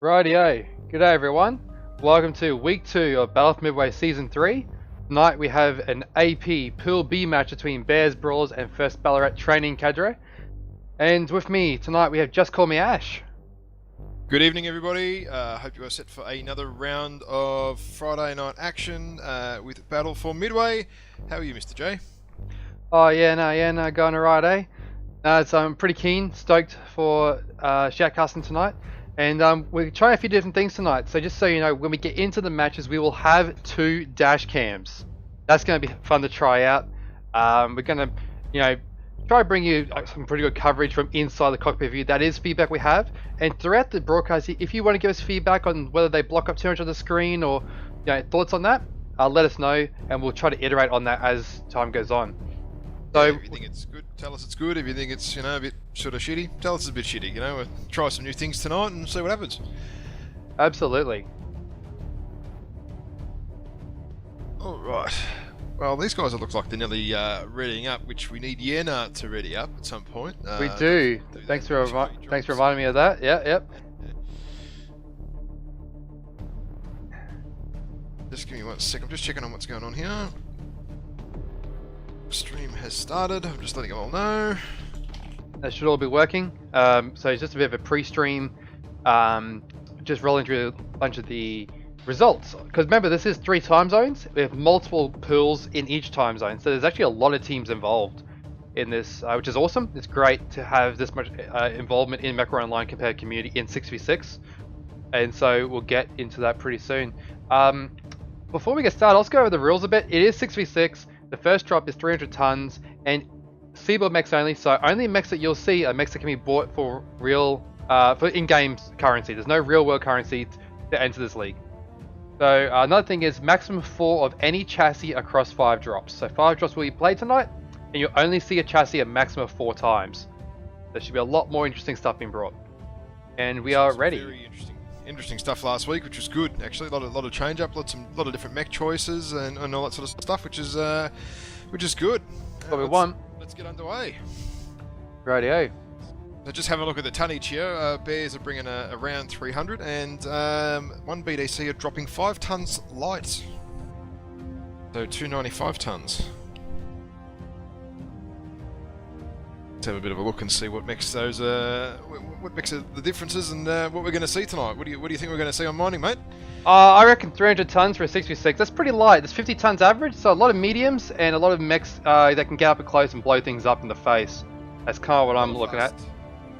Rightio, g'day everyone. Welcome to week 2 of Battle for Midway Season 3. Tonight we have an AP Pool B match between Bears Brawlers and First Ballarat Training Cadre. And with me tonight we have Just Call Me Ash. Good evening everybody, hope you are set for another round of Friday night action with Battle for Midway. How are you, Mr. J? Oh yeah, going alright, eh? So I'm pretty keen, stoked for shoutcasting tonight. And we're trying a few different things tonight, so just so you know, when we get into the matches, we will have 2 dash cams. That's going to be fun to try out. We're going to, try to bring you some pretty good coverage from inside the cockpit view. That is feedback we have. And throughout the broadcast, if you want to give us feedback on whether they block up too much of the screen or thoughts on that, let us know, and we'll try to iterate on that as time goes on. So, if you think it's good, tell us it's good. If you think it's a bit sort of shitty, tell us it's a bit shitty. We'll try some new things tonight and see what happens. Absolutely. All right. Well, these guys look like they're nearly readying up, which we need Yena to ready up at some point. We do. Thanks for reminding me of that. Yep. Just give me 1 sec. I'm just checking on what's going on here. Stream has started. I'm just letting you all know. That should all be working. So it's just a bit of a pre-stream, just rolling through a bunch of the results. Because remember, this is 3 time zones. We have multiple pools in each time zone, so there's actually a lot of teams involved in this, which is awesome. It's great to have this much involvement in Macro Online competitive community in 6v6, and so we'll get into that pretty soon. Before we get started, let's go over the rules a bit. It is 6v6. The first drop is 300 tons and seaboard mechs only, so only mechs that you'll see are mechs that can be bought for real, for in-game currency. There's no real-world currency to enter this league. So another thing is maximum 4 of any chassis across 5 drops. So 5 drops will be played tonight, and you'll only see a chassis a maximum of 4 times. There should be a lot more interesting stuff being brought. And we are ready. Very interesting stuff last week, which was good actually. A lot of change up, lot of different mech choices and all that sort of stuff, which is good. What we want. Let's get underway. Rightio. So just have a look at the tonnage here. Bears are bringing around 300, and 1 BTC are dropping 5 tons light, so 295 tons. Let's have a bit of a look and see what makes those what makes the differences and what we're going to see tonight. What do you think we're going to see on mining, mate? I reckon 300 tons for a 6v6. That's pretty light. There's 50 tons average, so a lot of mediums and a lot of mechs that can get up close and blow things up in the face. That's kind of what I'm looking at.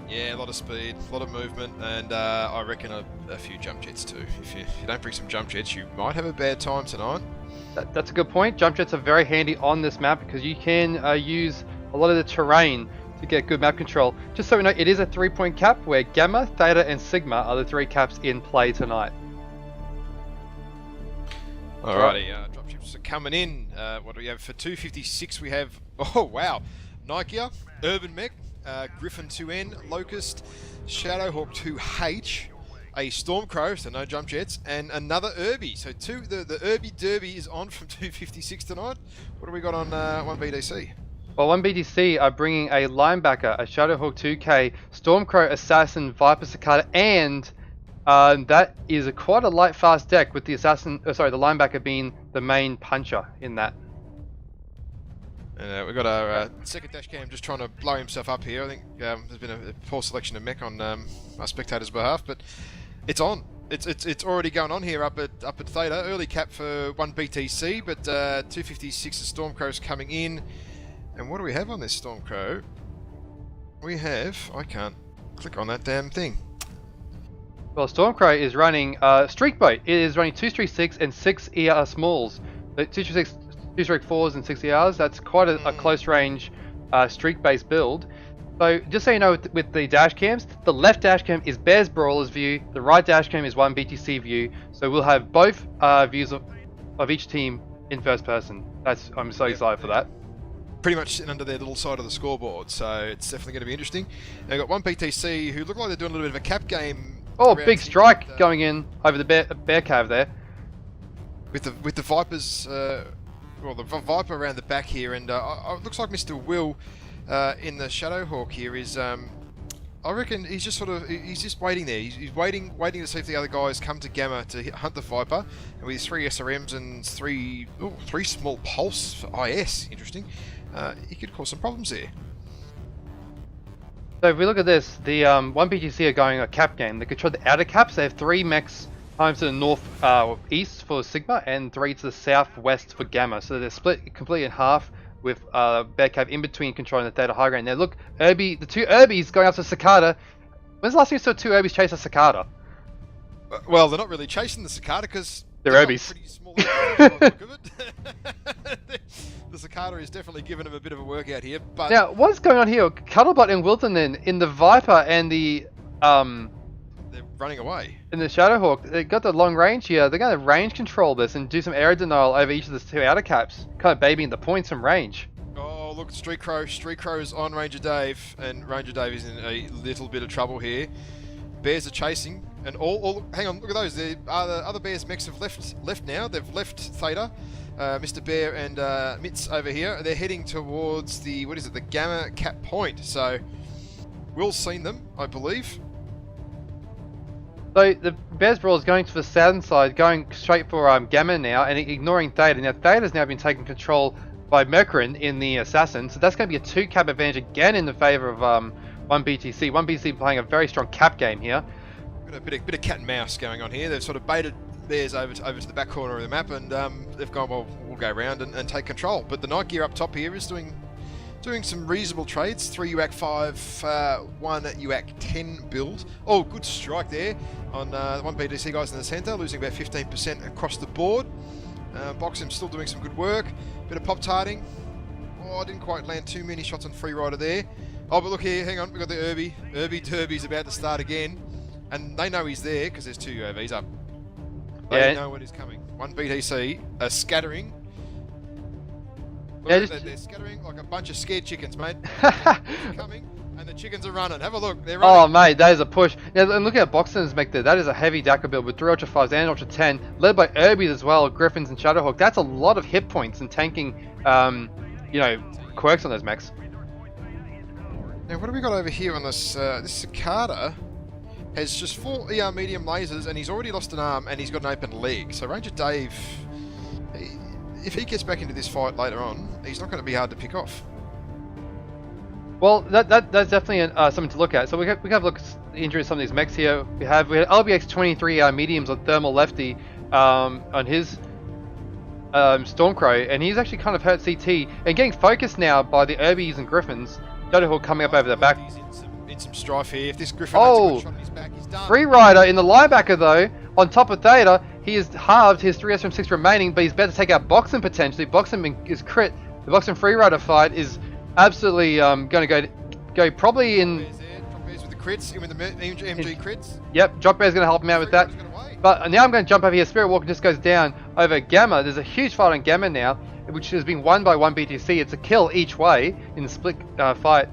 Yeah, a lot of speed, a lot of movement, and I reckon a few jump jets too. If you don't bring some jump jets, you might have a bad time tonight. That's a good point. Jump jets are very handy on this map because you can use a lot of the terrain to get good map control. Just so we know, it is a 3-point cap where Gamma, Theta, and Sigma are the 3 caps in play tonight. Alrighty, dropships are coming in. What do we have for 256? We have, oh wow, Nikia, Urban Mech, Griffin 2N, Locust, Shadowhawk 2H, a Stormcrow, so no jump jets, and another Irby. So the Irby Derby is on from 256 tonight. What do we got on 1 BTC? Well, 1 BTC are bringing a linebacker, a Shadowhawk 2K, Stormcrow, Assassin, Viper Cicada, and that is quite a light fast deck with the assassin, the linebacker being the main puncher in that. And we've got our second dash cam just trying to blow himself up here. I think there's been a poor selection of mech on our spectators' behalf, but it's on. It's already going on here up at Theta. Early cap for 1 BTC, but 256 of Stormcrow's coming in. And what do we have on this Stormcrow? We have... I can't click on that damn thing. Well, Stormcrow is running Streak Boat. It is running 2 Streak 6 and 6 ER smalls. 2 Streak 6, 2 Streak 4s and 6 ERs. That's quite a close range streak-based build. So just so you know, with the dash cams, the left dash cam is Bears Brawler's view. The right dash cam is 1 BTC view. So we'll have both views of each team in first person. I'm so excited for that. Pretty much sitting under their little side of the scoreboard, so it's definitely going to be interesting. Now we've got 1 BTC who look like they're doing a little bit of a cap game. Oh, big strike going in over the bear cave there. With the Vipers, well, the Viper around the back here, and it looks like Mr. Will in the Shadowhawk here is I reckon he's just sort of, he's just waiting there. He's waiting to see if the other guys come to Gamma to hunt the Viper. And with his 3 SRMs and three small pulse for IS, interesting, he could cause some problems there. So if we look at this, the 1 BTC are going a cap game. They control the outer caps. They have 3 mechs times to the north east for Sigma and 3 to the southwest for Gamma. So they're split completely in half, with Bearcat in between controlling the Theta high ground. Now look, the 2 Urbies going after Cicada. When's the last time you saw 2 Urbies chase a Cicada? Well, they're not really chasing the Cicada because they're Urbies. Pretty small look of it. The Cicada is definitely giving them a bit of a workout here. But now, what's going on here? Cuttlebot and Wilton then in the Viper and the they're running away. In the Shadowhawk, they got the long range here. They're going to range control this and do some air denial over each of the 2 outer caps, kind of babying the points from range. Oh, look, Street Crow's on Ranger Dave, and Ranger Dave is in a little bit of trouble here. Bears are chasing, and hang on, look at those. The other Bears mechs have left now. They've left Theta. Mr. Bear and Mitz over here. They're heading towards the Gamma Cap Point. So, Will's seen them, I believe. So the Bears Brawl is going to the southern side, going straight for Gamma now, and ignoring Theta. Now Theta's now been taken control by Mercurin in the Assassin, so that's going to be a 2 cap advantage again in the favour of 1 BTC. 1 BTC playing a very strong cap game here. Got a bit of cat and mouse going on here. They've sort of baited Bears over to the back corner of the map, and they've gone, well, we'll go around and take control. But the Night Gear up top here is doing some reasonable trades. 3 UAC 5, 1 UAC 10 build. Oh, good strike there on the 1 BTC guys in the centre, losing about 15% across the board. Boxham still doing some good work. Bit of pop-tarting. Oh, I didn't quite land too many shots on Free Rider there. Oh, but look here, hang on, we've got the Irby. Irby Derby's about to start again. And they know he's there because there's 2 UAVs up. They know when he's coming. 1 BTC are scattering. Look, they're scattering like a bunch of scared chickens, mate. Coming, and the chickens are running. Have a look, they're running. Oh, mate, that is a push. Now, and look at Boxton's mech there. That is a heavy DACA build with 3 Ultra 5s and Ultra 10, led by Irbies as well, Griffins and Shadowhawk. That's a lot of hit points and tanking, quirks on those mechs. Now, what have we got over here on this? This Cicada has just 4 ER medium lasers, and he's already lost an arm, and he's got an open leg. So Ranger Dave, if he gets back into this fight later on, he's not going to be hard to pick off. Well, that's definitely something to look at. So we have a look at the injuries of some of these mechs here. We had LBX 23 mediums on Thermal Lefty on his Stormcrow, and he's actually kind of hurt CT and getting focused now by the Urbies and Griffins. Shadowhawk coming up over the back. He's in some strife here. If this Griffin has a good shot on his back, he's done. Free Rider in the linebacker though, on top of Theta, he has halved his 3 SM6 remaining, but he's about to take out Boxen potentially. Boxen is crit. The Boxen Free Rider fight is absolutely going to go probably in. Drop Bears with the crits, in with the MG crits. Yep, Drop Bear's going to help him out with that. But now I'm going to jump over here. Spirit Walker just goes down over Gamma. There's a huge fight on Gamma now, which has been won by 1 BTC. It's a kill each way in the split fight.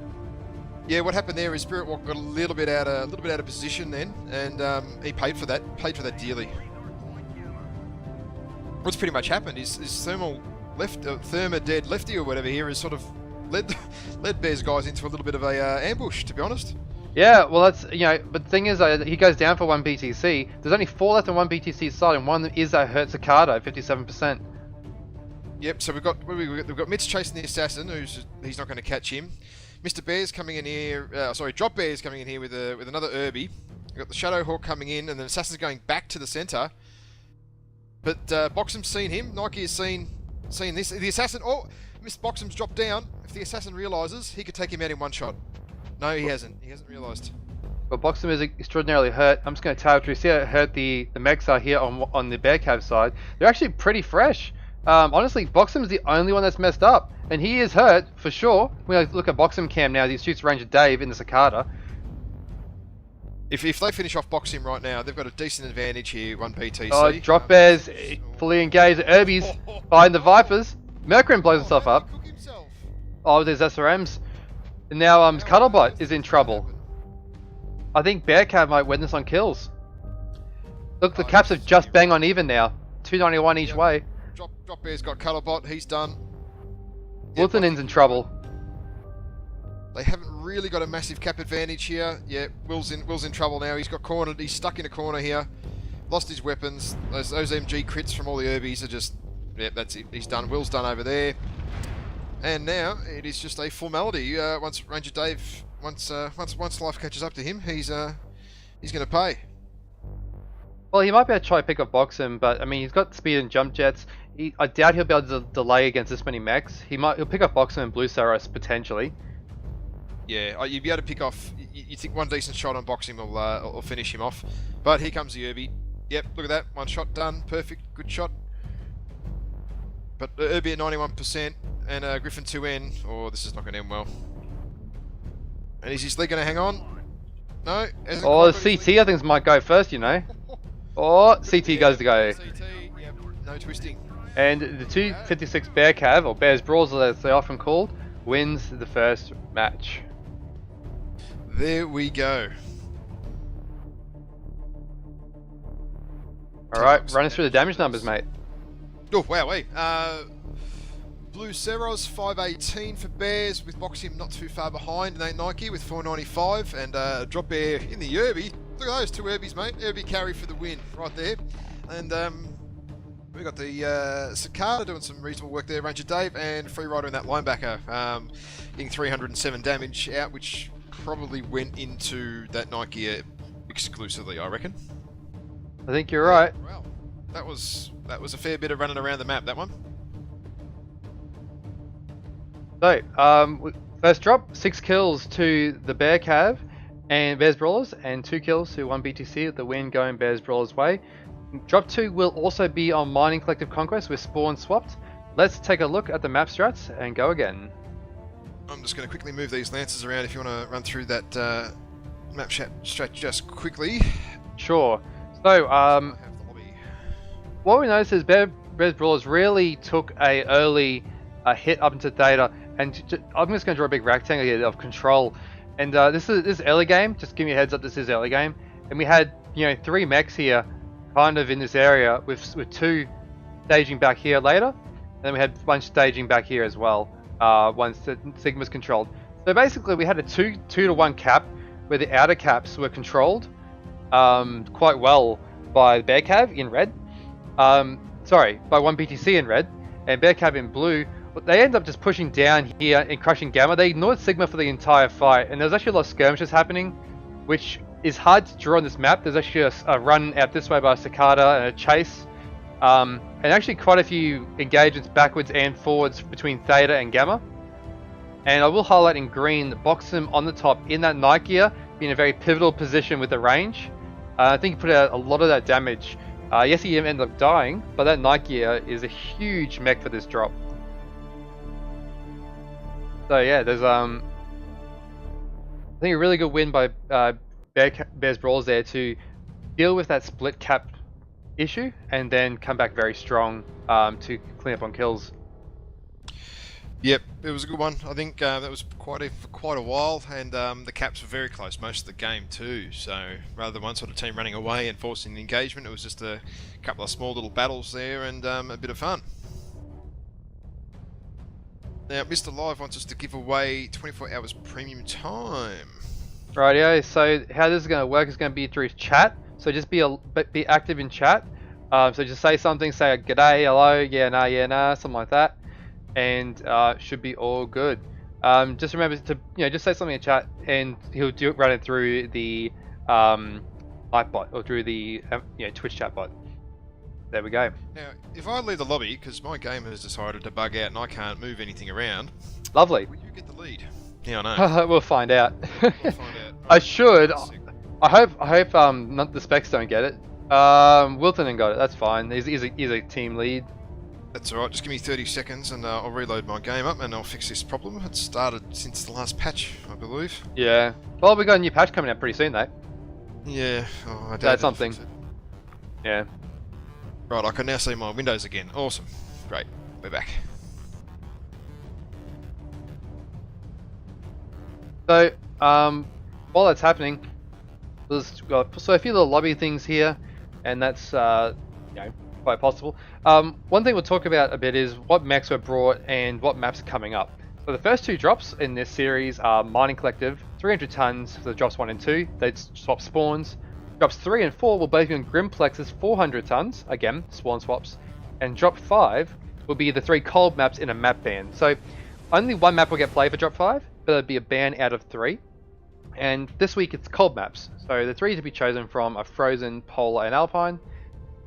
Yeah, what happened there is Spirit Walker got a little bit out of position then, and he paid for that dearly. What's pretty much happened is Therma dead lefty or whatever here has sort of led Bears guys into a little bit of a ambush, to be honest. Yeah, well that's, but the thing is he goes down for 1 BTC. There's only 4 left on 1 BTC side, and one is a hurt Cicada, 57%. Yep, so we've got Mitch chasing the assassin, he's not going to catch him. Mr. Bear's coming in here, Drop Bear's coming in here with another Irby. We've got the Shadowhawk coming in, and then Assassin's going back to the centre. But Boxham's seen him, Nike has seen this. The Assassin, Mr. Boxham's dropped down. If the Assassin realises, he could take him out in one shot. No, he hasn't realised. Well, Boxham is extraordinarily hurt. I'm just going to tell you, see how hurt the mechs are here on the Bear Cave side. They're actually pretty fresh. Honestly, Boxham is the only one that's messed up. And he is hurt, for sure. We look at Boxham cam now. He shoots Ranger Dave in the Cicada. If they finish off Boxham right now, they've got a decent advantage here, 1 BTC. Oh, Drop Bears fully engaged. Irby's behind the Vipers. Mercury blows himself up. Oh, there's SRMs. And now Cuttlebot is in trouble. I think Bearcat might win this on kills. Look, the caps have just bang on even now. 291 each way. Drop Bear's got Cuttlebot, he's done. Wiltonin's in trouble. They haven't really got a massive cap advantage here. Yeah, Will's in trouble now. He's got cornered. He's stuck in a corner here. Lost his weapons. Those MG crits from all the Urbies are just... Yeah, that's it. He's done. Will's done over there. And now it is just a formality. Once Ranger Dave, once life catches up to him, he's going to pay. Well, he might be able to try to pick up Boxham, but I mean, he's got speed and jump jets. I doubt he'll be able to delay against this many mechs. He'll pick up Boxham and Blue Saros potentially. Yeah, you'd be able to pick off. You think one decent shot on Boxham will finish him off. But here comes the Urbie. Yep, look at that. One shot done. Perfect. Good shot. But Urbie at 91% and Griffin 2N. Oh, this is not going to end well. And is his leg going to hang on? No. Oh, the CT I think might go first, you know. Oh, CT goes to go. CT, yep. No twisting. And the 256 Bear Cav, or Bears Brawls as they're often called, wins the first match. There we go. Alright, run us through the damage numbers, mate. Oh, wow, wait. Blue Seros, 518 for Bears, with Boxham not too far behind, and Nike with 495, and Drop Bear in the Urbie. Look at those two Urbies, mate. Urbie carry for the win, right there. And we got the Cicada doing some reasonable work there, Ranger Dave, and Freerider in that linebacker, getting 307 damage out, which probably went into that Nike exclusively, I reckon. I think you're right. Well, that was a fair bit of running around the map, that one. So, first drop, 6 kills to the Bear Cav and Bears Brawlers, and 2 kills to 1 BTC with the win going Bears Brawlers' way. Drop 2 will also be on Mining Collective Conquest with Spawn swapped. Let's take a look at the map strats and go again. I'm just going to quickly move these lances around if you want to run through that map strat just quickly. Sure. So, what we noticed is Bears Brawlers really took a early hit up into Theta, and I'm just going to draw a big rectangle here of control. And this is early game. Just give me a heads up. This is early game, and we had 3 mechs here, kind of in this area, with 2 staging back here later, and then we had a bunch staging back here as well. Once the Sigma's controlled. So basically, we had a 2 to 1 cap, where the outer caps were controlled quite well by Bear Cav in red. Sorry, by 1 BTC in red, and Bear Cav in blue. But they end up just pushing down here and crushing Gamma. They ignored Sigma for the entire fight, and there's actually a lot of skirmishes happening, which is hard to draw on this map. There's actually a run out this way by a Cicada and a chase, and actually quite a few engagements backwards and forwards between Theta and Gamma. And I will highlight in green the Boxham on the top in that night gear being a very pivotal position with the range. I think he put out a lot of that damage. Yes, he ended up dying, but that night gear is a huge mech for this drop. So yeah, there's I think a really good win by Bears Brawls there to deal with that split cap issue and then come back very strong to clean up on kills. Yep, it was a good one. I think that was for quite a while, and the caps were very close most of the game too. So rather than one sort of team running away and forcing the engagement, it was just a couple of small little battles there and a bit of fun. Now, Mr. Live wants us to give away 24 hours premium time. Rightio, so how this is going to work is going to be through chat. So just be active in chat. So just say something, say a g'day, hello, yeah, nah, something like that. And should be all good. Just remember to just say something in chat, and he'll run it through the live bot or through the Twitch chat bot. There we go. Now, if I leave the lobby because my game has decided to bug out and I can't move anything around, lovely. Will you get the lead? Yeah, I know. We'll find out. We'll find out. I should. I hope not the specs don't get it. Wilton got it. That's fine. He's a team lead. That's alright, just give me 30 seconds and I'll reload my game up and I'll fix this problem. It started since the last patch, I believe. Yeah. Well, we got a new patch coming out pretty soon, though. Yeah. Oh, I That's something. Yeah. Right, I can now see my windows again. Awesome. Great. We're back. So, while that's happening, there's so a few little lobby things here, and that's quite possible. One thing we'll talk about a bit is what mechs were brought and what maps are coming up. So the first two drops in this series are Mining Collective, 300 tons for the drops 1 and 2, they swap spawns. Drops 3 and 4 will both be on Grimplex's 400 tons, again, spawn swaps. And drop 5 will be the 3 cold maps in a map ban. So only one map will get played for drop 5, but it'll be a ban out of 3. And this week it's cold maps. So the 3 to be chosen from are Frozen, Polar, and Alpine.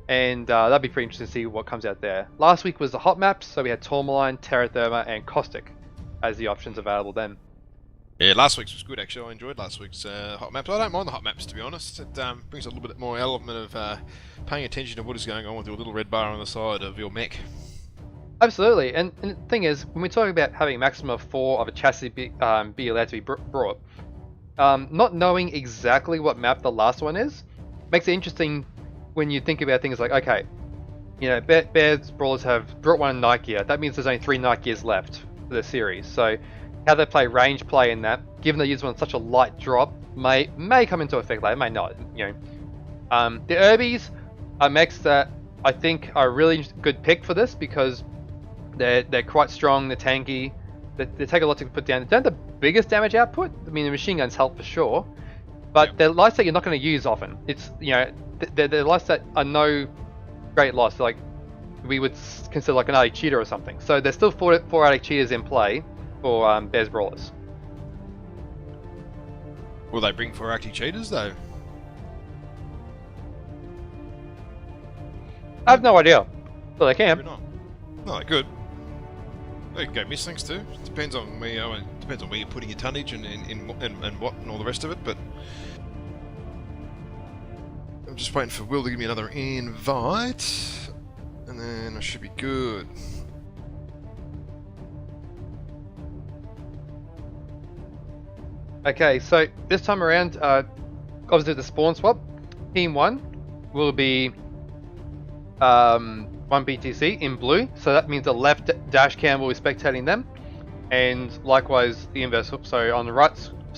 And that'll be pretty interesting to see what comes out there. Last week was the hot maps, so we had Tourmaline, Terra Therma, and Caustic as the options available then. Yeah, last week's was good actually. I enjoyed last week's hot maps. I don't mind the hot maps, to be honest. It brings a little bit more element of paying attention to what is going on with your little red bar on the side of your mech. Absolutely, and the thing is, when we talk about having a maximum of 4 of a chassis be allowed to be brought, not knowing exactly what map the last one is makes it interesting when you think about things like, okay, you know, Bears Brawlers have brought one in night gear. That means there's only 3 night gears left for the series. So how they play range play in that, given they use one on such a light drop, may come into effect later, may not. You know, the Urbies are mechs that I think are a really good pick for this because they're quite strong, they're tanky, they take a lot to put down. They don't have the biggest damage output. I mean, the machine guns help for sure, but they're lights that you're not going to use often. It's, you know, they're lights that are no great loss. Like we would consider like an Arctic cheater or something. So there's still four Arctic cheaters in play for Bears Brawlers. Will they bring 4 Arctic cheaters though? I have no idea. Well, they can. Maybe not. No, they could. They could go miss things too. Depends on me. Depends on where you're putting your tonnage and what and all the rest of it. But I'm just waiting for Will to give me another invite, and then I should be good. Okay, so this time around, obviously the spawn swap, Team 1 will be 1 BTC in blue, so that means the left dash cam will be spectating them, and likewise the inverse. So on the right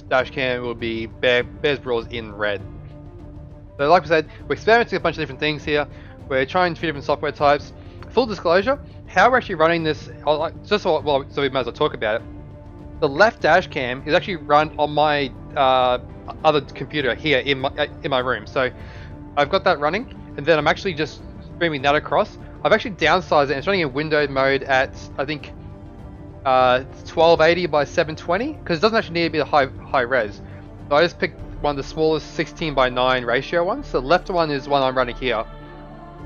dash cam will be Bears Brawlers in red. So like I said, we're experimenting a bunch of different things here. We're trying 2 different software types. Full disclosure, how we're actually running this, so we might as well talk about it. The left dash cam is actually run on my other computer here in my room. So I've got that running, and then I'm actually just streaming that across. I've actually downsized it, and it's running in windowed mode at, I think, 1280 by 720, because it doesn't actually need to be a high res. So I just picked one of the smallest 16 by 9 ratio ones. So the left one is one I'm running here.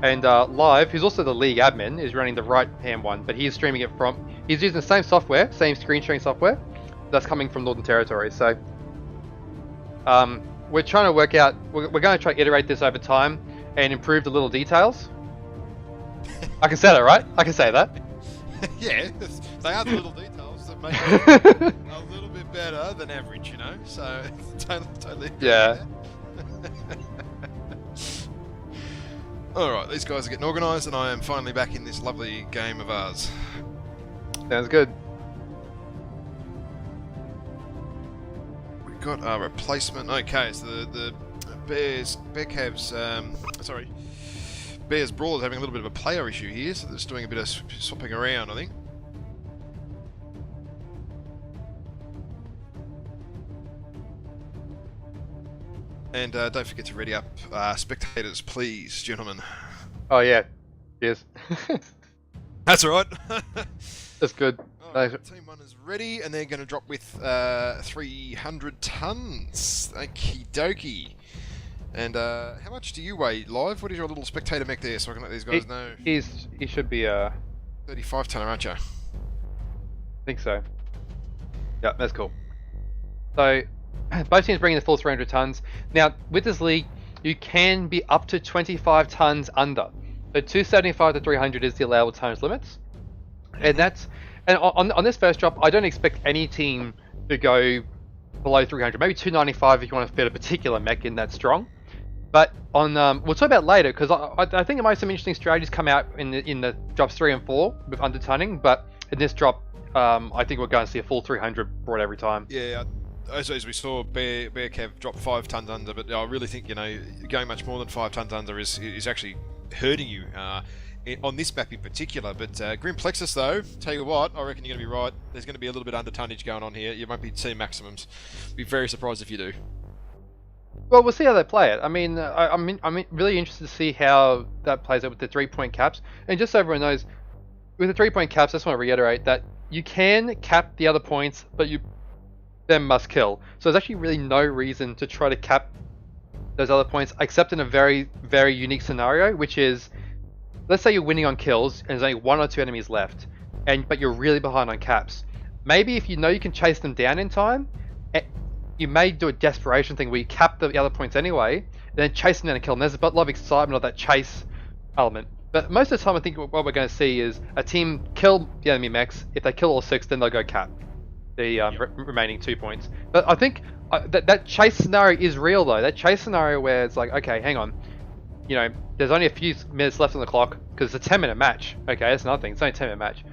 And Live, who's also the league admin, is running the right hand one, but he's streaming it from, he's using the same software, same screen sharing software, that's coming from Northern Territory. So we're trying to work out, we're going to try to iterate this over time and improve the little details. I can say that, right? I can say that. Yeah, they are the little details that make it a little bit better than average, you know, so totally yeah. Alright, these guys are getting organised, and I am finally back in this lovely game of ours. Sounds good. We've got our replacement. Okay, so the Bears Brawlers having a little bit of a player issue here, so they're just doing a bit of swapping around, I think. And don't forget to ready up spectators, please, gentlemen. Oh yeah, yes. That's alright. That's good. Right, Team 1 is ready, and they're going to drop with 300 tons. Okie dokie. And how much do you weigh, Live? What is your little spectator mech there, so I can let these guys know? He should be 35 tonner, aren't you? I think so. Yeah, that's cool. So both teams bringing the full 300 tons. Now with this league, you can be up to 25 tons under. So 275 to 300 is the allowable tonnage limits, and on this first drop, I don't expect any team to go below 300. Maybe 295 if you want to fit a particular mech in that strong. But on we'll talk about later, because I think there might be some interesting strategies come out in the drops 3 and 4 with undertonning. But in this drop, I think we're going to see a full 300 brought every time. Yeah. As we saw, Bear Kev drop 5 tons under, but I really think, you know, going much more than 5 tons under is actually hurting you. on this map in particular. But Grim Plexus, though, tell you what, I reckon you're going to be right. There's going to be a little bit under tonnage going on here. You won't be seeing maximums. Be very surprised if you do. Well, we'll see how they play it. I mean, I'm really interested to see how that plays out with the 3-point caps. And just so everyone knows, with the 3-point caps, I just want to reiterate that you can cap the other points, but you then must kill. So there's actually really no reason to try to cap those other points, except in a very, very unique scenario, which is, let's say you're winning on kills and there's only 1 or 2 enemies left, but you're really behind on caps. Maybe if you know you can chase them down in time, you may do a desperation thing where you cap the other points anyway, then chase them down and kill them. There's a lot of excitement of that chase element. But most of the time, I think what we're going to see is a team kill the enemy mechs. If they kill all 6, then they'll go cap the remaining 2 points. But I think that chase scenario is real, though. That chase scenario where it's like, okay, hang on, you know, there's only a few minutes left on the clock because it's a 10-minute match. Okay, that's another thing. It's only a 10-minute match.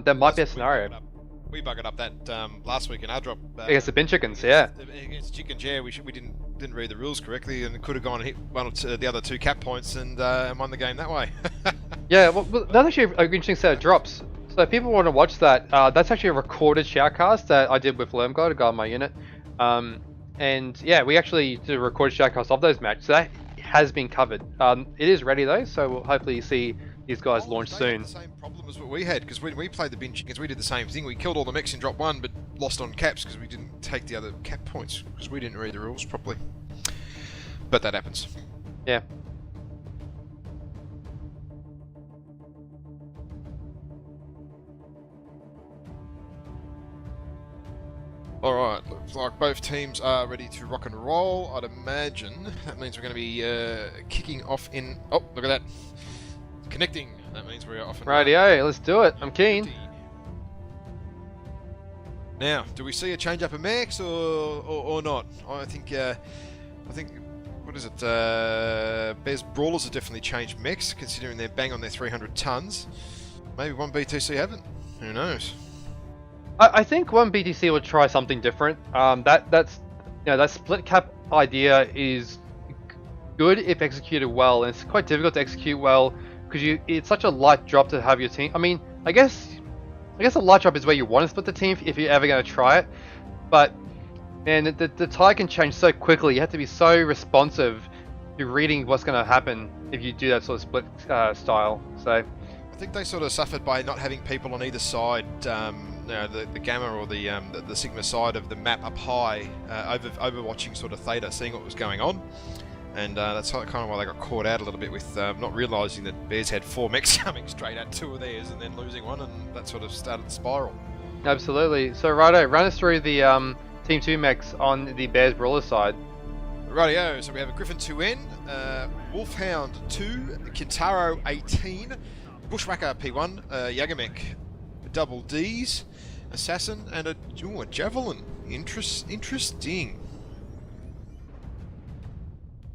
There might be a scenario. We buggered up that last week in our drop. Against the bin chickens, yeah. Against chickens, yeah. We didn't read the rules correctly and could have gone and hit one of the other 2 cap points and won the game that way. Yeah, well, that's actually an interesting set of drops. So if people want to watch that, that's actually a recorded shoutcast that I did with Lermgod, a guy on my unit. And yeah, we actually did a recorded shoutcast of those matches. So that has been covered. It is ready though, so we'll hopefully see these guys launch soon. The same problem as what we had, because when we played the bin chickens, we did the same thing. We killed all the mechs in drop 1, but lost on caps because we didn't take the other cap points because we didn't read the rules properly. But that happens. Yeah. Alright, looks like both teams are ready to rock and roll. I'd imagine that means we're going to be kicking off in... Oh, look at that. Connecting. That means we're off and Rightio, let's do it. I'm keen. Now, do we see a change up of mechs or not? I think what is it? Bears Brawlers have definitely changed mechs, considering they're bang on their 300 tons. Maybe one BTC haven't. Who knows? I think one BTC will try something different. That's that split cap idea is good if executed well, and it's quite difficult to execute well because it's such a light drop to have your team. I mean, I guess a light drop is where you want to split the team if you're ever going to try it, but man, the tide can change so quickly. You have to be so responsive to reading what's going to happen if you do that sort of split style. So I think they sort of suffered by not having people on either side. The Gamma or the Sigma side of the map up high, overwatching sort of Theta, seeing what was going on, and that's kind of why they got caught out a little bit with not realising that Bears had 4 mechs coming straight at 2 of theirs and then losing one, and that sort of started the spiral. Absolutely. So Righto, run us through the Team 2 mechs on the Bears Brawler side. Rightio, so we have a Griffin 2N, Wolfhound 2, Kintaro 18, Bushwhacker P1, Yagamech double Ds, Assassin, and a Javelin. Interesting.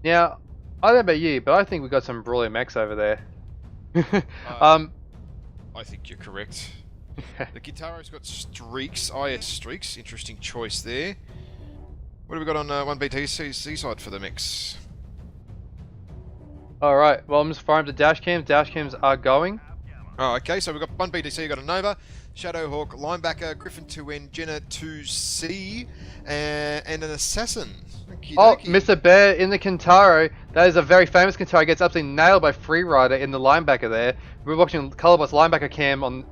Now, I don't know about you, but I think we've got some brawling mechs over there. I think you're correct. The Kintaro's got streaks. I had streaks. Interesting choice there. What have we got on 1BTC side for the mix? Alright, well I'm just firing up the dash cams. Dash cams are going. Oh, okay, so we've got 1BTC, we've got a Nova, Shadowhawk, Linebacker, Griffin 2N, Jenna 2C, and an Assassin. Oh, Mr. Bear in the Kintaro. That is a very famous Kintaro. Gets absolutely nailed by Freerider in the linebacker there. We're watching Colorbot's linebacker cam on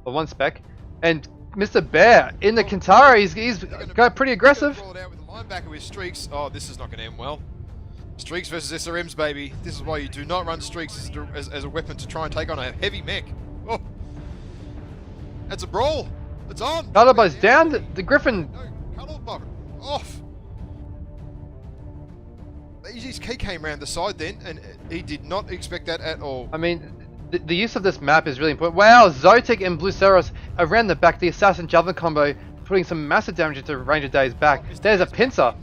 one spec. And Mr. Bear in the Kintaro, he's got pretty aggressive. Out with the linebacker with streaks. Oh, this is not going to end well. Streaks versus SRMs, baby. This is why you do not run streaks as a weapon to try and take on a heavy mech. Oh, that's a brawl. It's on. Colorbot's down. The Griffin. No, Colorbot off. He just came around the side then, and he did not expect that at all. I mean, the use of this map is really important. Wow, Zotic and Bluceros around the back. The Assassin Javelin combo putting some massive damage into Ranger Dave's back. There's a pincer.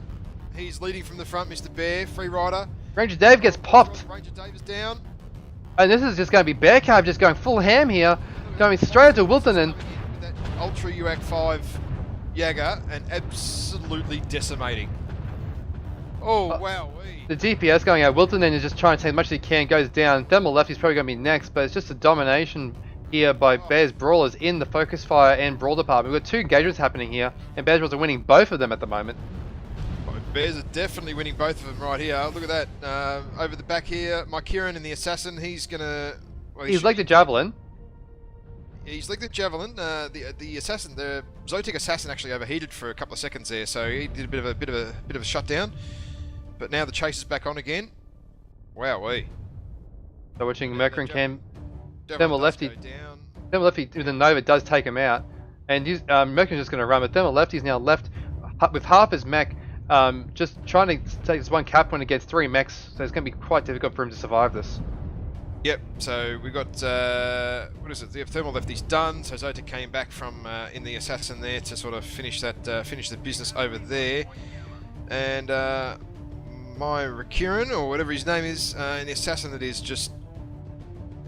He's leading from the front, Mr. Bear, free rider. Ranger Dave gets popped. Ranger Dave is down. And this is just going to be Bear Cab just going full ham here. Going straight into Wilton and... With that Ultra UAC 5 Jaeger and absolutely decimating. Oh, wow. The DPS going out. Wilton then is just trying to take as much as he can. Goes down. Thermal left. He's probably going to be next, but it's just a domination here by Bears Brawlers in the Focus Fire and Brawl department. We've got 2 engagements happening here, and Bears Brawlers are winning both of them at the moment. Bears are definitely winning both of them right here. Look at that. Over the back here, my Kieran and the Assassin, he's going to... Well, he's like the Javelin. He's like the Javelin. The Assassin, the Zotic Assassin actually overheated for a couple of seconds there, so he did a bit of a shutdown. But now the chase is back on again. Wowee. So watching Mercury and Cam... Thermal Lefty with the Nova does take him out, and Mercury's just going to run. But Thermal Lefty's now left with half his mech, just trying to take this one cap point against 3 mechs. So it's going to be quite difficult for him to survive this. Yep. So we got what is it? The Thermal Lefty's done. So Zota came back from in the Assassin there to sort of finish the business over there, and my Rakiran or whatever his name is in the Assassin that is just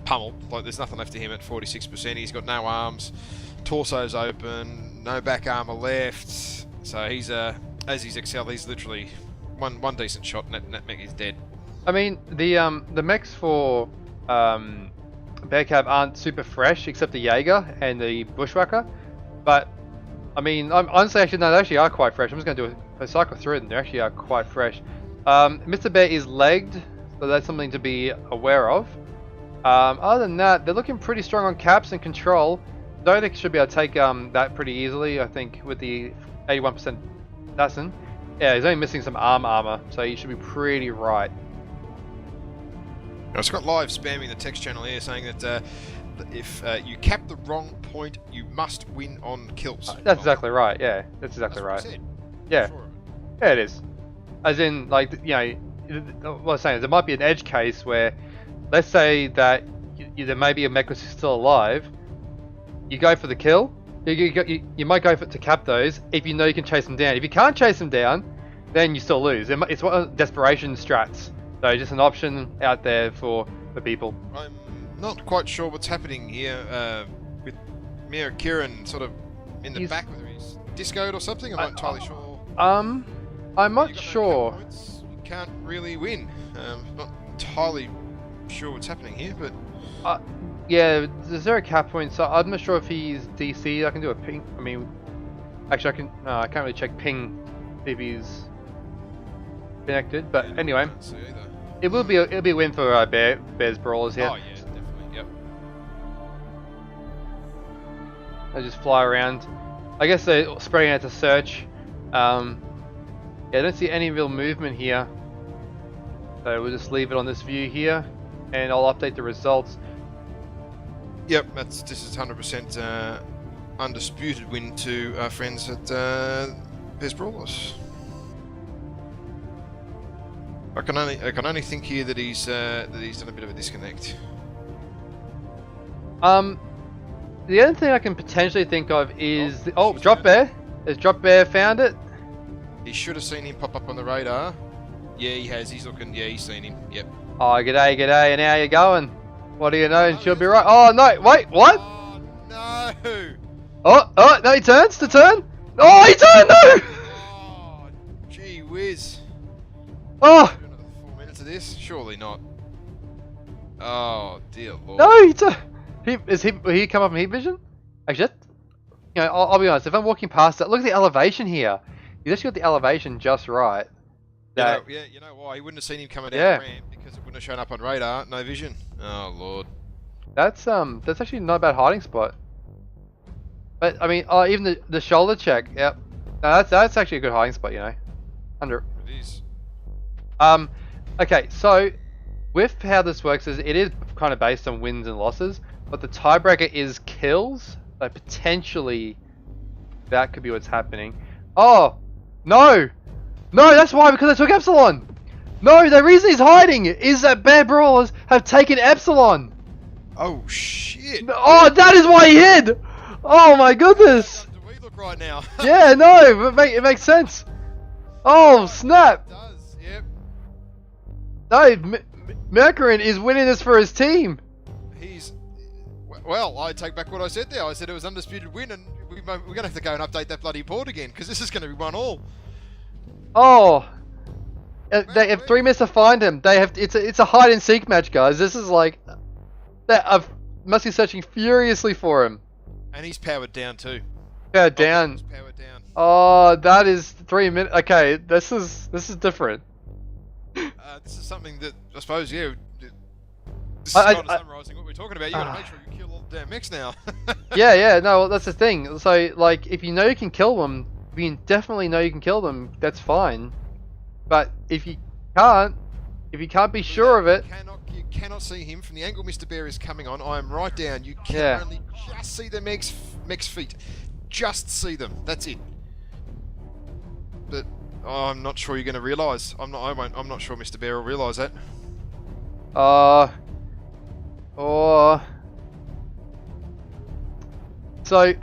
pummeled. Like there's nothing left to him at 46%. He's got no arms, torso's open, no back armor left. So he's as he's excelled, he's literally one decent shot and that mech is dead. I mean the mechs for Bearcab aren't super fresh except the Jaeger and the Bushwhacker, but I mean honestly they actually are quite fresh. I'm just going to do a cycle through them. They actually are quite fresh. Mr. Bear is legged, so that's something to be aware of. Other than that, they're looking pretty strong on caps and control. Zodiac should be able to take that pretty easily, I think, with the 81% Assassin. Yeah, he's only missing some armor, so he should be pretty right. Now, Scott Live spamming the text channel here saying that if you cap the wrong point, you must win on kills. That's exactly right, yeah. That's exactly right. Yeah. Sure. Yeah, it is. As in, like, you know, what I was saying is there might be an edge case where, let's say that there may be a mech which is still alive. You go for the kill. You might go to cap those if you know you can chase them down. If you can't chase them down, then you still lose. It's one of the desperation strats. So just an option out there for people. I'm not quite sure what's happening here with Mira Kieran sort of in the back, whether he's discoed or something. I'm not entirely sure. I'm not sure. You can't really win. Not entirely sure what's happening here, but yeah, there's 0 cap point, so I'm not sure if he's DC. I can do a ping. I mean, actually, I can't really check ping if he's connected. But anyway, it'll be a win for Bears Brawlers here. Oh yeah, definitely. Yep. They just fly around. I guess they're spreading out to search. Yeah, I don't see any real movement here, so we'll just leave it on this view here. And I'll update the results. Yep, this is 100% undisputed win to our friends at Bears Brawlers. I can only think here that he's done a bit of a disconnect. The only thing I can potentially think of is Drop Bear. Has Drop Bear found it? He should have seen him pop up on the radar. Yeah, he has. He's looking. Yeah, he's seen him. Yep. Oh, g'day, and how you going? What do you know? And she'll be right. Oh no! Wait, what? Oh no! Oh no! He turns to turn. Oh, he turned! No! Oh, gee whiz! Oh! Another 4 minutes of this? Surely not. Oh dear lord! No, will he come up in heat vision? Actually, you know, I'll be honest. If I'm walking past that, look at the elevation here. He's actually got the elevation just right. Yeah, you know why? He wouldn't have seen him coming down the ramp because it wouldn't have shown up on radar. No vision. Oh lord. That's actually not a bad hiding spot. But I mean, even the shoulder check. Yep. No, that's actually a good hiding spot. You know, under. It is. Okay, so with how this works is it is kind of based on wins and losses, but the tiebreaker is kills. So potentially, that could be what's happening. Oh no. No, that's why, because I took Epsilon! No, the reason he's hiding is that Bear Brawlers have taken Epsilon! Oh, shit! Oh, that is why he hid! Oh my goodness! How do we look right now? Yeah, no, it makes sense! Oh, snap! It does, yep. No, Mercury is winning this for his team! Well, I take back what I said there. I said it was undisputed win, and we're going to have to go and update that bloody board again, because this is going to be 1-all. Oh, They have 3 minutes to find him. They have. It's a hide and seek match, guys. This is like, they must be searching furiously for him. And he's powered down too. Yeah, down. He's powered down. Oh, that is 3 minutes. Okay, this is different. This is something that I suppose this is kind of summarising what we're talking about. You got to make sure you kill all the damn mechs now. yeah. No, well, that's the thing. So, like, if you know you can kill them, if you definitely know you can kill them, that's fine. But if you can't be sure of it, you cannot see him from the angle Mr. Bear is coming on. I am right down. You can only just see the mech's feet. Just see them. That's it. But I'm not sure you're going to realise. I'm not sure Mr. Bear will realise that. So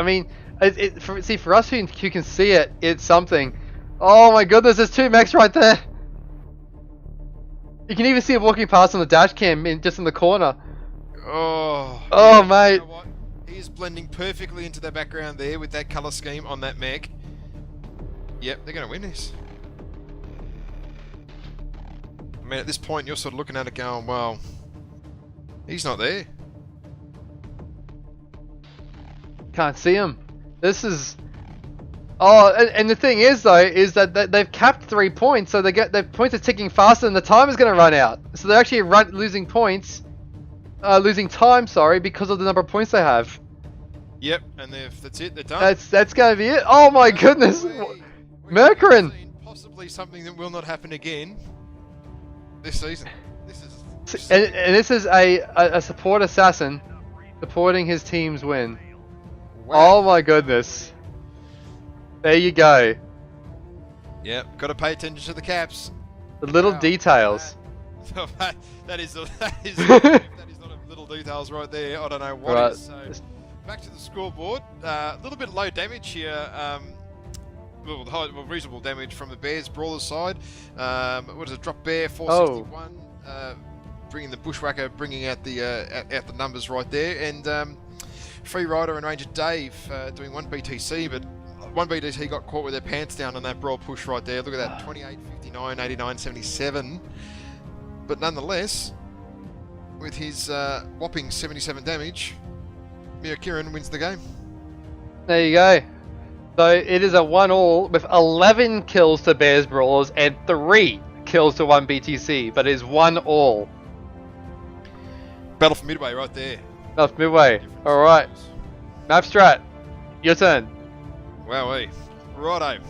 I mean, for us who can see it, it's something. Oh my goodness, there's 2 mechs right there. You can even see him walking past on the dash cam, just in the corner. Oh, mate. You know what? He is blending perfectly into the background there with that colour scheme on that mech. Yep, they're going to win this. I mean, at this point, you're sort of looking at it going, well, he's not there. Can't see him. This is... Oh, and the thing is though, is that they've capped 3 points, so their points are ticking faster than the time is going to run out. So they're actually losing points, losing time, sorry, because of the number of points they have. Yep, and that's it. They're done. That's going to be it. Oh my goodness, Mercurin. Possibly something that will not happen again this season. This is and this is a support assassin supporting his team's win. Wow. Oh my goodness. There you go. Yep, got to pay attention to the caps. The little details. That is not a little details right there. I don't know what is. So back to the scoreboard. A little bit low damage here. Reasonable damage from the Bears Brawlers side. What is it? Drop Bear 461. Bringing the Bushwhacker, bringing out the numbers right there, and Free Rider and Ranger Dave doing 1 BTC, but 1 BTC got caught with their pants down on that brawl push right there. Look at that, 28, 59, 89, 77. But nonetheless, with his whopping 77 damage, Mercurin wins the game. There you go. So it is a 1-all with 11 kills to Bears Brawlers and 3 kills to 1 BTC, but it is 1-all. Battle for Midway right there. That's Midway. Alright. Map strat. Your turn. Wowee. Righto.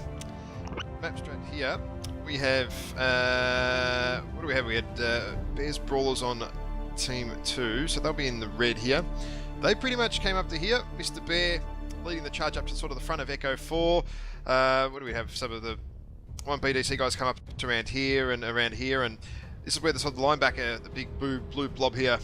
Map strat here. We have, what do we have? We had Bears Brawlers on Team 2, so they'll be in the red here. They pretty much came up to here. Mr. Bear leading the charge up to sort of the front of Echo 4. What do we have? Some of the 1 BDC guys come up to around here, and this is where the sort of linebacker, the big blue blob here,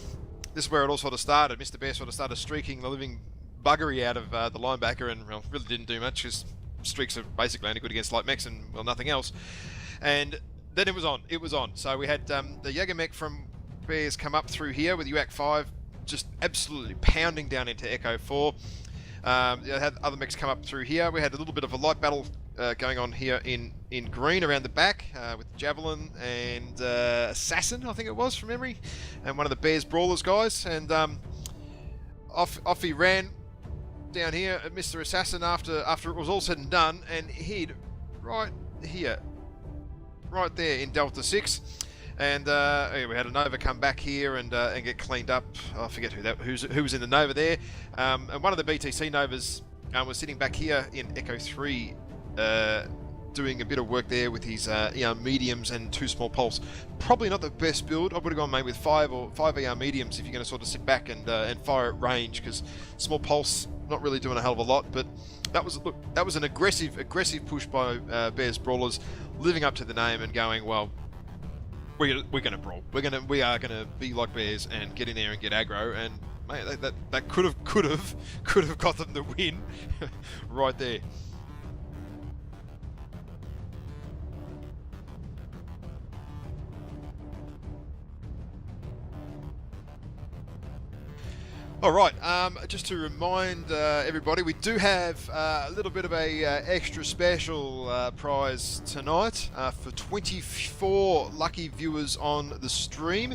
this is where it all sort of started. Mr. Bear sort of started streaking the living buggery out of the linebacker, and well, really didn't do much because streaks are basically only good against light mechs and well nothing else. And then it was on. So we had the Jaeger mech from Bears come up through here with UAC 5 just absolutely pounding down into Echo 4. I had other mechs come up through here. We had a little bit of a light battle going on here in green around the back with Javelin and Assassin, I think it was from memory, and one of the Bears Brawlers guys. And off he ran down here at Mr. Assassin after it was all said and done, and hid right here, right there in Delta 6. And we had a Nova come back here and get cleaned up. I forget who was in the Nova there. And one of the BTC Novas was sitting back here in Echo 3, doing a bit of work there with his mediums and 2 small pulse. Probably not the best build. I would have gone maybe with 5 ER mediums if you're going to sort of sit back and fire at range, because small pulse not really doing a hell of a lot. But that was an aggressive push by Bears Brawlers, living up to the name and going, well, we're going to brawl. We are gonna be like Bears and get in there and get aggro, and mate, that could have got them the win right there. All right, just to remind everybody, we do have a little bit of a extra special prize tonight for 24 lucky viewers on the stream.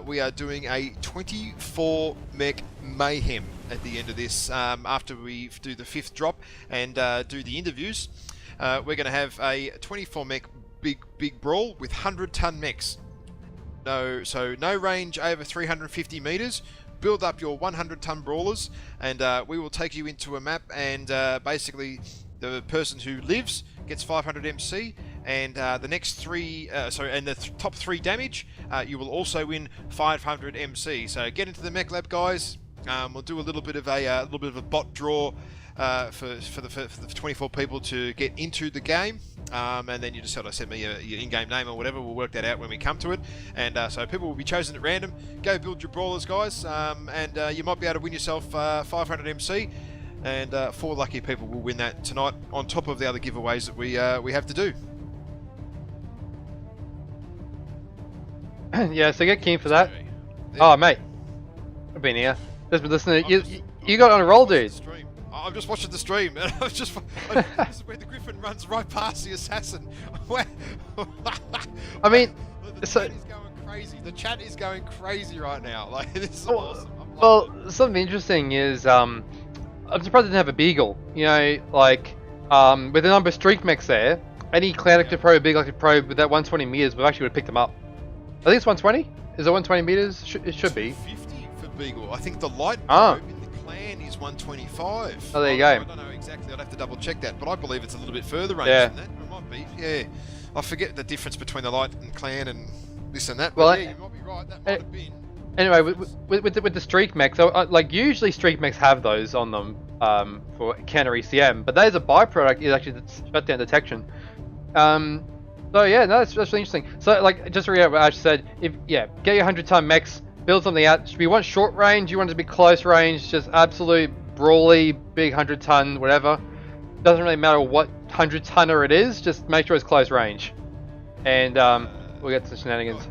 We are doing a 24 mech mayhem at the end of this. After we do the 5th drop and do the interviews, we're going to have a 24 mech big brawl with 100-ton mechs. So no range over 350 meters. Build up your 100-ton brawlers, and we will take you into a map, and basically the person who lives gets 500 MC, and the next three, and the top 3 damage, you will also win 500 MC. So get into the mech lab, guys. We'll do a little bit of a bot draw for the 24 people to get into the game, and then you just have to send me your in-game name or whatever. We'll work that out when we come to it, and so people will be chosen at random. Go build your brawlers, guys, and you might be able to win yourself 500 MC, and 4 lucky people will win that tonight, on top of the other giveaways that we have to do. Yeah, so get keen for that. Oh, mate, I've been here. Just been listening. You got on a roll, dude. I'm just watching the stream, and this is where the Griffin runs right past the assassin. I mean, the chat is going crazy. The chat is going crazy right now. Like, this is awesome. Well, something interesting is, I'm surprised they didn't have a beagle. You know, like, with the number of streak mechs there, any clan active pro, big active pro with that 120 meters, we actually would have picked them up. I think it's 120. Is it 120 meters? It should be. 50 for beagle. I think the light probe in the clan is 125. Oh, there you go. I don't know exactly. I'd have to double check that, but I believe it's a little bit further range than that. It might be. Yeah. I forget the difference between the light and clan and this and that. But well, yeah, you might be right. That might have been. Anyway, with the streak mechs, so, like usually streak mechs have those on them for counter ECM, but that is a byproduct. Is actually shutdown detection. So yeah, no, that's really interesting. So like, just to reiterate what Ash said, get your 100-ton mechs, build something out. Should we want short range? You want it to be close range? Just absolute brawly, big 100-ton, whatever. Doesn't really matter what 100-tonner it is. Just make sure it's close range, and we'll get to the shenanigans.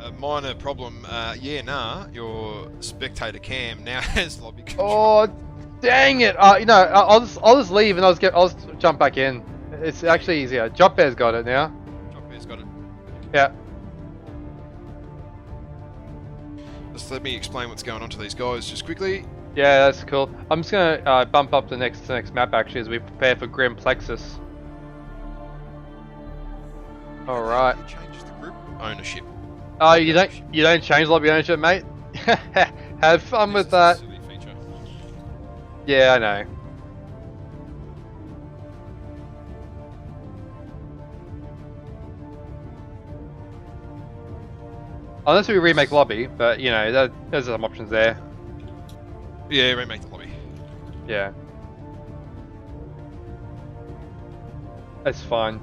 A minor problem. Your spectator cam now has lobby control. Oh, dang it! I'll just leave and I'll just jump back in. It's actually easier. Drop Bear's got it now. Drop Bear's got it. Yeah. Just let me explain what's going on to these guys just quickly. Yeah, that's cool. I'm just gonna bump up the next map actually as we prepare for Grim Plexus. All right. It changes the group ownership. Oh, you don't change lobby ownership, mate. Have fun with that. Silly feature. Yeah, I know. Unless we remake lobby, but you know, there's some options there. Yeah, remake the lobby. Yeah. That's fine.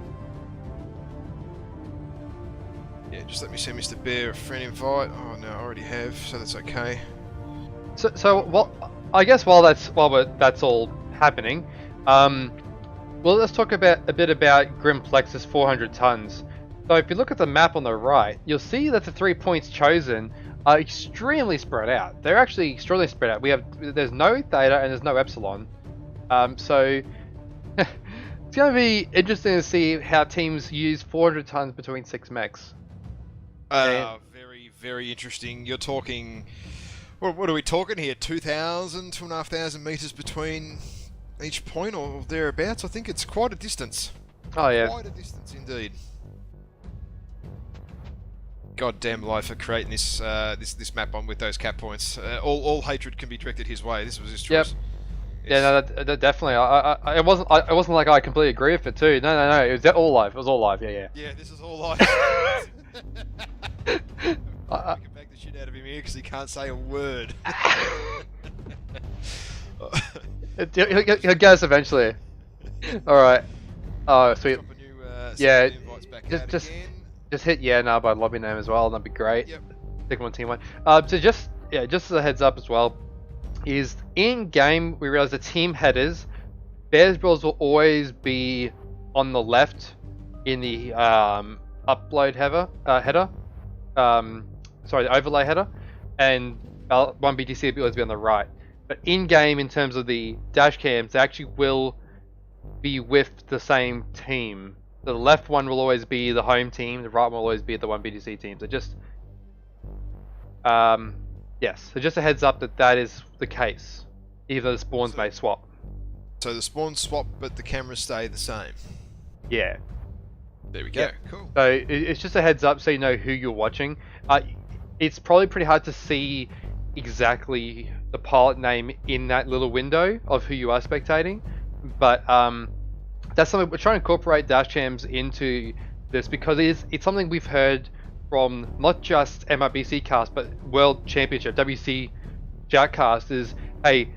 Yeah, just let me send Mr. Bear a friend invite. Oh no, I already have, so that's okay. So I guess while that's all happening, well, let's talk a bit about Grim Plexus 400 tons. So if you look at the map on the right, you'll see that the 3 points chosen are extremely spread out. They're actually extremely spread out. There's no theta and there's no epsilon. So it's going to be interesting to see how teams use 400 tons between 6 mechs. Very, very interesting. You're talking, what are we talking here? 2,000, 2,500 meters between each point or thereabouts? I think it's quite a distance. Oh yeah. Quite a distance indeed. Goddamn life for creating this this map on with those cap points. All hatred can be directed his way. This was his choice. Yep. Yeah, no, that definitely. It wasn't like I completely agree with it too. No. It was all live. It was all live. Yeah. Yeah, this is all live. I can bag the shit out of him here because he can't say a word. He'll get us eventually. All right. Oh, sweet. Yeah. Just hit now by lobby name as well, and that'd be great. Yep. Pick one team one. So just as a heads up as well, is in game we realize the team headers, Bears Brawls will always be on the left in the upload header. The overlay header, and one BTC will always be on the right. But in game, in terms of the dash cams, they actually will be with the same team. The left one will always be the home team. The right one will always be the one BTC team. So just, yes. So just a heads up that is the case. Even though the spawns may swap. So the spawns swap, but the cameras stay the same. Yeah. There we go. Cool. So it's just a heads up, so you know who you're watching. It's probably pretty hard to see exactly the pilot name in that little window of who you are spectating, but that's something we're trying to incorporate dash cams into this, because it's something we've heard from not just MRBC cast but World Championship WC Jackcast is, hey,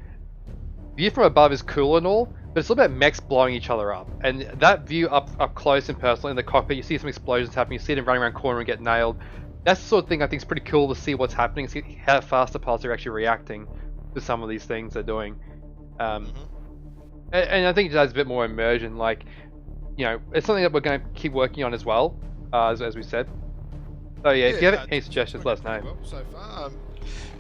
view from above is cool and all, but it's all about mechs blowing each other up, and that view up close and personal in the cockpit, you see some explosions happening, you see them running around corner and get nailed. That's the sort of thing I think is pretty cool to see what's happening, see how fast the pilots are actually reacting to some of these things they're doing. And I think it adds a bit more immersion, like, you know, it's something that we're going to keep working on as well, as we said. So yeah, if you have any suggestions, let us know. Well, so far,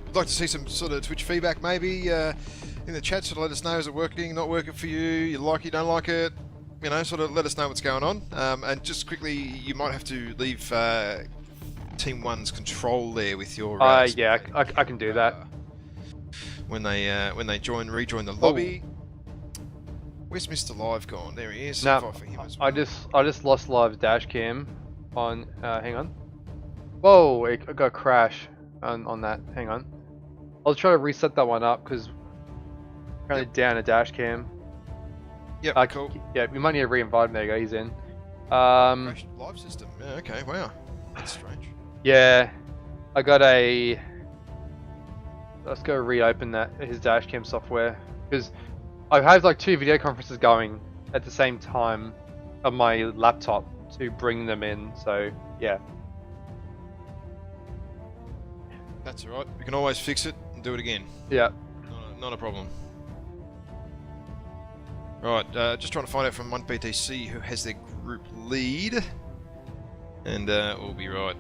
I'd like to see some sort of Twitch feedback maybe in the chat, sort of let us know, is it working, not working for you, you like it, don't like it, you know, sort of let us know what's going on. And just quickly, you might have to leave Team 1's control there with your... yeah, I can do that. When they rejoin the lobby. Where's Mr. Live gone? There he is. No, For him as well. I just lost live dash cam on. Hang on. Whoa! It got a crash on that. Hang on. I'll try to reset that one up because apparently down a dash cam. Yep. Cool. Yeah, we might need to re-invite him. There you go. He's in. Crashed live system. Yeah. Okay. Wow. That's strange. Yeah, I got a. Let's go reopen his dash cam software, because I have like 2 video conferences going at the same time on my laptop to bring them in. So yeah. That's alright. We can always fix it and do it again. Yeah. Not a problem. Right. Just trying to find out from 1BTC who has their group lead, and we'll be right.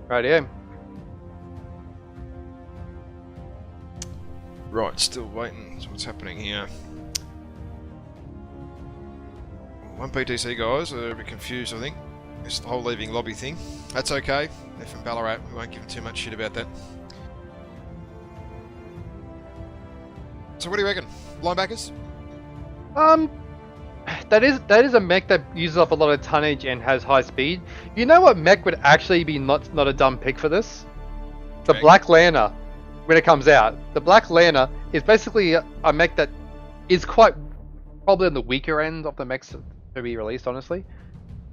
Rightio. Right, still waiting. So what's happening here? 1BTC guys are a bit confused, I think. This whole leaving lobby thing. That's okay. They're from Ballarat. We won't give them too much shit about that. So what do you reckon? Linebackers? That is a mech that uses up a lot of tonnage and has high speed. You know what mech would actually be not a dumb pick for this? The Black Lanner, when it comes out. The Black Lanner is basically a mech that is quite probably on the weaker end of the mechs to be released, honestly.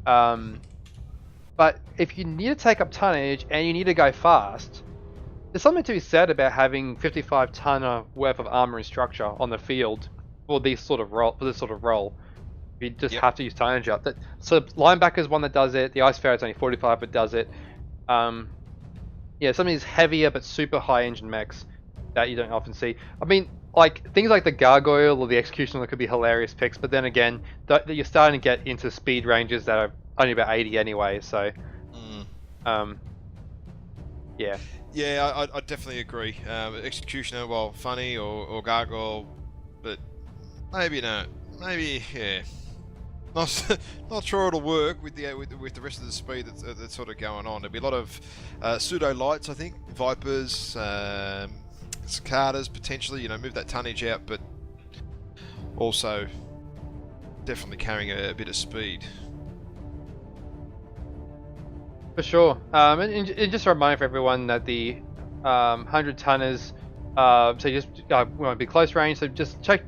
But if you need to take up tonnage and you need to go fast, there's something to be said about having 55 tonner worth of armor and structure on the field for this sort of role. You just have to use tonnage up. So linebacker is one that does it. The Ice Ferret's only 45 but does it. Yeah, some of these heavier but super high engine mechs that you don't often see. I mean, like things like the Gargoyle or the Executioner could be hilarious picks, but then again, you're starting to get into speed ranges that are only about 80 anyway. So, yeah. Yeah, I definitely agree. Executioner, well, funny or Gargoyle, but maybe not. Maybe yeah. Not sure it'll work with the rest of the speed that's sort of going on. There'll be a lot of pseudo lights, I think, Vipers, Cicadas potentially. You know, move that tonnage out, but also definitely carrying a bit of speed. For sure. And just a reminder for everyone that the 100 tonners, so just we won't be close range. So just check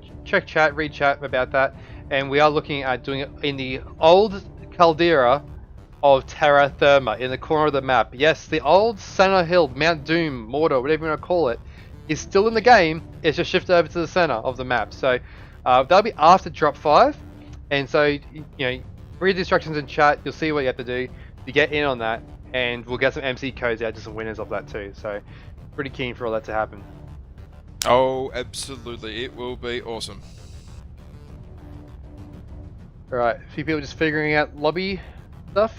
chat, read chat about that. And we are looking at doing it in the old caldera of Terra Firma in the corner of the map. Yes, the old center hill, Mount Doom, Mordor, whatever you want to call it, is still in the game. It's just shifted over to the center of the map. So that'll be after drop 5. And so, you know, read the instructions in chat. You'll see what you have to do to get in on that. And we'll get some MC codes out to some winners of that too. So pretty keen for all that to happen. Oh, absolutely. It will be awesome. Right, a few people just figuring out lobby stuff.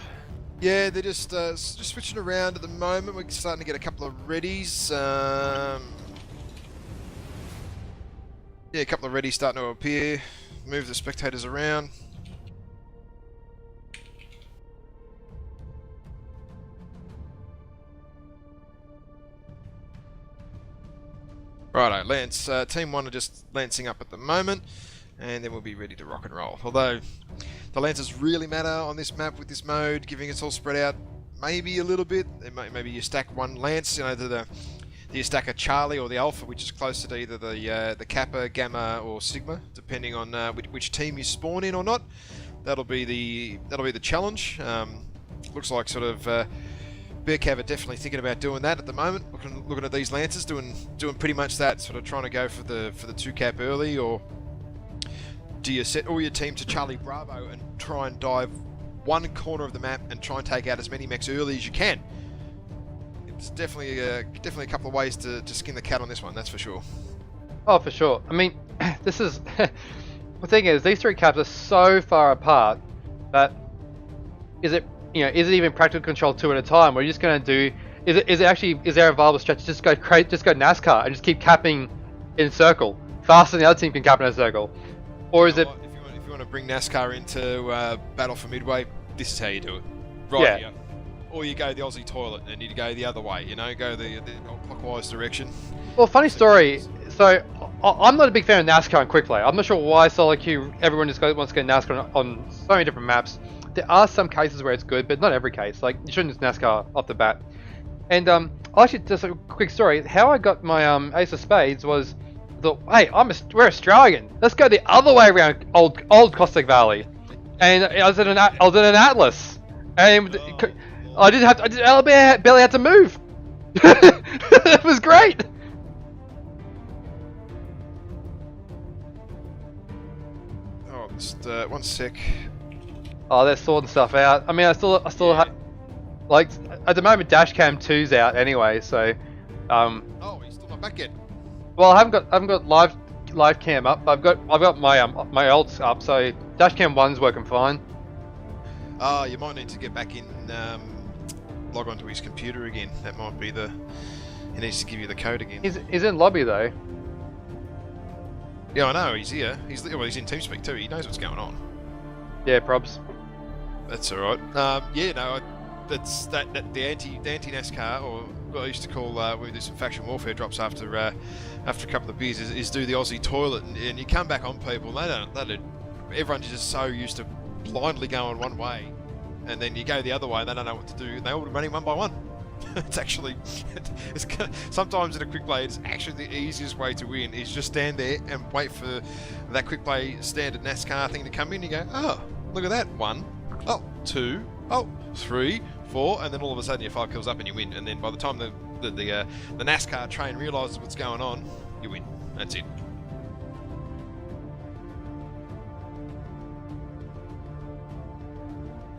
Yeah, they're just switching around at the moment. We're starting to get a couple of readies. Yeah, a couple of readies starting to appear. Move the spectators around. Righto, Lance. Team 1 are just lancing up at the moment, and then we'll be ready to rock and roll. Although, the lances really matter on this map with this mode, giving us all spread out maybe a little bit. Maybe you stack one lance, you know, you stack a Charlie or the Alpha, which is closer to either the Kappa, Gamma, or Sigma, depending on which team you spawn in or not. That'll be the challenge. Looks like sort of Bearcav are definitely thinking about doing that at the moment. Looking at these lances, doing pretty much that, sort of trying to go for the 2-cap early, or do you set all your team to Charlie Bravo and try and dive one corner of the map and try and take out as many mechs early as you can? It's definitely a couple of ways to skin the cat on this one, that's for sure. Oh, for sure. I mean, this is the thing is, these 3 caps are so far apart that is it even practical control 2 at a time? We're just going to do. Is there a viable strategy? Just go NASCAR and just keep capping in circle faster than the other team can cap in a circle, or is it? If you want to bring NASCAR into Battle for Midway, this is how you do it. Right. Yeah. Or you go the Aussie toilet and you go the other way. You know, go the clockwise direction. Well, funny story. So I'm not a big fan of NASCAR and quick play. I'm not sure why solo queue everyone just wants to go NASCAR on so many different maps. There are some cases where it's good, but not every case. Like, you shouldn't just NASCAR off the bat. And actually, just a quick story. How I got my Ace of Spades was, hey, we're Australian. Let's go the other way around old Cossack Valley. And I was in an Atlas, and I barely had to move. It was great. Oh, just one sec. Oh, they're sorting stuff out. I mean, I still have, like, at the moment Dashcam 2's out anyway, so Oh, he's still not back yet. Well, I haven't got live cam up. I've got my my ults up, so Dashcam 1's working fine. You might need to get back in, log onto his computer again. That might be he needs to give you the code again. He's in lobby though. Yeah, I know, he's here. He's in TeamSpeak too, he knows what's going on. Yeah, probs. That's alright. Yeah, no, that's the anti-NASCAR, or what I used to call when we do some faction warfare drops after a couple of beers, is do the Aussie toilet, and you come back on people, everyone's just so used to blindly going one way, and then you go the other way, they don't know what to do, and they all running one by one. It's actually, sometimes in a quick play, it's actually the easiest way to win, is just stand there and wait for that quick play standard NASCAR thing to come in, you go, oh, look at that, 1, oh, 2, oh, 3, 4, and then all of a sudden you're 5 kills up and you win, and then by the time the NASCAR train realises what's going on, you win. That's it.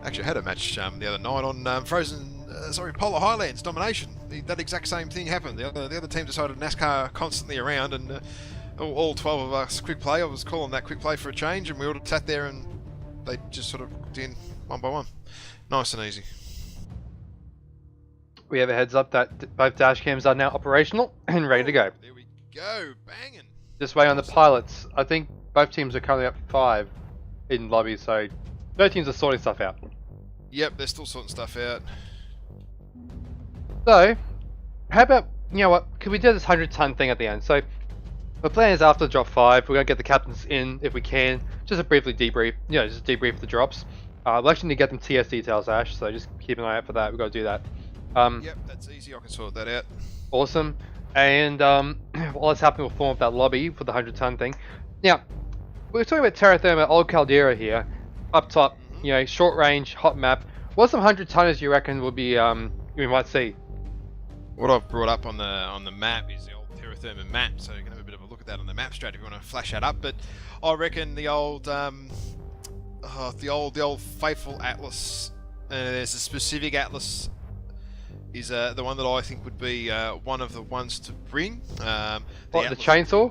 Actually, I had a match the other night on Polar Highlands Domination. That exact same thing happened. The other team decided NASCAR constantly around, and all 12 of us quick play. I was calling that quick play for a change, and we all sat there and they just sort of hooked in one by one. Nice and easy. We have a heads up that both dash cams are now operational and ready to go. There we go, banging. Just wait on the pilots. I think both teams are currently up 5 in lobby, so both teams are sorting stuff out. Yep, they're still sorting stuff out. So, how about, you know what, could we do this 100-ton thing at the end? So, the plan is after drop 5, we're going to get the captains in if we can, just to briefly debrief, just debrief the drops. We'll actually need to get them TS details, Ash, so just keep an eye out for that, we've got to do that. Yep, that's easy, I can sort that out. Awesome. And while that's happening, we'll form up that lobby for the 100-ton thing. Now, we're talking about Terra Therma Old Caldera here, up top, short range, hot map. What some 100-tonners you reckon would be, we might see? What I've brought up on the map is the old Terra Therma map, so you can have a bit of a look at that on the map strat if you want to flash that up. But I reckon the old faithful Atlas. There's a specific Atlas is the one that I think would be one of the ones to bring. The chainsaw?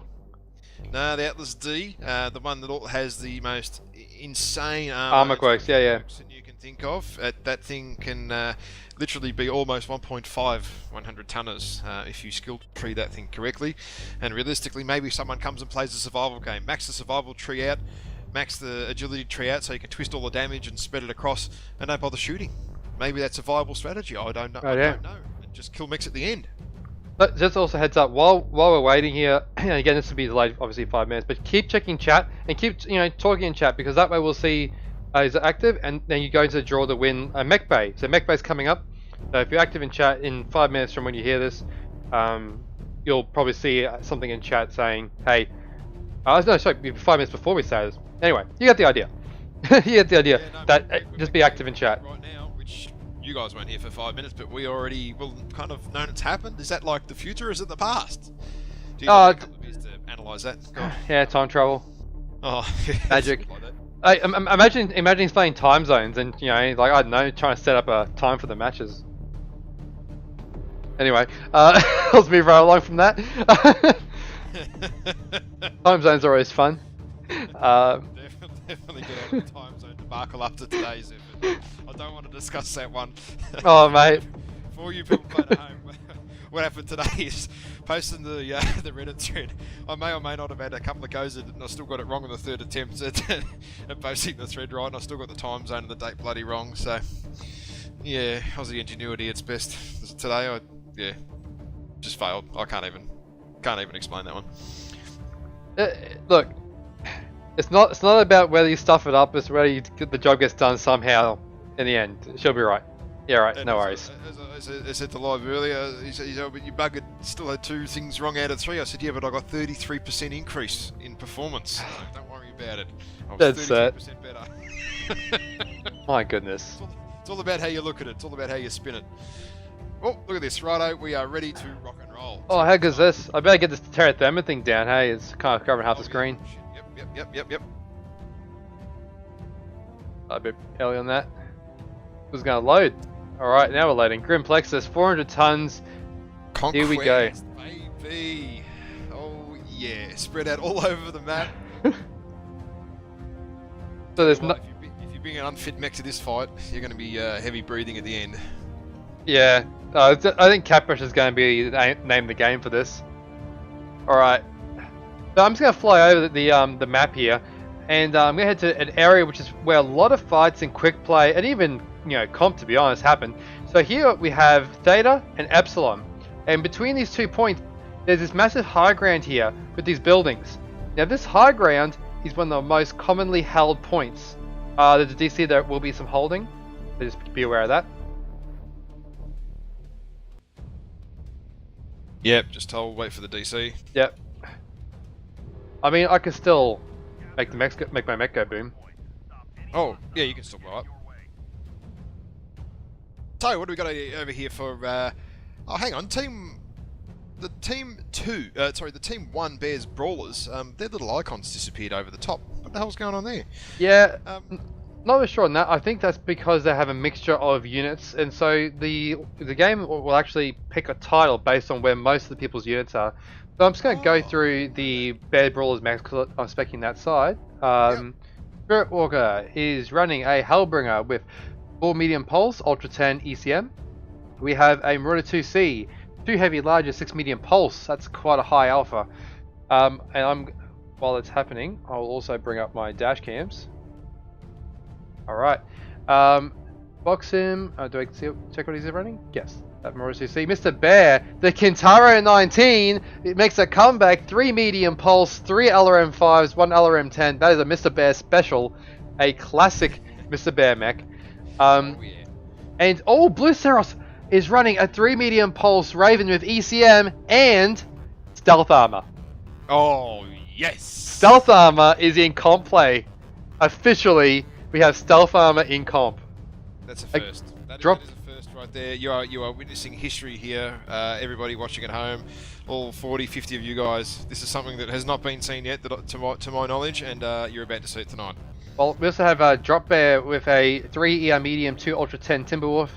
No, the Atlas D, the one that has the most insane Armor quirks, yeah. that you can think of. That thing can literally be almost 1.5 100 tonners if you skill tree that thing correctly. And realistically, maybe someone comes and plays a survival game, max the survival tree out, max the agility tree out, so you can twist all the damage and spread it across, and don't bother shooting. Maybe that's a viable strategy. I don't know. Oh, I yeah. don't know. And just kill mix at the end. But just also heads up, while we're waiting here, and again this will be delayed obviously 5 minutes, but keep checking chat and keep talking in chat, because that way we'll see is it active, and then you go into draw to win a mech bay. So mech bay's coming up. So if you're active in chat in 5 minutes from when you hear this, you'll probably see something in chat saying, hey, no, sorry, 5 minutes before we say this. Anyway, you get the idea. You get the idea that just be active in chat. Right now, which you guys weren't here for 5 minutes, but we already kind of known it's happened. Is that like the future, or is it the past? Do you have a couple of years to analyse that? Yeah, time travel. Oh, magic. Like that. Imagine he's playing time zones and like I don't know, trying to set up a time for the matches. Anyway, let's move right along from that. Time zones are always fun. Definitely get out of the time zone debacle up to today's effort. I don't want to discuss that one. Oh mate. For you people playing at home, what happened today is posting the Reddit thread. I may or may not have had a couple of goes at it, and I still got it wrong on the third attempt at posting the thread right, and I still got the time zone and the date bloody wrong. So yeah, Aussie ingenuity at its best. Today, just failed. I can't even explain that one. Look, it's not about whether you stuff it up, it's whether the job gets done somehow in the end. She'll be right. Yeah, right, and no worries. As I said to Live earlier, he said, but you buggered, still had 2 things wrong out of 3. I said, yeah, but I got 33% increase in performance. So don't worry about it. I was That's 33% better. My goodness. It's all about how you look at it. It's all about how you spin it. Oh, look at this. Righto, we are ready to rock and roll. Oh, how good's this? I better get this Terratherma thing down, hey? It's kind of covering half the screen. Yep. A bit early on that. Who's going to load? Alright, now we're loading. Grim Plexus, 400 tons. Conquest, here we go. Baby. Oh, yeah. Spread out all over the map. So there's if you bring an unfit mech to this fight, you're going to be heavy breathing at the end. Yeah, I think Catfish is going to be the name of the game for this. Alright. So I'm just going to fly over the map here, and I'm going to head to an area which is where a lot of fights and quick play, and even comp to be honest, happen. So here we have Theta and Epsilon, and between these 2 points there's this massive high ground here with these buildings. Now this high ground is one of the most commonly held points. There's a DC, there will be some holding, so just be aware of that. Yep, just told, wait for the DC. Yep. I mean, I can still make my mech go boom. Oh, yeah, you can still blow up. So, what do we got over here for, oh, hang on, the Team 1 Bears Brawlers, their little icons disappeared over the top. What the hell's going on there? Yeah, not really sure on that. I think that's because they have a mixture of units, and so the game will actually pick a title based on where most of the people's units are. So I'm just going to go through the Bear Brawlers max because I'm speccing that side. Spirit Walker is running a Hellbringer with 4 medium pulse, Ultra 10 ECM. We have a Marauder 2C, 2 heavy larger, 6 medium pulse. That's quite a high alpha. And while it's happening, I'll also bring up my dash cams. Alright. Box him. Do I check what he's running? Yes. That Marauder 2C. Mr. Bear, the Kintaro 19, it makes a comeback. 3 medium pulse, 3 LRM5s, 1 LRM10. That is a Mr. Bear special. A classic Mr. Bear mech. And Blue Ceros is running a 3 medium pulse Raven with ECM and stealth armor. Oh, yes! Stealth armor is in comp play. Officially, we have stealth armor in comp. That's a first. That is a first right there. You are witnessing history here. Everybody watching at home, all 40, 50 of you guys. This is something that has not been seen yet, to my knowledge, and you're about to see it tonight. Well, we also have a Drop Bear with a 3 ER medium, 2 Ultra 10 Timberwolf,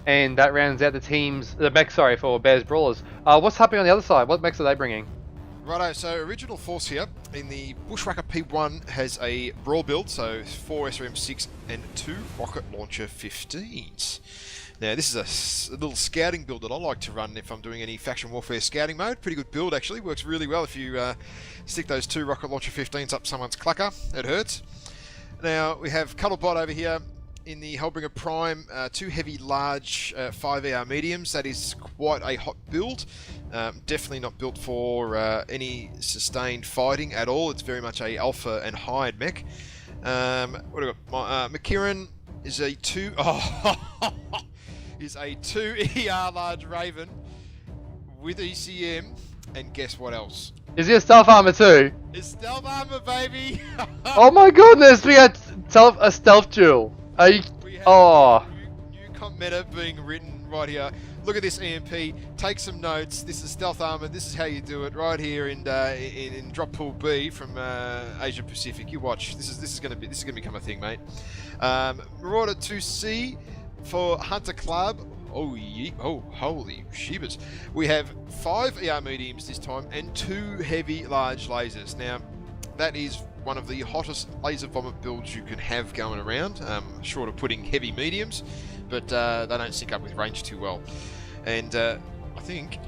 and that rounds out the mech, for Bears Brawlers. What's happening on the other side? What mechs are they bringing? Righto, so original force here in the Bushwhacker P1 has a Brawl build, so 4 SRM6 and 2 Rocket Launcher 15s. Now this is a little scouting build that I like to run if I'm doing any faction warfare scouting mode. Pretty good build actually, works really well if you stick those 2 Rocket Launcher 15s up someone's clucker, it hurts. Now we have Cuddlebot over here in the Hellbringer Prime, 2 heavy large 5 ER mediums. That is quite a hot build. Definitely not built for any sustained fighting at all. It's very much a alpha and hide mech. What do we got? McKieran is a 2 is a 2 ER large Raven with ECM, and guess what else? Is he a stealth armor too? It's stealth armor, baby. Oh my goodness, we got a stealth duel. Are you? Oh. New comp meta being written right here. Look at this EMP. Take some notes. This is stealth armor. This is how you do it right here in drop pool B from Asia Pacific. You watch. This is gonna become a thing, mate. Marauder 2C for Hunter Club. Oh, holy shivers. We have 5 ER mediums this time and 2 heavy large lasers. Now, that is one of the hottest laser vomit builds you can have going around, short of putting heavy mediums, but they don't sync up with range too well. And I think,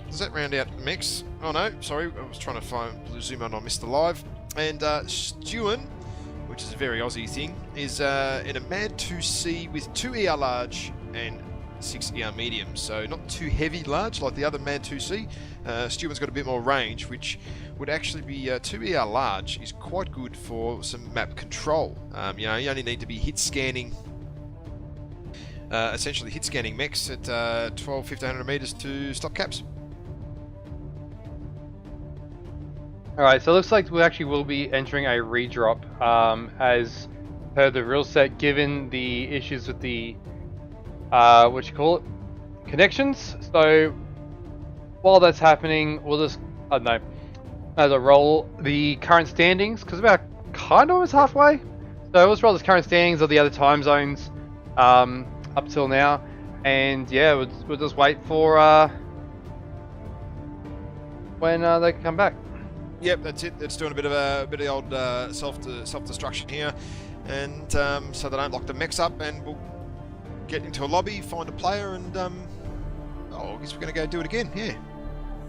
does that round out the mix? Oh no, sorry, I was trying to zoom in on Mr. Live. And Stewin, which is a very Aussie thing, is in a Mad 2C with 2 ER large and 6 ER mediums, so not too heavy large like the other Mad 2C. Stewin's got a bit more range, which would actually be 2 ER large is quite good for some map control. You know, you only need to be hit scanning, essentially hit scanning mechs at 1500 meters to stop caps. Alright, so it looks like we actually will be entering a redrop as per the rule set, given the issues with the what you call it, connections. So while that's happening, we'll just, I don't know, as I roll the current standings, because we're kind of almost halfway. So let's roll the current standings of the other time zones up till now, and yeah, we'll just wait for when they come back. Yep, that's it. It's doing a bit of the old self-destruction here, and so they don't lock the mechs up, and we'll get into a lobby, find a player, and I guess we're going to go do it again. Yeah.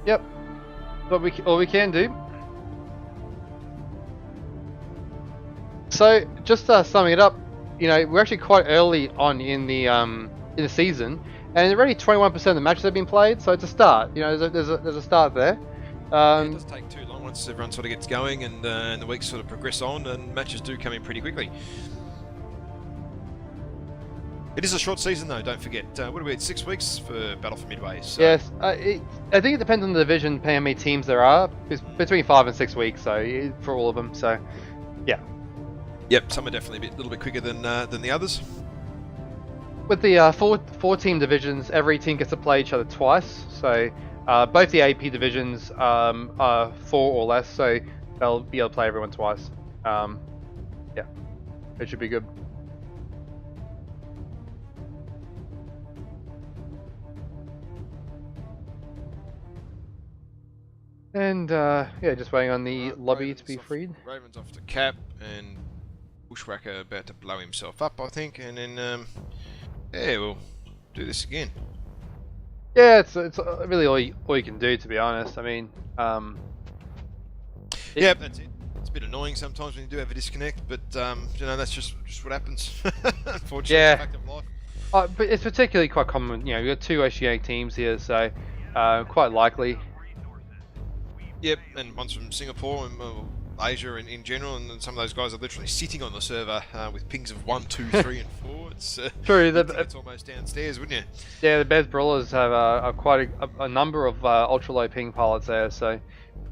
Yep. All we can do. So just summing it up, you know, we're actually quite early on in the season, and already 21% of the matches have been played. So it's a start. You know, there's a start there. Yeah, it doesn't take too long once everyone sort of gets going, and the weeks sort of progress on, and matches do come in pretty quickly. It is a short season though, don't forget. What are we at, 6 weeks for Battle for Midway? So. Yes, I think it depends on the division, how many teams there are. It's between 5 and 6 weeks, so for all of them. So, yeah. Yep, some are definitely a little bit quicker than the others. With the four team divisions, every team gets to play each other twice. So both the AP divisions are 4 or less, so they'll be able to play everyone twice. Yeah, it should be good. And yeah, just waiting on the lobby to be freed. Raven's off to cap, and Bushwhacker about to blow himself up, I think, and then yeah, we'll do this again. Yeah, it's really all you can do, to be honest. I mean, yeah, that's it. It's a bit annoying sometimes when you do have a disconnect, but you know, that's just what happens. Unfortunately, yeah. It's a fact of life. But it's particularly quite common. You know, we've got 2 Oceanic teams here, so quite likely. Yep, and one's from Singapore and Asia in general, and some of those guys are literally sitting on the server with pings of 1, 2, 3, and 4. It's true. It's almost downstairs, wouldn't you? Yeah, the Bez Brawlers have quite a number of ultra low ping pilots there, so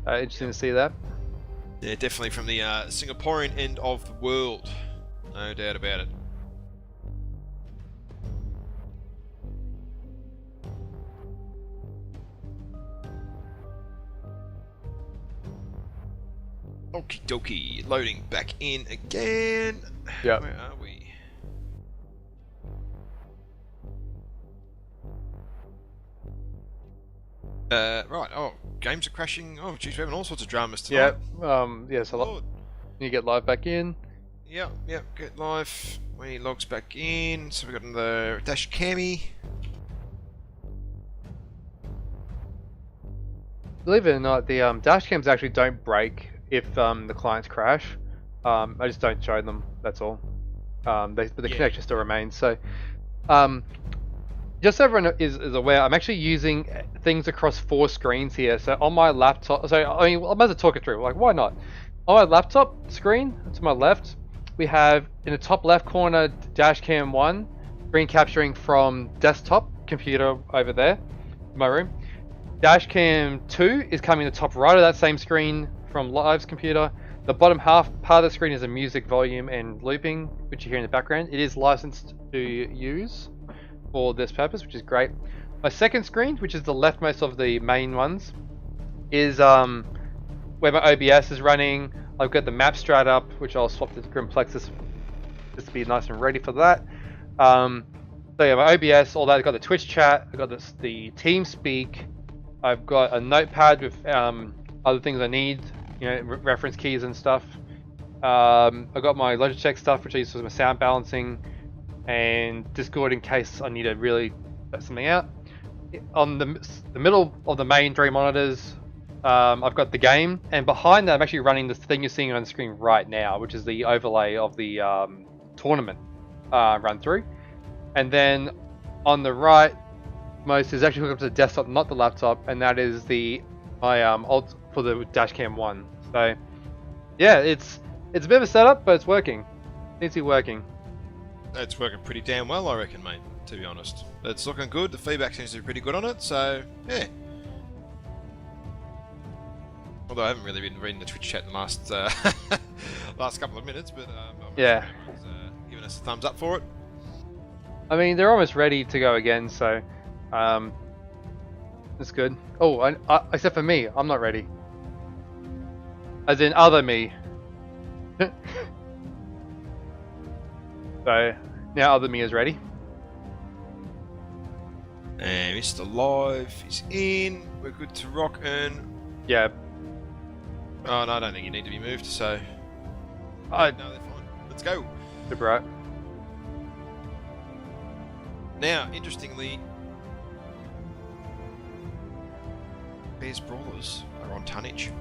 interesting to see that. Yeah, definitely from the Singaporean end of the world, no doubt about it. Okie dokie, loading back in again. Yeah. Where are we? Right, games are crashing. Oh, geez, we're having all sorts of dramas tonight. Yeah. So Lord. you get live back in. Yeah. Get live. When he logs back in, so we got the dash cammy. Believe it or not, the dash cams actually don't break if the clients crash. I just don't show them. That's all. But the connection still remains. So, just so everyone is aware, I'm actually using things across 4 screens here. So on my laptop, I might as well talk it through. Like, why not? On my laptop screen to my left, we have in the top left corner dashcam 1, screen capturing from desktop computer over there, in my room. Dashcam 2 is coming to the top right of that same screen from Live's computer. The bottom half part of the screen is a music volume and looping, which you hear in the background. It is licensed to use for this purpose, which is great. My second screen, which is the leftmost of the main ones, is where my OBS is running. I've got the map strat up, which I'll swap to Grimplexus just to be nice and ready for that. So yeah, my OBS, all that. I've got the Twitch chat. I've got the TeamSpeak. I've got a notepad with other things I need, reference keys and stuff. I've got my Logitech stuff, which I use for my sound balancing, and Discord in case I need to really set something out. On the middle of the main 3 monitors, I've got the game, and behind that I'm actually running this thing you're seeing on the screen right now, which is the overlay of the tournament run through. And then on the right most is actually hooked up to the desktop, not the laptop, and that is my alt for the dashcam 1. So yeah, it's a bit of a setup, but it's working. It's working. It's working pretty damn well, I reckon, mate, to be honest. It's looking good. The feedback seems to be pretty good on it, so yeah. Although I haven't really been reading the Twitch chat in the last last couple of minutes, but yeah, everyone's giving us a thumbs up for it. I mean, they're almost ready to go again, so that's good. Oh, except for me, I'm not ready. As in other me. So now other me is ready. And Mr. Live is in. We're good to rock and yeah. Oh no, I don't think you need to be moved. So no, they're fine. Let's go. Super right. Now, interestingly, Bears Brawlers are on tonnage.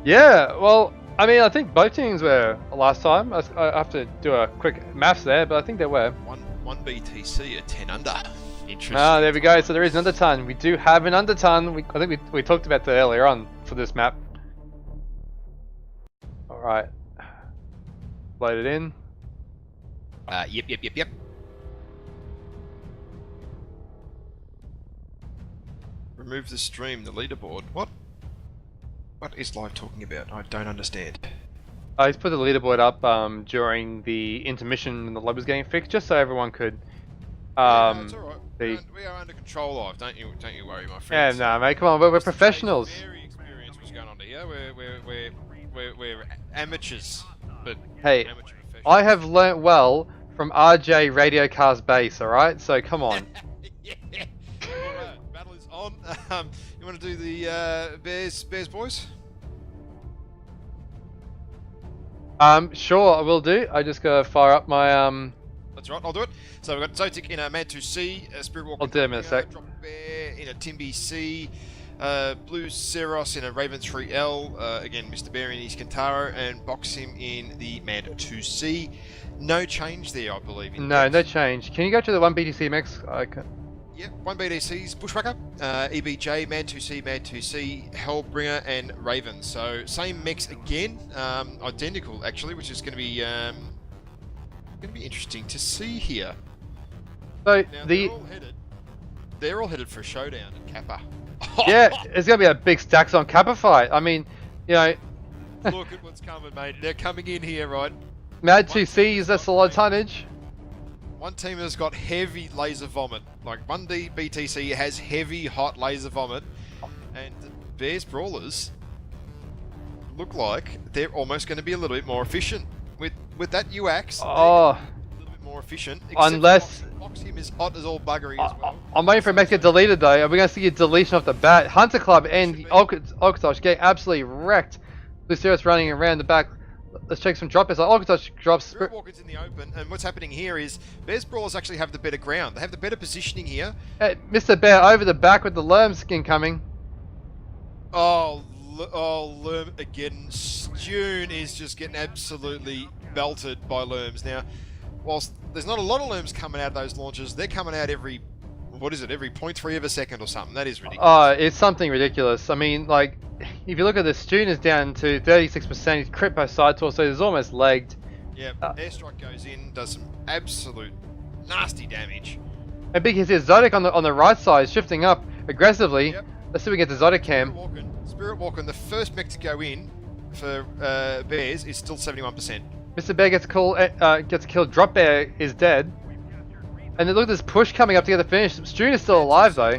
Yeah, well, I mean, I think both teams were last time. I have to do a quick maths there, but I think they were. One BTC at 10 under. Interesting. Ah, there we go. So there is an underton. We do have an underton. I think we talked about that earlier on for this map. All right, load it in. Yep. Remove the stream, the leaderboard. What is Live talking about? I don't understand. I just put the leaderboard up during the intermission when the lobby was getting fixed, just so everyone could. No, it's alright. We are under control, Live. Don't you worry, my friends. Yeah, no, mate. Come on, we're professionals. Very experienced. What's going on here? We're amateurs, but hey, amateur professionals. I have learnt well from RJ Radiocast Base. All right, so come on. Yeah. Alright, battle is on. You want to do the Bears boys? Sure, I will do. I just gotta fire up my That's right, I'll do it. So we've got Zotic in a Man 2C, Spirit Walker. I'll do him in a sec. Drop Bear in a Timby C, Blue Ceros in a Raven 3L, again Mr. Bear in his Kantara, and Box him in the Man 2C. No change there, I believe. No change. Can you go to the 1 BTC mix? Yep, 1 BDC's Bushwhacker, EBJ, Man 2C, Hellbringer, and Raven. So same mix again, identical actually, which is going to be interesting to see here. So now, they're all headed for a showdown at Kappa. Yeah, it's gonna be a big stacks on Kappa fight. I mean, look at what's coming, mate. They're coming in here, right? Mad 2Cs, that's a lot of tonnage. One team has got heavy laser vomit. Like 1D BTC has heavy hot laser vomit, and Bears Brawlers look like they're almost going to be a little bit more efficient with that UAX. Oh, A little bit more efficient. Unless... Oxium is hot as all buggery as well. I'm waiting for Max to get deleted though. Are we going to see a deletion off the bat? Hunter Club and Alcatosh get absolutely wrecked. Lucero's running around the back. Let's check some drop. Alcatosh drops. Spirit Walker's in the open, and what's happening here is Bears Brawlers actually have the better ground. They have the better positioning here. Mr. Bear over the back with the Lerm skin coming. Oh, Lerm again. Stune is just getting absolutely belted by Lerms. Now, whilst there's not a lot of Lerms coming out of those launches, they're coming out every, what is it, every 0.3 of a second or something. That is ridiculous. Oh, it's something ridiculous. I mean, like, if you look at the Stune is down to 36%, he's crit by side torso, he's almost legged. Yeah, airstrike goes in, does some absolute nasty damage. And big hits here, Zodic on the right side, shifting up aggressively. Yep. Let's see if we get the Zodic cam. Spirit Walker, the first mech to go in for Bears is still 71%. Mr. Bear gets killed. Drop Bear is dead. And then look at this push coming up to get the finish. Stune is still alive though.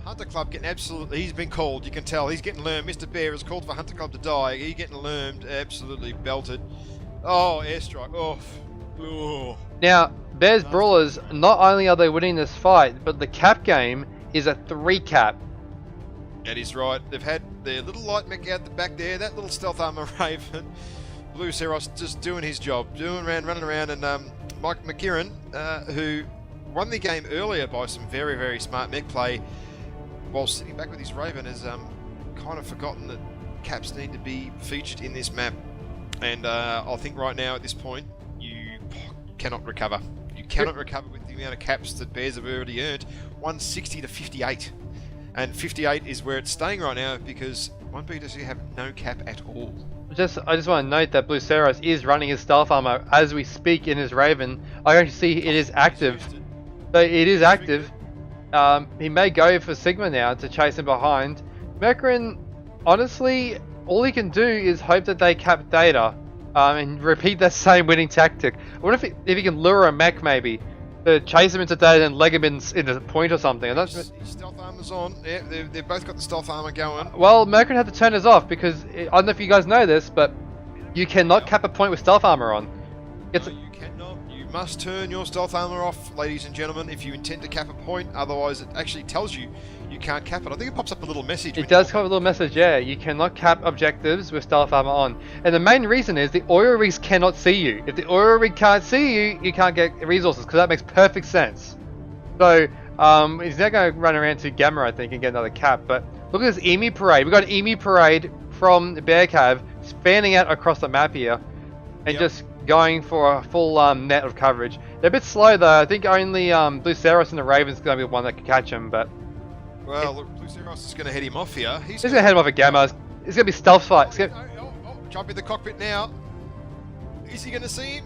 Hunter Club getting absolutely, he's been called, you can tell, he's getting lermed. Mr. Bear has called for Hunter Club to die, he's getting lermed, absolutely belted. Oh, airstrike, oh. Now, Bears Brawlers, not only are they winning this fight, but the cap game is a 3 cap. That is right, they've had their little light mech out the back there, that little stealth armor Raven, Blue Seros just doing his job, running around, and Mike McKieran, who won the game earlier by some very, very smart mech play, while sitting back with his Raven, has kind of forgotten that caps need to be featured in this map. And I think right now at this point, you cannot recover. You cannot recover with the amount of caps that Bears have already earned. 160 to 58. And 58 is where it's staying right now because 1BTC have no cap at all. I just want to note that Blue Seros is running his stealth armor as we speak in his Raven. I can see it is active. So it is active. He may go for Sigma now to chase him behind. Mekrin, honestly, all he can do is hope that they cap data and repeat that same winning tactic. I wonder if he can lure a mech maybe to chase him into data and leg him into point or something. And that's his stealth armor's on. Yeah, they've both got the stealth armor going. Well, Mekrin had to turn his off because I don't know if you guys know this, but you cannot cap a point with stealth armor on. No, you cannot. You must turn your stealth armor off, ladies and gentlemen, if you intend to cap a point. Otherwise, it actually tells you you can't cap it. I think it pops up a little message. It does come up a little message, yeah. You cannot cap objectives with stealth armor on. And the main reason is the oil rigs cannot see you. If the oil rig can't see you, you can't get resources, because that makes perfect sense. So, he's now going to run around to Gamma, I think, and get another cap. But look at this Emu Parade. We've got an Emu Parade from Bear Cave spanning out across the map here. And just going for a full net of coverage. They're a bit slow though. I think only Blue Seros and the Raven's going to be the one that can catch him, but... Well, look, Blue Seros is going to head him off here. He's going to head him off at Gamma. It's going to be stealth fight. Jump in the cockpit now. Is he going to see him?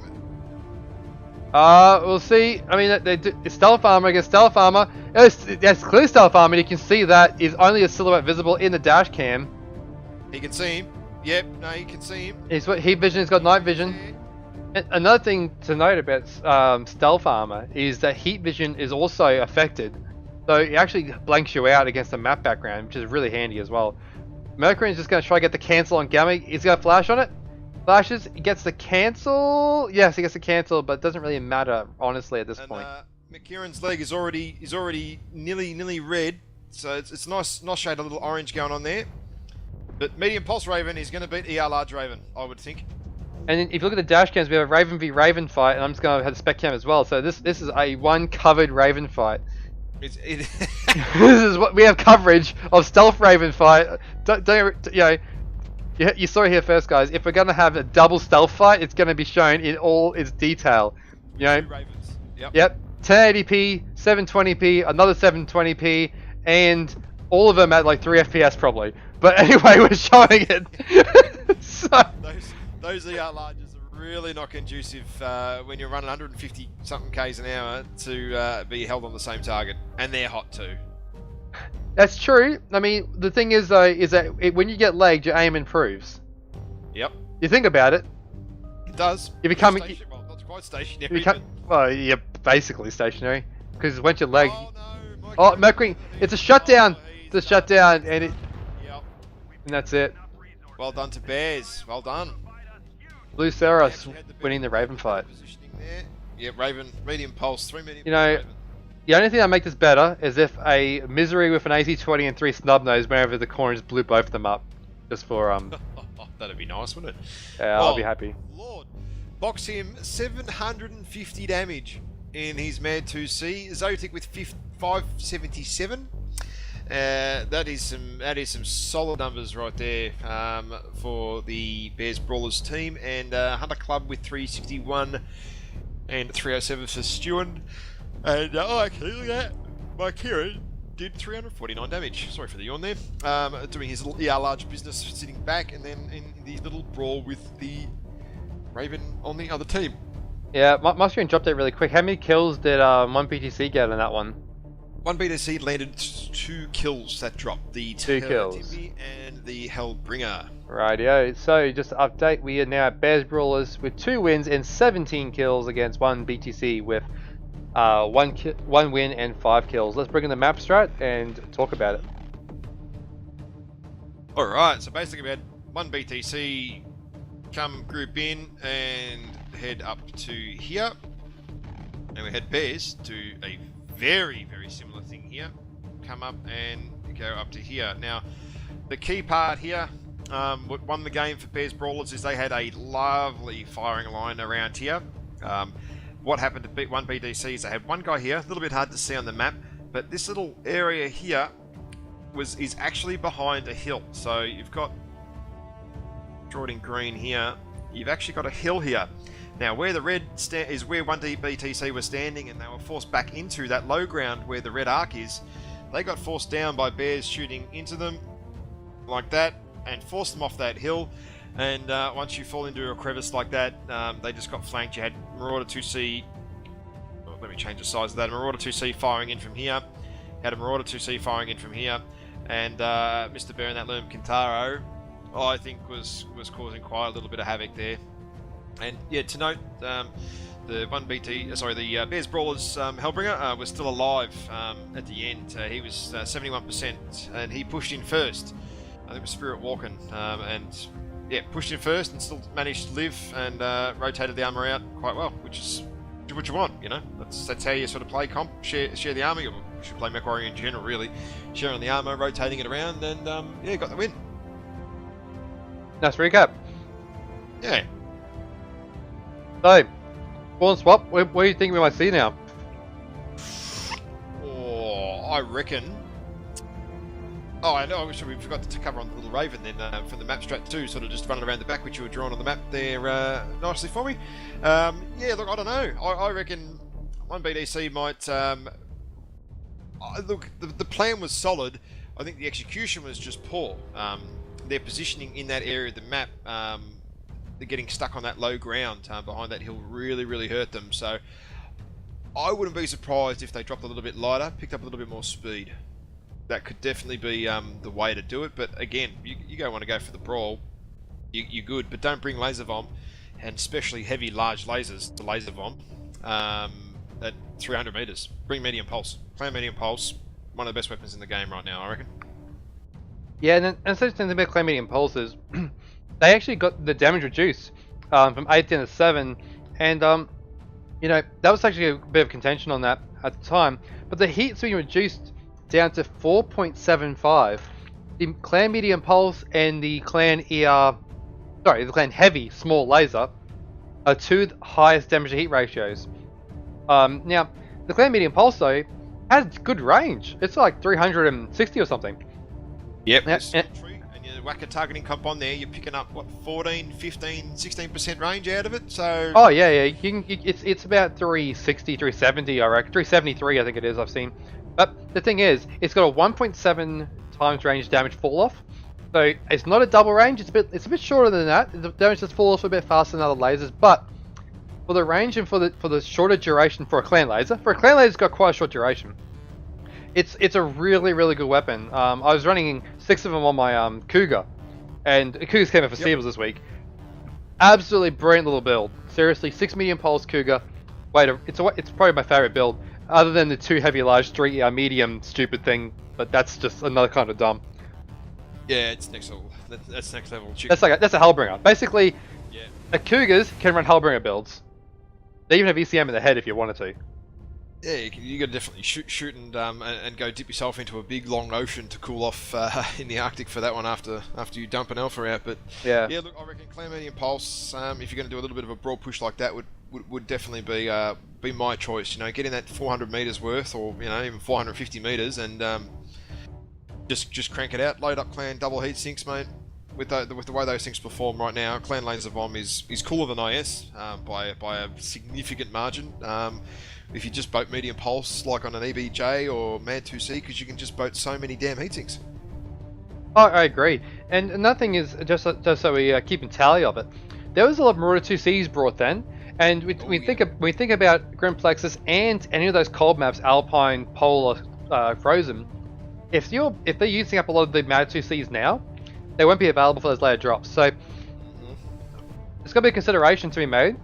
We'll see. I mean, it's stealth armor against stealth armor. That's clear stealth armor. You can see that is only a silhouette visible in the dash cam. He can see him. Yep, no, he can see him. He's got heat vision. He's got night vision. And another thing to note about stealth armor is that heat vision is also affected. So it actually blanks you out against the map background, which is really handy as well. Mercury is just going to try to get the cancel on Gamma. He's going to flash on it. Flashes, he gets the cancel. Yes, he gets the cancel, but it doesn't really matter, honestly, at this point. McKieran's leg is already nearly red, so it's nice shade of little orange going on there. But medium pulse Raven is going to beat ER large Raven, I would think. And if you look at the dash cams, we have a Raven v Raven fight, and I'm just going to have the spec cam as well. So this is a one covered Raven fight. This is what we have coverage of stealth Raven fight. You saw it here first, guys. If we're going to have a double stealth fight, it's going to be shown in all its detail. You know, two Ravens. Yep. 1080p, 720p, another 720p, and all of them at like 3 FPS probably. But anyway, we're showing it. So those ER larges are really not conducive when you're running 150 something k's an hour to be held on the same target, and they're hot too. That's true. I mean, the thing is though, is that when you get legged, your aim improves. Yep. You think about it. It does. You become well, not quite stationary. Well, you're basically stationary because once you're legged. Oh no! Mercury! It's a shutdown. It's a shutdown, and it. Yep. And that's it. Well done to Bears. Well done. Blue Seros winning the Raven fight. Yeah, Raven, medium pulse, 3 medium. You know, Raven. the only thing that makes this better is if a Misery with an AC-20 and 3 snub nose went over the corner and just blew both of them up. Just for, That'd be nice, wouldn't it? Yeah, I'll be happy. Lord. Box him 750 damage in his Mad 2C. Zotic with 577. That is some solid numbers right there for the Bears Brawlers team. And Hunter Club with 361 and 307 for Stewart. And actually, look at that. My Kieran did 349 damage. Sorry for the yawn there. Doing his little large business, sitting back, and then in the little brawl with the Raven on the other team. Yeah, my screen dropped it really quick. How many kills did 1 BTC get in that one? 1 BTC landed 2 kills that dropped. The 2 kills. Timmy and the Hellbringer. Rightio. So just to update, we are now at Bears Brawlers with 2 wins and 17 kills against 1 BTC with 1 win and 5 kills. Let's bring in the map strat and talk about it. Alright, so basically we had 1 BTC come group in and head up to here. And we had Bears do a very, very similar thing here. Come up and go up to here. Now, the key part here, what won the game for Bears Brawlers is they had a lovely firing line around here. What happened to beat 1 BDC is they had one guy here, a little bit hard to see on the map, but this little area here is actually behind a hill. So you've got, draw it in green here, you've actually got a hill here. Now where the red is where 1 BTC was standing, and they were forced back into that low ground where the red arc is. They got forced down by Bears shooting into them like that and forced them off that hill. And once you fall into a crevice like that, they just got flanked. You had Marauder 2C, let me change the size of that, Marauder 2C firing in from here, had a Marauder 2C firing in from here, and Mr. Bear and that Lerm Kintaro, I think was causing quite a little bit of havoc there. And yeah, to note, the Bears Brawlers Hellbringer was still alive at the end. He was 71%, and he pushed in first. I think it was Spirit Walking, and yeah, pushed in first and still managed to live and rotated the armor out quite well, which is what you want, you know. That's how you sort of play comp, share the armor. You should play MechWarrior in general, really. Sharing the armor, rotating it around, and yeah, got the win. Nice recap. Yeah. So, spawn swap, what do you think we might see now? Oh, I reckon. Oh, I know. We forgot to cover on the little Raven then from the map strat too. Sort of just running around the back, which you were drawing on the map there nicely for me. Yeah, look, I don't know. I reckon 1 BDC might. Look, the plan was solid. I think the execution was just poor. Their positioning in that area of the map, they're getting stuck on that low ground behind that hill, really hurt them. So I wouldn't be surprised if they dropped a little bit lighter, picked up a little bit more speed. That could definitely be the way to do it. But again, you want to go for the brawl, you're good, but don't bring laser vom, and especially heavy, large lasers to laser vom at 300 meters. Bring medium pulse. Clan medium pulse, one of the best weapons in the game right now, I reckon. Yeah, and such thing about Clan medium pulses, they actually got the damage reduced from 8 down to 7, and you know, that was actually a bit of contention on that at the time. But the heat's been reduced down to 4.75. The Clan Medium Pulse and the Clan the Clan Heavy Small Laser are 2 highest damage to heat ratios. Now, the Clan Medium Pulse though has good range. It's like 360 or something. Yep. And you whack a targeting comp on there, you're picking up what, 14, 15, 16% range out of it. So. Oh yeah. It's about 360, 370, I reckon. 373, I think it is. I've seen. But the thing is, it's got a 1.7 times range damage fall off, so it's not a double range. It's a bit shorter than that. The damage does fall off a bit faster than other lasers, but for the range and for the shorter duration for a clan laser, it's got quite a short duration. It's a really good weapon. I was running 6 of them on my Cougar, and Cougars came out for Seables this week. Absolutely brilliant little build. Seriously, 6 medium pulse Cougar. It's probably my favorite build. Other than the 2 heavy large, 3 medium stupid thing, but that's just another kind of dumb. Yeah, it's next level. That's next level. That's a Hellbringer. Basically, yeah. The Cougars can run Hellbringer builds. They even have ECM in the head if you wanted to. Yeah, you got to definitely shoot and go dip yourself into a big long ocean to cool off in the Arctic for that one after you dump an alpha out. But yeah, look, I reckon Clan Medium Pulse, if you're going to do a little bit of a broad push like that, would definitely be my choice. You know, getting that 400 meters worth, or even 450 meters, and just crank it out. Load up Clan double heat sinks, mate. With the way those things perform right now, Clan Laser Bomb is cooler than IS by a significant margin. If you just boat medium pulse like on an EBJ or Mad 2C, because you can just boat so many damn heatsinks. Oh, I agree. And another thing is, just so we keep in tally of it, there was a lot of Marauder 2Cs brought then, and we think about Grim Plexus and any of those cold maps, Alpine, Polar, Frozen. If they're using up a lot of the Mad 2Cs now, they won't be available for those later drops. So it's got to be a consideration to be made.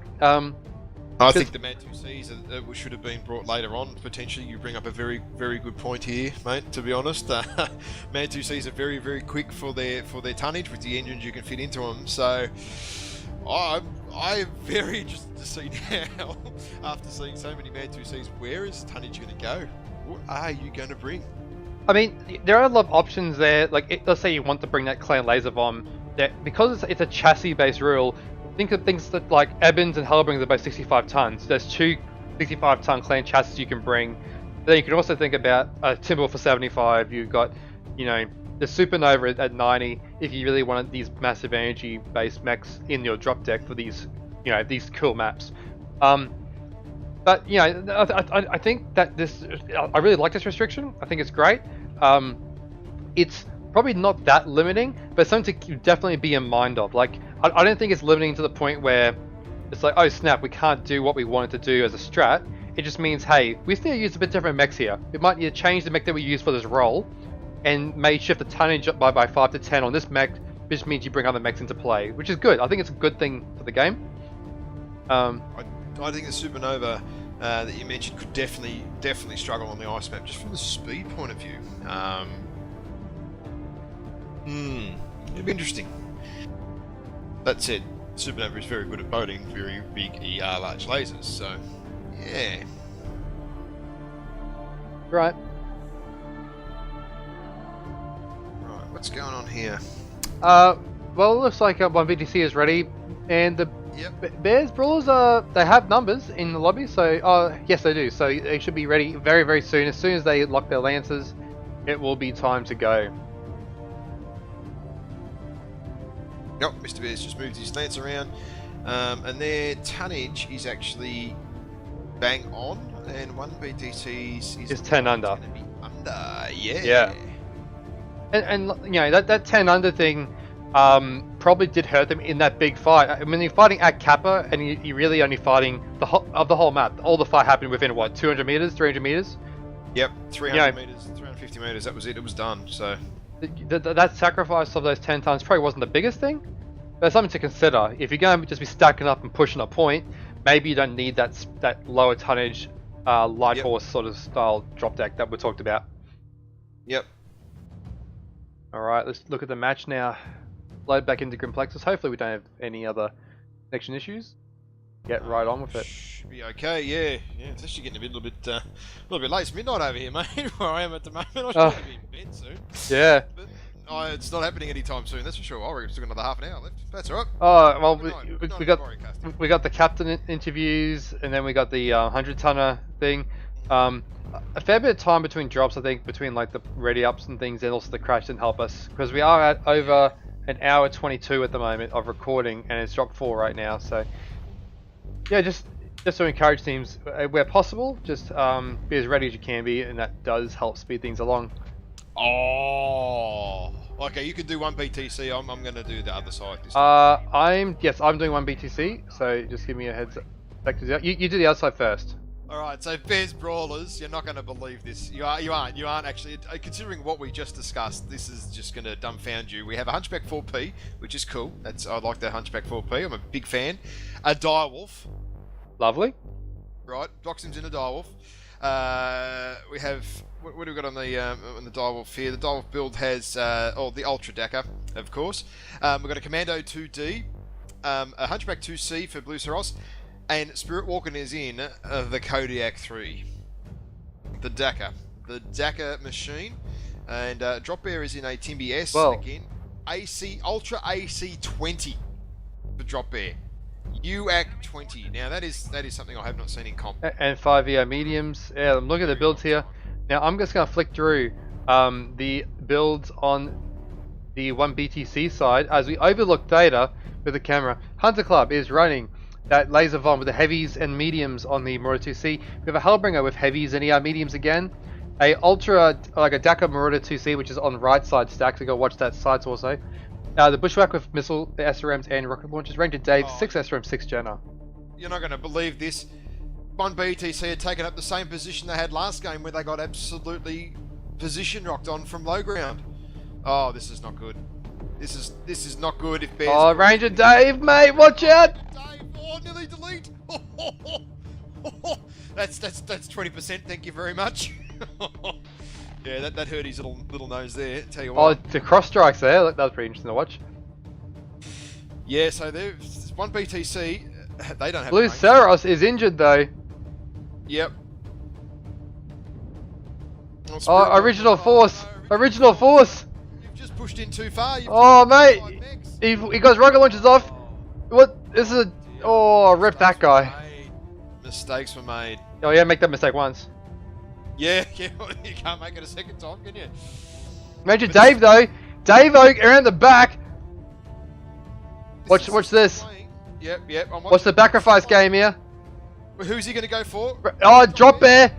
I think the Mad 2Cs should have been brought later on. Potentially, you bring up a very, very good point here, mate. To be honest, Mad 2Cs are very, very quick for their tonnage with the engines you can fit into them. So, I'm very interested to see now, after seeing so many Mad 2Cs, where is tonnage going to go? What are you going to bring? I mean, there are a lot of options there. Like, let's say you want to bring that Clan Laser Bomb. That because it's a chassis-based rule. Think of things that like Ebbins and Hellbrings are both 65 tons. There's 2 65-ton Clan chassis you can bring. Then you can also think about a Timber for 75. You've got, the Supernova at 90. If you really wanted these massive energy-based mechs in your drop deck for these, these cool maps. But I think that I really like this restriction. I think it's great. It's probably not that limiting, but something to definitely be in mind of. Like, I don't think it's limiting to the point where it's like, oh snap, we can't do what we wanted to do as a strat. It just means, hey, we still use a bit different mechs here. We might need to change the mech that we use for this role, and may shift the tonnage up by 5 to 10 on this mech, which means you bring other mechs into play, which is good. I think it's a good thing for the game. I think the Supernova that you mentioned could definitely struggle on the ice map, just from the speed point of view. It'd be interesting. That said, Supernova is very good at boating very big ER large lasers, so yeah. Right. Right, what's going on here? Well, it looks like one BTC is ready, and the Bears Brawlers they have numbers in the lobby, so yes they do. So they should be ready very, very soon. As soon as they lock their lances, it will be time to go. Yep, Mr. Bears just moved his lance around, and their tonnage is actually bang on, and one BTC's is 10 under. Gonna be under, yeah. And that 10 under thing probably did hurt them in that big fight. I mean, you're fighting at Kappa, and you're really only fighting the whole map. All the fight happened within what, 200 meters, 300 meters? Yep, 300 meters, 350 meters. That was it. It was done. So. That sacrifice of those 10 tons probably wasn't the biggest thing, but it's something to consider. If you're going to just be stacking up and pushing a point, maybe you don't need that lower tonnage, light horse sort of style drop deck that we talked about. Yep. Alright, let's look at the match now. Load back into Grim Plexus. Hopefully we don't have any other connection issues. Get right on with it. Should be okay, yeah. It's actually getting a little bit late. It's midnight over here, mate, where I am at the moment. I should be in bed soon. Yeah. But it's not happening anytime soon, that's for sure. I reckon it's still got another half an hour left. That's alright. Oh, well, we got the captain interviews, and then we got the 100-tonner thing. A fair bit of time between drops, I think, between like the ready ups and things, and also the crash didn't help us, because we are at over an hour 22 at the moment of recording, and it's drop 4 right now, so yeah, just to encourage teams where possible, just be as ready as you can be, and that does help speed things along. Oh, okay, you can do one BTC. I'm going to do the other side this time. I'm doing one BTC, so just give me a heads up. You do the other side first. Alright, so Bears Brawlers, you're not going to believe this. You aren't actually. Considering what we just discussed, this is just going to dumbfound you. We have a Hunchback 4P, which is cool. I like that Hunchback 4P. I'm a big fan. A Direwolf. Lovely. Right, Doxim's in a Direwolf. We have... What do we got on the Direwolf here? The Direwolf build has... the Ultra Dakar, of course. We've got a Commando 2D. A Hunchback 2C for Blue Saros. And Spirit Walking is in the Kodiak 3. The Dakar machine. And Drop Bear is in a Timby S again. Ultra AC 20 for Drop Bear. UAC 20. Now that is something I have not seen in comp. And 5 EO mediums. Yeah, I'm looking at the builds here. Now I'm just going to flick through the builds on the 1 BTC side as we overlook data with the camera. Hunter Club is running that laser bomb with the heavies and mediums on the Marauder 2C. We have a Hellbringer with heavies and ER mediums again. A Ultra, like a Dakar Marauder 2C, which is on right side stack, so go watch that sides also. The Bushwhack with missile, the SRMs and rocket launchers. Ranger Dave, 6 SRM, 6 Jenner. You're not going to believe this. 1 BTC had taken up the same position they had last game where they got absolutely position rocked on from low ground. Oh, this is not good. This is not good if Bears... Oh, Ranger Dave, mate, watch out! Dave, oh, nearly delete. That's 20%, thank you very much. Yeah, that hurt his little nose there, tell you what. Oh, the cross strikes there, that was pretty interesting to watch. Yeah, so there's 1 BTC, they don't have... Blue Saros is injured though. Yep. Oh, original force! Original force! You've just pushed in too far. Oh, mate! He got his rocket launchers off. What? This is a... Oh, rip that guy. Mistakes were made. Oh, yeah, make that mistake once. Yeah, you can't make it a second time, can you? Major Dave though. Dave around the back. Watch this. Yep. What's the sacrifice game here? Who's he going to go for? Oh, Drop Bear.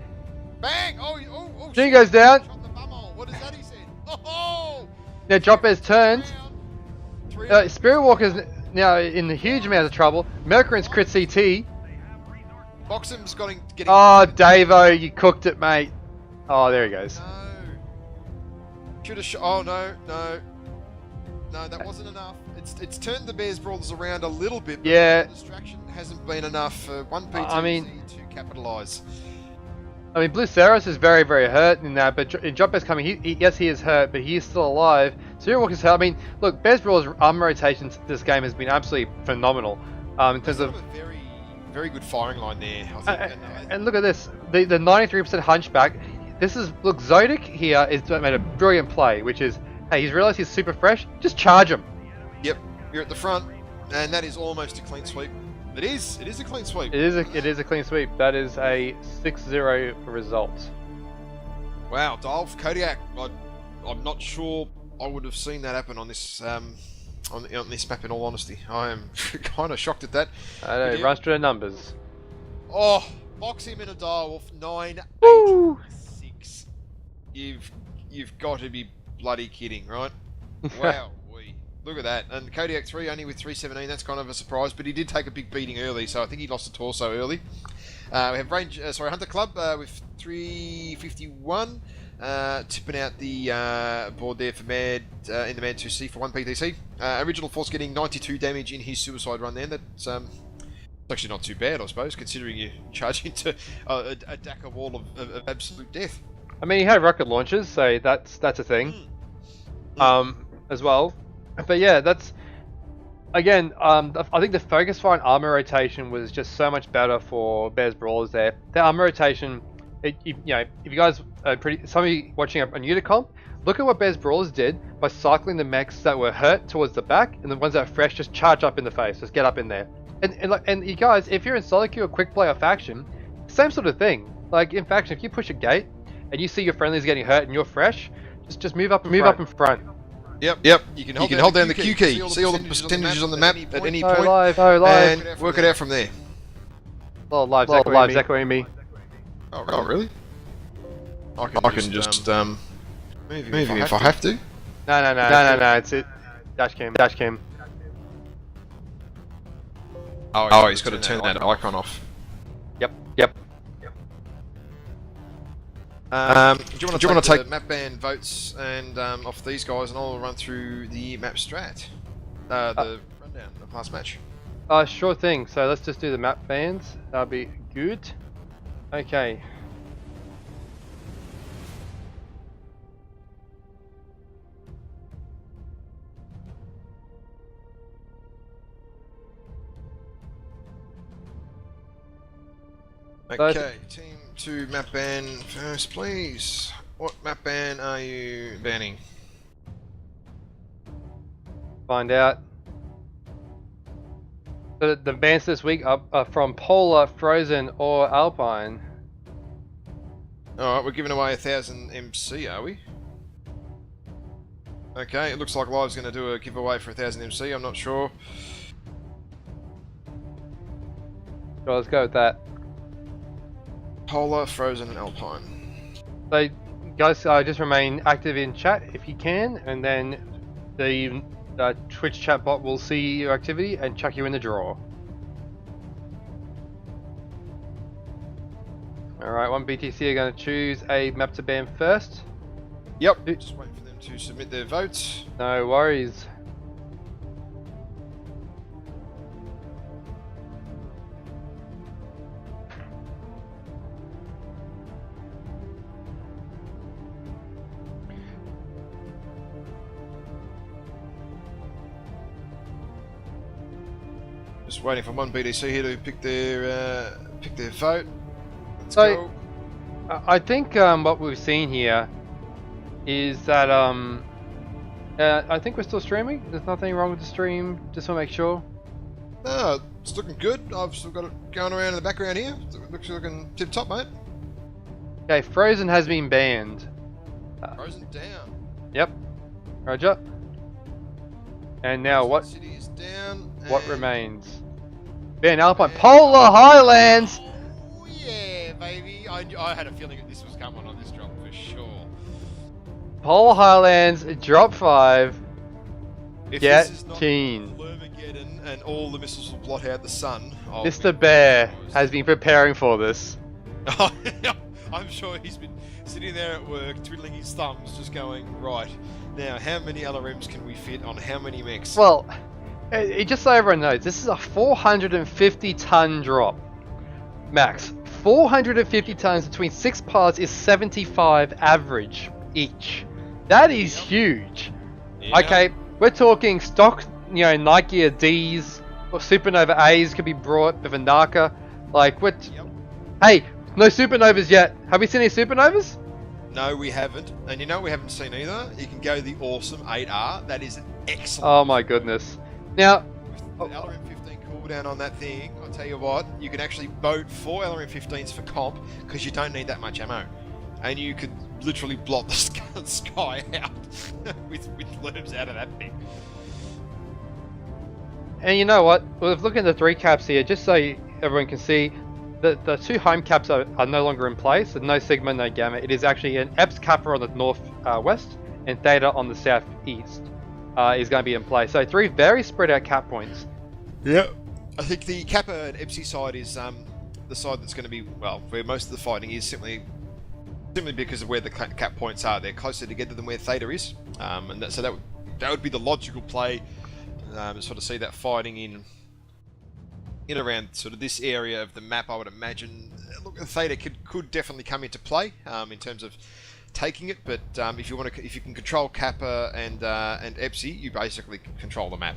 Bang! Oh! He goes down. Shot the bumhole. What is that he said? Oh! Now Drop Bear's turned. Spirit Walker's now in a huge amount of trouble. Mercury's crit CT. Boxham's getting... Oh, Davo, you cooked it, mate. Oh, there he goes. No. Should have shot... Oh, no. No, that wasn't enough. It's turned the Bears Brawlers around a little bit, but the distraction hasn't been enough for 1 BTC to capitalise. I mean, Blue Saros is very, very hurt in that, but Drop Bear's coming. Yes, he is hurt, but he is still alive. Spirit Walker's hurt. I mean, look, Bears Brawlers' armor rotations this game has been absolutely phenomenal. In terms of... Very good firing line there, I think. And look at this, the 93% hunchback. Look, Zodic here is made a brilliant play, which is, hey, he's realised he's super fresh, just charge him. Yep, you're at the front, and that is almost a clean sweep. It is a clean sweep. It is a clean sweep. That is a 6-0 result. Wow, Dolph, Kodiak, I'm not sure I would have seen that happen on this on this map, in all honesty. I am kind of shocked at that. I know, runs through the numbers. Oh, box him in a Direwolf 9-8-6. You've got to be bloody kidding, right? Wow, look at that. And Kodiak 3 only with 317, that's kind of a surprise, but he did take a big beating early, so I think he lost a torso early. We have Hunter Club with 351. Tipping out the board there for Mad in the Mad 2C for 1 PTC. Original Force getting 92 damage in his suicide run there. That's actually not too bad, I suppose, considering you charge into a Dakar wall of absolute death. I mean, he had rocket launchers, so that's a thing, as well. But yeah, that's again. I think the focus fire and armor rotation was just so much better for Bears Brawlers there. The armor rotation. If you guys are some of you watching on Unicom, look at what Bears Brawlers did by cycling the mechs that were hurt towards the back, and the ones that are fresh just charge up in the face, just get up in there. And you guys, if you're in solo queue or quick play or faction, same sort of thing. Like in faction, if you push a gate and you see your friendlies getting hurt and you're fresh, just move up in front. Yep. You can hold down the Q key. See all the percentages on the map at any point, and work it out from there. A lot of lives echoing me. Oh, really? I can just move if I have to. No, it's it. Dash cam. Oh, he's got to turn that icon off. Yep. Do you want to take the map ban votes and off these guys, and I'll run through the map strat, the rundown of last match. Sure thing. So let's just do the map bans. That'll be good. Okay. Okay, team 2 map ban first, please. What map ban are you banning? Find out. The bans this week are from Polar, Frozen, or Alpine. Alright, we're giving away 1000 MC, are we? Okay, it looks like Live's going to do a giveaway for 1000 MC, I'm not sure. So let's go with that. Polar, Frozen, and Alpine. So, guys, just remain active in chat if you can, and then the Twitch chat bot will see your activity and chuck you in the draw. Alright, one BTC are going to choose a map to ban first. Yep, just waiting for them to submit their votes. No worries. Just waiting for one BTC here to pick their vote. Let's So, go. I think what we've seen here is that I think we're still streaming. There's nothing wrong with the stream. Just want to make sure. No, it's looking good. I've still got it going around in the background here. It looks looking tip top, mate. Okay, Frozen has been banned. Frozen down. Yep. Roger. And now what? City is down. What remains? Ban Alpine. Polar Highlands. Oh yeah, baby. I had a feeling that this was coming on this drop for sure. Polar Highlands drop 5. If Get this is not keen. Lermageddon and all the missiles will blot out the sun. Mr. Bear has been preparing for this. I'm sure he's been sitting there at work, twiddling his thumbs, just going, right, now how many LRMs can we fit on how many mechs? Well, just so everyone knows, this is a 450 ton drop. Max. 450 tons between 6 pilots is 75 average each. That is huge. Yeah. Okay, we're talking stock, Nike D's or Supernova A's could be brought with a Naka. Like, what? Yep. Hey, no Supernovas yet. Have we seen any Supernovas? No, we haven't. And you know what we haven't seen either? You can go the awesome 8R. That is an excellent. Oh my goodness. Now, With the LRM-15 cooldown on that thing, I'll tell you what, you can actually vote for LRM-15s for comp because you don't need that much ammo. And you could literally blot the sky out with lerms out of that thing. and you know what? We've looked at the 3 caps here, just so everyone can see. The 2 home caps are no longer in place. There's no Sigma, no Gamma. It is actually an EPS Kappa on the north west and Theta on the southeast is going to be in place. So 3 very spread out cap points. Yeah. I think the Kappa and EPSI side is the side that's going to be, well, where most of the fighting is simply because of where the cap points are. They're closer together than where Theta is. So that would be the logical play, sort of see that fighting in around sort of this area of the map, I would imagine. Look, Theta could definitely come into play in terms of taking it, but if you can control Kappa and EPSI, you basically control the map.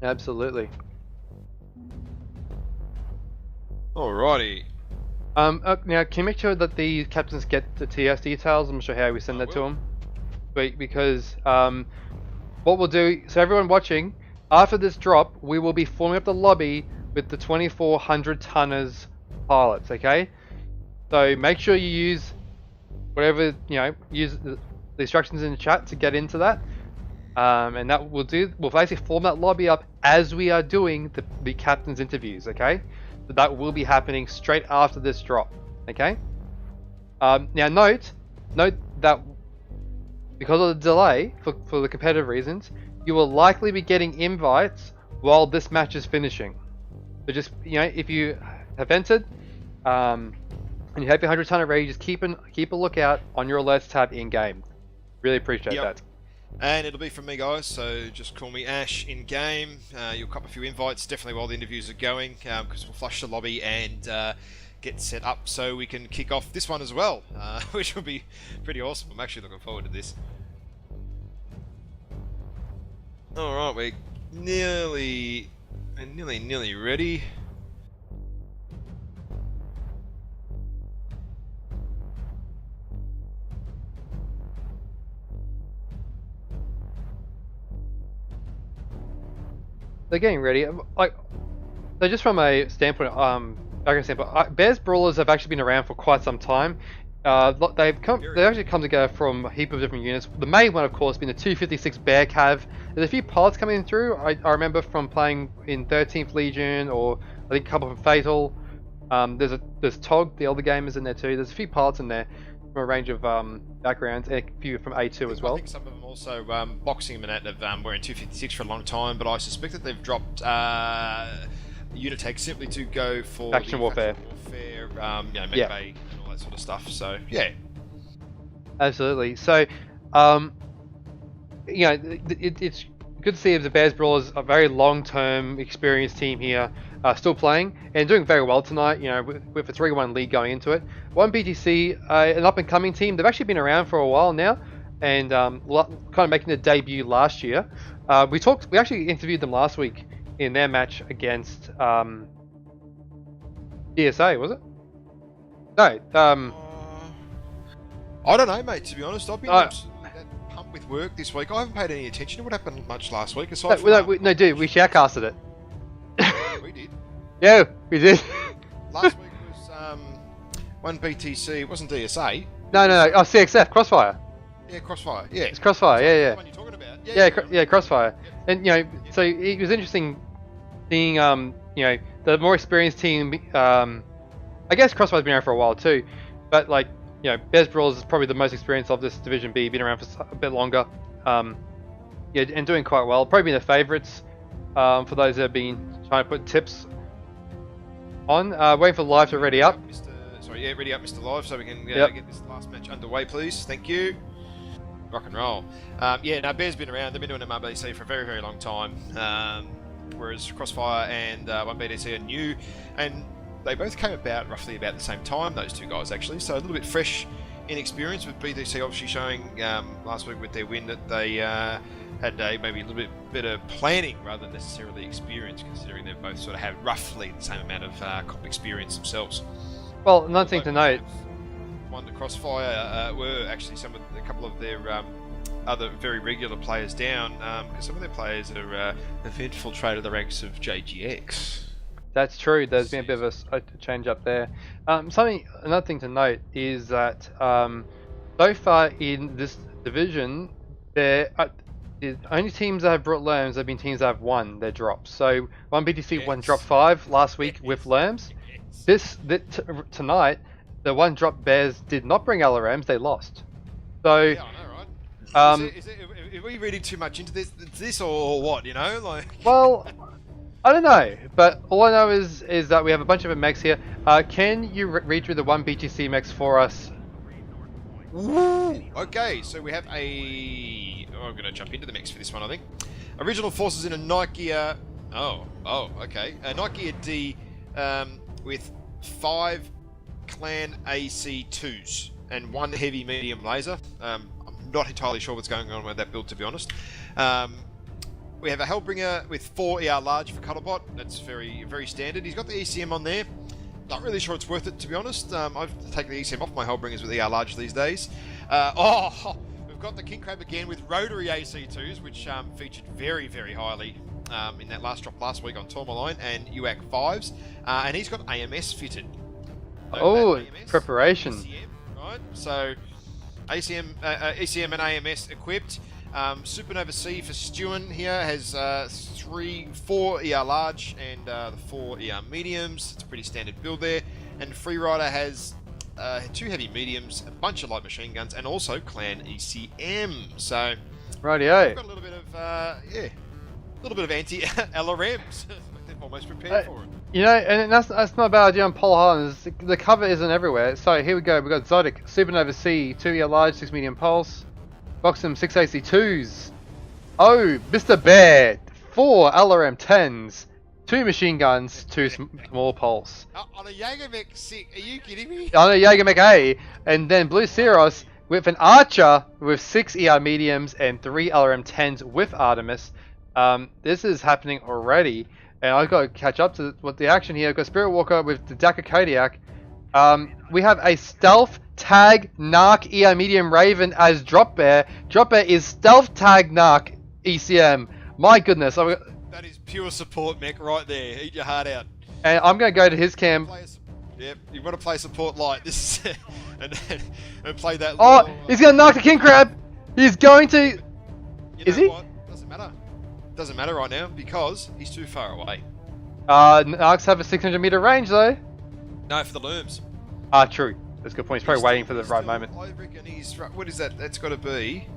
Absolutely. Alrighty. Now, can you make sure that the captains get the TS details? I'm not sure how we send that to them. Because what we'll do, so everyone watching, after this drop, we will be forming up the lobby with the 2400 tonners pilots, okay? So make sure you use whatever, use the instructions in the chat to get into that. And that we'll basically form that lobby up as we are doing the captain's interviews, okay? So that will be happening straight after this drop, okay? Now note that because of the delay, for the competitive reasons, you will likely be getting invites while this match is finishing. So just, if you have entered, and you have your 100 tonner ready, just keep a lookout on your alerts tab in game. Really appreciate that. And it'll be from me, guys, so just call me Ash in game. You'll cop a few invites, definitely while the interviews are going, because we'll flush the lobby and get set up so we can kick off this one as well, which will be pretty awesome. I'm actually looking forward to this. Alright, we're nearly ready. they're getting ready. Like, so just from a standpoint, background standpoint, Bears Brawlers have actually been around for quite some time. They actually come together from a heap of different units. The main one, of course, being the 256 Bear Cav. There's a few pods coming through. I remember from playing in 13th Legion, or I think a couple from Fatal. There's Tog, the older gamers in there too. There's a few pods in there from a range of backgrounds, and a few from A2 as well. I think some of them also, Boxing and that were in 256 for a long time, but I suspect that they've dropped Unitech simply to go for Faction Warfare. Midway and all that sort of stuff. So yeah, absolutely. So, it's good to see the Bears Brawlers, a very long-term experienced team here, still playing and doing very well tonight. With a 3-1 lead going into it. One BTC, an up-and-coming team. They've actually been around for a while now, and kind of making their debut last year. We actually interviewed them last week in their match against DSA, was it? No. I don't know, mate. To be honest, I've been absolutely pumped with work this week. I haven't paid any attention to what happened much last week. Aside from no, dude, we shoutcasted it. We did. Yeah, we did. Last week was one BTC. It wasn't DSA. No. Oh, CXF Crossfire. Yeah, Crossfire. Yeah, it's Crossfire. Yeah. The one you're talking about. Yeah, Crossfire. Yep. And so it was interesting seeing the more experienced team. I guess Crossfire's been around for a while too, but Bears Brawlers is probably the most experienced of this Division B, been around for a bit longer. And doing quite well. Probably been the favourites for those that have been trying to put tips on. Waiting for Live to ready up. Ready up, Mr. Live, so we can get this last match underway, please. Thank you. Rock and roll. Bears been around. They've been doing MRBC for a very, very long time. Whereas Crossfire and 1BTC are new, and they both came about roughly about the same time, those two guys actually, so a little bit fresh in experience, with BTC obviously showing last week with their win that they had maybe a little bit better planning rather than necessarily experience, considering they both sort of have roughly the same amount of comp experience themselves. Well, another thing to note, one to Crossfire were actually a couple of their other very regular players down, because some of their players have infiltrated the ranks of JGX. That's true. There's been a bit of a change up there. Another thing to note is that so far in this division, the only teams that have brought Lerms have been teams that have won their drops. So one BTC won drop 5 last week with Lerms. Tonight, the one drop Bears did not bring LRMs. They lost. So yeah, I know, right? Are we reading too much into this or what? Well. I don't know, but all I know is that we have a bunch of mechs here. Can you read through the one BTC mechs for us? Ooh, okay, so we have I'm going to jump into the mechs for this one, I think. Original Forces in a Night Gear... okay. A Night Gear D with 5 Clan AC2s and 1 Heavy Medium Laser. I'm not entirely sure what's going on with that build, to be honest. We have a Hellbringer with 4 ER large for Cuttlebot. That's very, very standard. He's got the ECM on there. Not really sure it's worth it, to be honest. I've taken the ECM off my Hellbringers with ER large these days. We've got the King Crab again with rotary AC2s, which featured very, very highly in that last drop last week on Tourmaline, and UAC 5s. And he's got AMS fitted. So AMS, preparation. ECM, right? So ECM and AMS equipped. Supernova C for Stewin here has 4 ER large and the 4 ER mediums. It's a pretty standard build there. And Freerider has 2 heavy mediums, a bunch of light machine guns, and also Clan ECM. So, rightio. We've got a little bit of anti LRMs. They're almost prepared for it. And that's not a bad idea on Paul Harlan's. The cover isn't everywhere. So here we go. We've got Zodic, Supernova C, 2 ER large, 6 medium pulse. Boxham 6 AC2s. Oh, Mr. Bear, 4 LRM 10s, 2 machine guns, 2 small pulse. On a Jagermech 6, are you kidding me? On a Jagermech A, and then Blue Ceros with an Archer with 6 ER mediums and 3 LRM 10s with Artemis. This is happening already, and I've got to catch up to what the action here. I've got Spirit Walker with the Daka Kodiak. We have a Stealth Tag Narc ER Medium Raven as Drop Bear. Drop Bear is Stealth Tag Narc ECM. My goodness. That is Pure support mech right there. Eat your heart out. And I'm going to go to his cam. Yep, you want to play support light. This is and play that. Oh, he's going to knock the king crab. He's going to. Is he? What? Doesn't matter. Doesn't matter right now because he's too far away. Narcs have a 600-meter range though. No, for the lurms. True. That's a good point. He's probably waiting for the right moment. I reckon he's. What is that? That's got to be.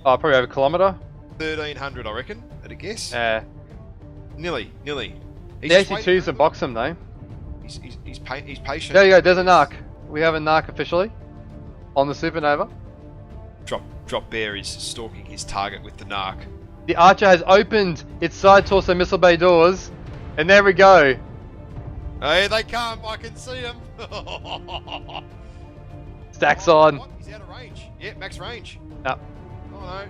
Oh, probably over a kilometer. 1,300, I reckon. At a guess. Yeah. Nearly. The AC2's to box him though. He's patient. There you go. There's a narc. We have a narc officially on the supernova. Drop Bear is stalking his target with the narc. The Archer has opened its side torso missile bay doors, and there we go. Hey, they come! I can see them. Stacks on. What? He's out of range. Yeah, max range. No. Oh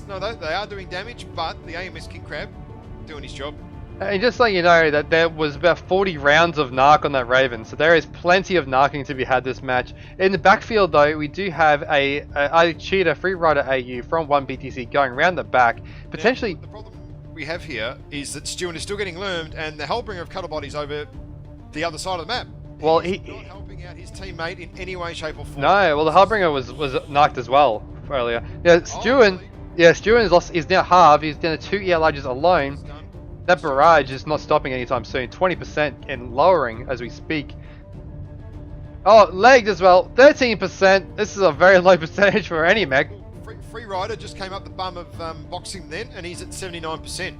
no, they are doing damage, but the AMS King Crab doing his job. And just so you know that there was about 40 rounds of narc on that Raven, so there is plenty of narking to be had this match. In the backfield though, we do have a cheater free rider AU from 1 BTC going around the back, potentially. Now, the problem we have here is that Stewart is still getting lurmed, and the Hellbringer of Cuttlebody's over the other side of the map. Well, he's not helping out his teammate in any way, shape, or form. No, well the Hellbringer was narked as well earlier. Yeah, Stewart is now halved. He's down to 2 ELIs alone. That barrage is not stopping anytime soon. 20% and lowering as we speak. Oh, legged as well. 13%. This is a very low percentage for any mech. Free Rider just came up the bum of boxing then, and he's at 79%.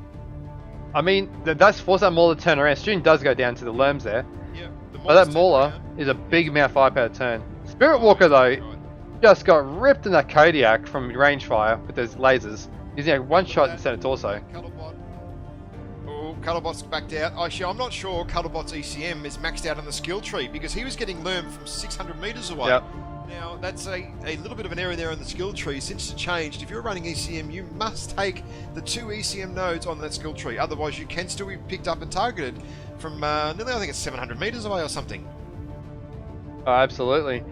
I mean, that's forced that Mauler to turn around. Student does go down to the Lerms there. Yeah, but that Mauler is a big amount of firepower turn. Spirit Walker though, just got ripped in that Kodiak from range fire with those lasers. He's one shot instead of torso. Cuttlebot's backed out. Actually, I'm not sure Cuttlebot's ECM is maxed out on the skill tree because he was getting lurmed from 600 meters away. Yep. Now, that's a little bit of an error there on the skill tree. Since it changed, if you're running ECM, you must take the 2 ECM nodes on that skill tree. Otherwise, you can still be picked up and targeted from nearly, I think it's 700 meters away or something. Oh, absolutely.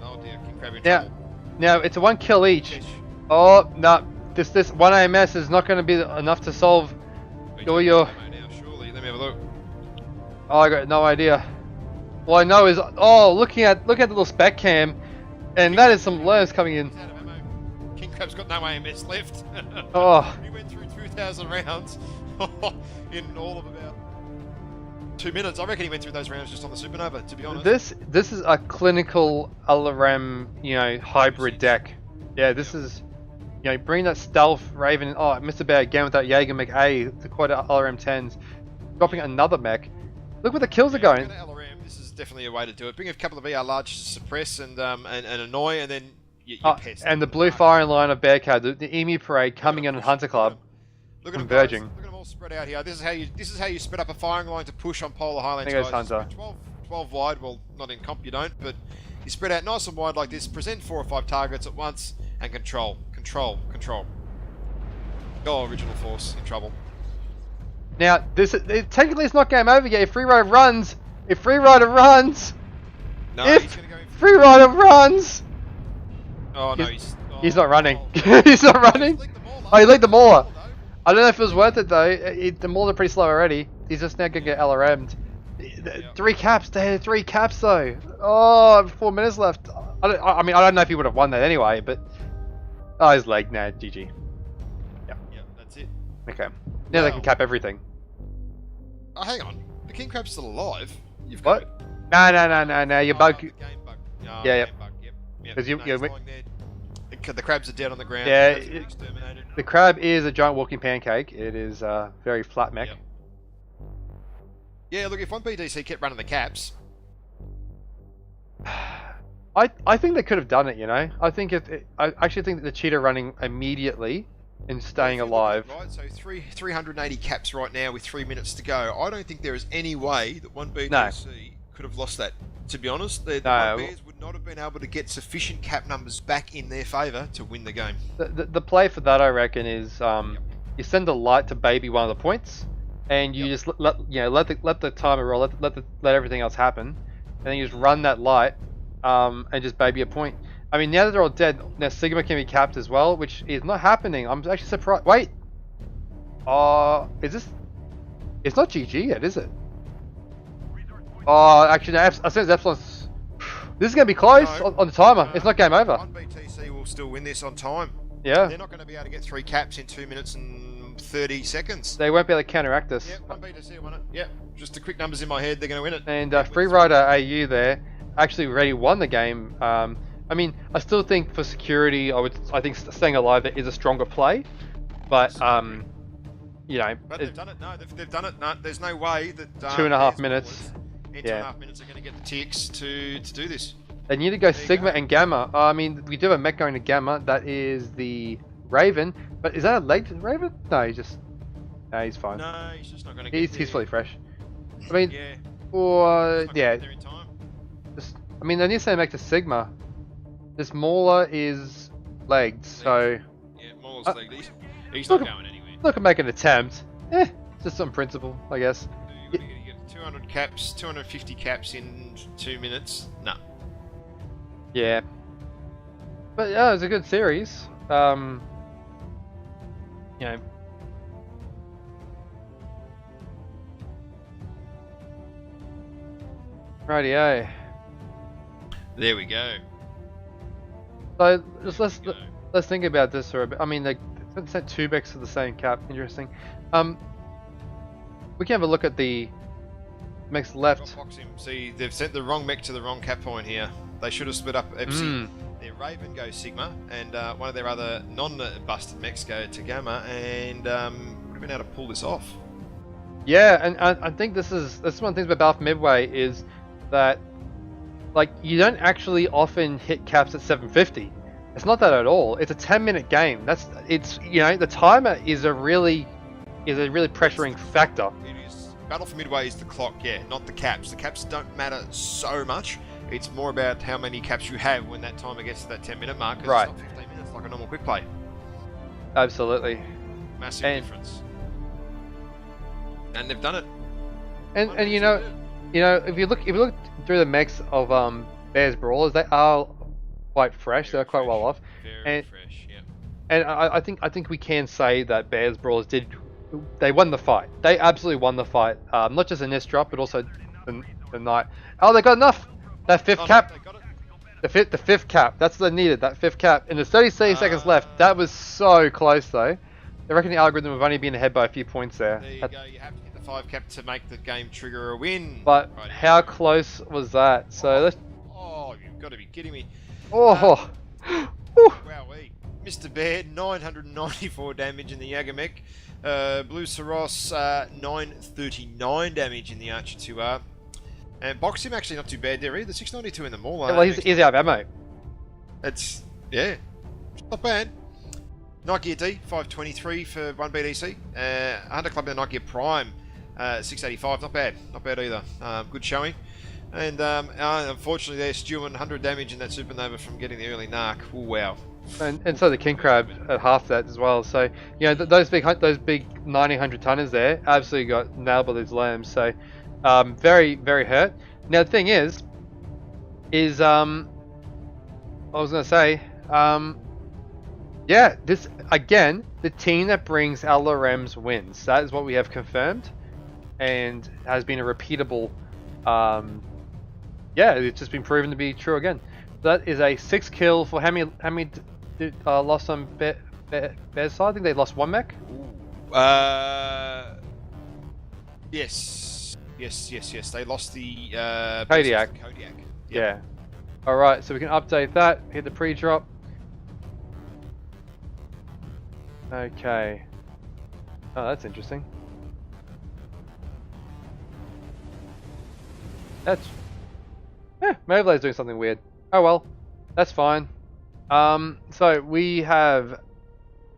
Oh dear, King Crab in trouble. Now, it's a 1 kill each. Oh, no. This 1 AMS is not going to be enough to solve all your... Now, surely. Let me have a look. Oh, I got no idea. All I know is, looking at the little spec cam, and that is some lurms coming in. King Crab's got no AMS left. Oh. He went through 2,000 rounds in all of about 2 minutes. I reckon he went through those rounds just on the Supernova, to be honest. This is a clinical LRM, hybrid deck. Yeah, this is, bring that stealth Raven. Oh, Mr. Bear again with that Jaeger mech A, the quad LRM 10s, dropping another mech. Look where the kills are going. This is definitely a way to do it. Bring a couple of ER large to suppress and annoy, and then you pest. And the blue firing line of Bearcat, the Emu Parade coming in on Hunter Club, converging. Look at them all spread out here. This is how you spread up a firing line to push on Polar Highlands. There goes Hunter. 12 wide. Well, not in comp you don't, but you spread out nice and wide like this. Present 4 or 5 targets at once and control. Oh, original force in trouble. Now, technically it's not game over yet. If Free Rider runs, no, he's gonna go Free Rider runs. Oh no, he's not running. He's not running. Oh, he legged the Mauler. I don't know if it was worth it though. The Mauler's pretty slow already. He's just now gonna get LRM'd. 3 caps. They had 3 caps though. Oh, 4 minutes left. I don't know if he would have won that anyway, but he's legged now. GG. Yeah, that's it. Okay. Now they can cap everything. Oh, hang on. The King Crab's still alive. You've what? No. Your bug. Game bug. Oh, yeah, game bug. Yep. The crabs are dead on the ground. Yeah. The crab is a giant walking pancake. It is very flat mech. Yep. Yeah, look, if 1 BTC kept running the caps. I think they could have done it, I actually think that the cheetah running immediately and staying alive. Right, so 380 caps right now with 3 minutes to go. I don't think there is any way that 1 BTC could have lost that. To be honest, the Bears would not have been able to get sufficient cap numbers back in their favour to win the game. The play for that, I reckon, is you send a light to baby one of the points, and you just let the timer roll, let everything else happen, and then you just run that light, and just baby a point. I mean, now that they're all dead, now Sigma can be capped as well, which is not happening. I'm actually surprised. Wait! Is this? It's not GG yet, is it? Oh, actually, no, as soon as Epsilon's... This is going to be close on the timer. It's not game over. One BTC will still win this on time. Yeah. They're not going to be able to get 3 caps in 2 minutes and 30 seconds. They won't be able to counteract us. Yep, one BTC won it. Yep, just the quick numbers in my head, they're going to win it. And Freerider AU there actually already won the game. I mean, I still think for security, I think staying alive is a stronger play. But, you know... But they've done it. No, they've done it. No, there's no way that... 2.5 minutes. In 2.5 minutes are going to get the ticks to do this. They need to go Sigma and Gamma. I mean, we do have a mech going to Gamma. That is the Raven. But is that a late Raven? No, he's just... No, he's fine. No, he's just not going to get He's fully fresh. I mean, yeah. Or, yeah. There in time. Just, I mean, they need to send him back to Sigma. This Mauler is legged, so... Yeah, Mauler's legged. He's not going anywhere. Look at make an attempt. Just on principle, I guess. You get 200 caps, 250 caps in 2 minutes. No. Yeah. But yeah, it was a good series. You know. Rightio. There we go. So just let's think about this for a bit. I mean, they sent 2 mechs to the same cap. Interesting. We can have a look at the mechs left. See, they've sent the wrong mech to the wrong cap point here. They should have split up Epsi. Their Raven goes Sigma, and one of their other non-busted mechs go to Gamma, and would have been able to pull this off. Yeah, and I think this is one of the things about Battle Midway is that, like, you don't actually often hit caps at 750. It's not that at all. It's a 10-minute game. It's you know, the timer is a really pressuring factor. It is. Battle for Midway is the clock, yeah, not the caps. The caps don't matter so much. It's more about how many caps you have when that timer gets to that 10-minute mark. Right. It's not 15 minutes like a normal quick play. Absolutely. Massive difference. And they've done it. And you know, if you look through the mechs of Bears Brawlers, they are quite fresh. They're quite well off. Very fresh, yeah. And I think we can say that Bears Brawlers they won the fight. They absolutely won the fight. Not just in this drop, but also the night. Oh, they got enough. That 5th cap. The 5th cap. That's what they needed. That 5th cap. And there's 30 seconds left. That was so close though. I reckon the algorithm would only been ahead by a few points there. There you go. You have to hit the 5 cap to make the game trigger a win. But how close was that? So let's. Oh, you've got to be kidding me. Oh. Wowee. Mr. Bear, 994 damage in the Yagamech. Blue Saros, 939 damage in the Archer 2R. And Box him actually not too bad there either. 692 in the Mauler. Yeah, well, he's out of ammo. It's, yeah, not bad. Night Gear D, 523 for 1 BTC. Hunter Club and Night Gear Prime, 685. Not bad. Not bad either. Good showing. And unfortunately there, Stewart, 100 damage in that Supernova from getting the early narc. Ooh, wow. And so the King Crab at half that as well. So, you know, those big 100 tonners there absolutely got nailed by these lambs. So, very, very hurt. Now the thing is I was going to say, yeah, this, again, the team that brings LRMs wins. That is what we have confirmed, and has been a repeatable, yeah, it's just been proven to be true again. That is a 6 kill for how many lost on Bear's side? I think they lost 1 mech. Yes. They lost the Kodiak. Kodiak. Yep. Yeah. All right, so we can update that. Hit the pre-drop. Okay. Oh, that's interesting. That's... Mayblade's doing something weird. Oh well, that's fine. So we have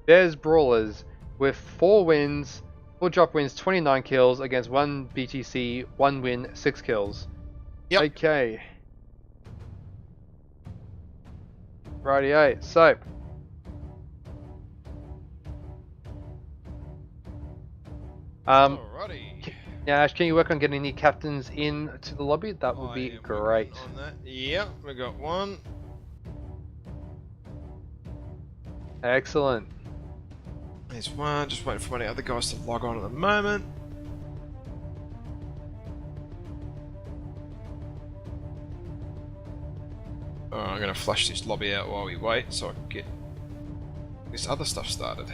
Bears Brawlers with 4 wins, 4 drop wins, 29 kills against 1 BTC, 1 win, 6 kills. Yep. Okay. Rightio. So. Alrighty. Now, Ash, can you work on getting any captains in to the lobby? That would be great. On that. Yep, we got 1. Excellent. There's one, just waiting for one of the other guys to log on at the moment. Oh, I'm going to flush this lobby out while we wait so I can get this other stuff started.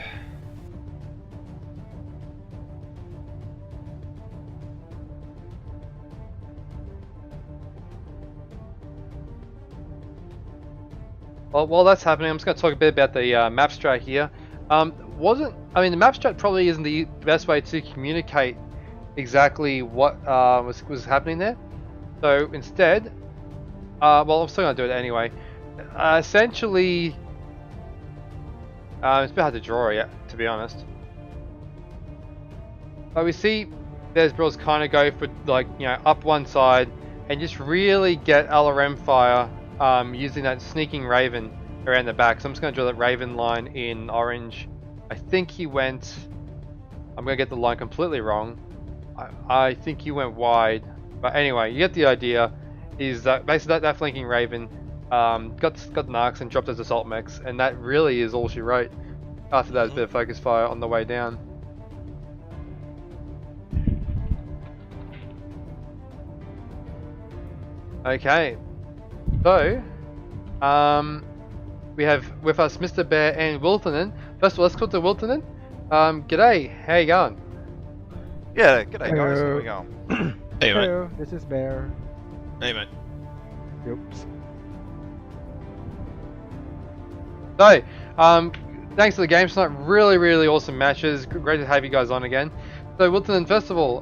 Well, while that's happening, I'm just going to talk a bit about the map strat here. I mean, the map strat probably isn't the best way to communicate exactly what was happening there. So instead, well, I'm still going to do it anyway. Essentially, it's a bit hard to draw yet, to be honest. But we see Bears Bros kind of go for, like, you know, up one side and just really get LRM fire using that sneaking Raven around the back. So I'm just going to draw that Raven line in orange. I think he went... I'm going to get the line completely wrong. I think he went wide. But anyway, you get the idea. Is that basically that flanking Raven got narcs and dropped as assault mechs, and that really is all she wrote. After that, a bit of focus fire on the way down. Okay, so we have with us Mr. Bear and Wiltonen. First of all, let's talk to Wiltonen. G'day, how you going? Yeah, g'day guys, how we going? Hey mate. Hello, this is Bear. Hey mate. Oops. So, thanks for the game tonight. Really awesome matches. Great to have you guys on again. So, Wilton, first of all,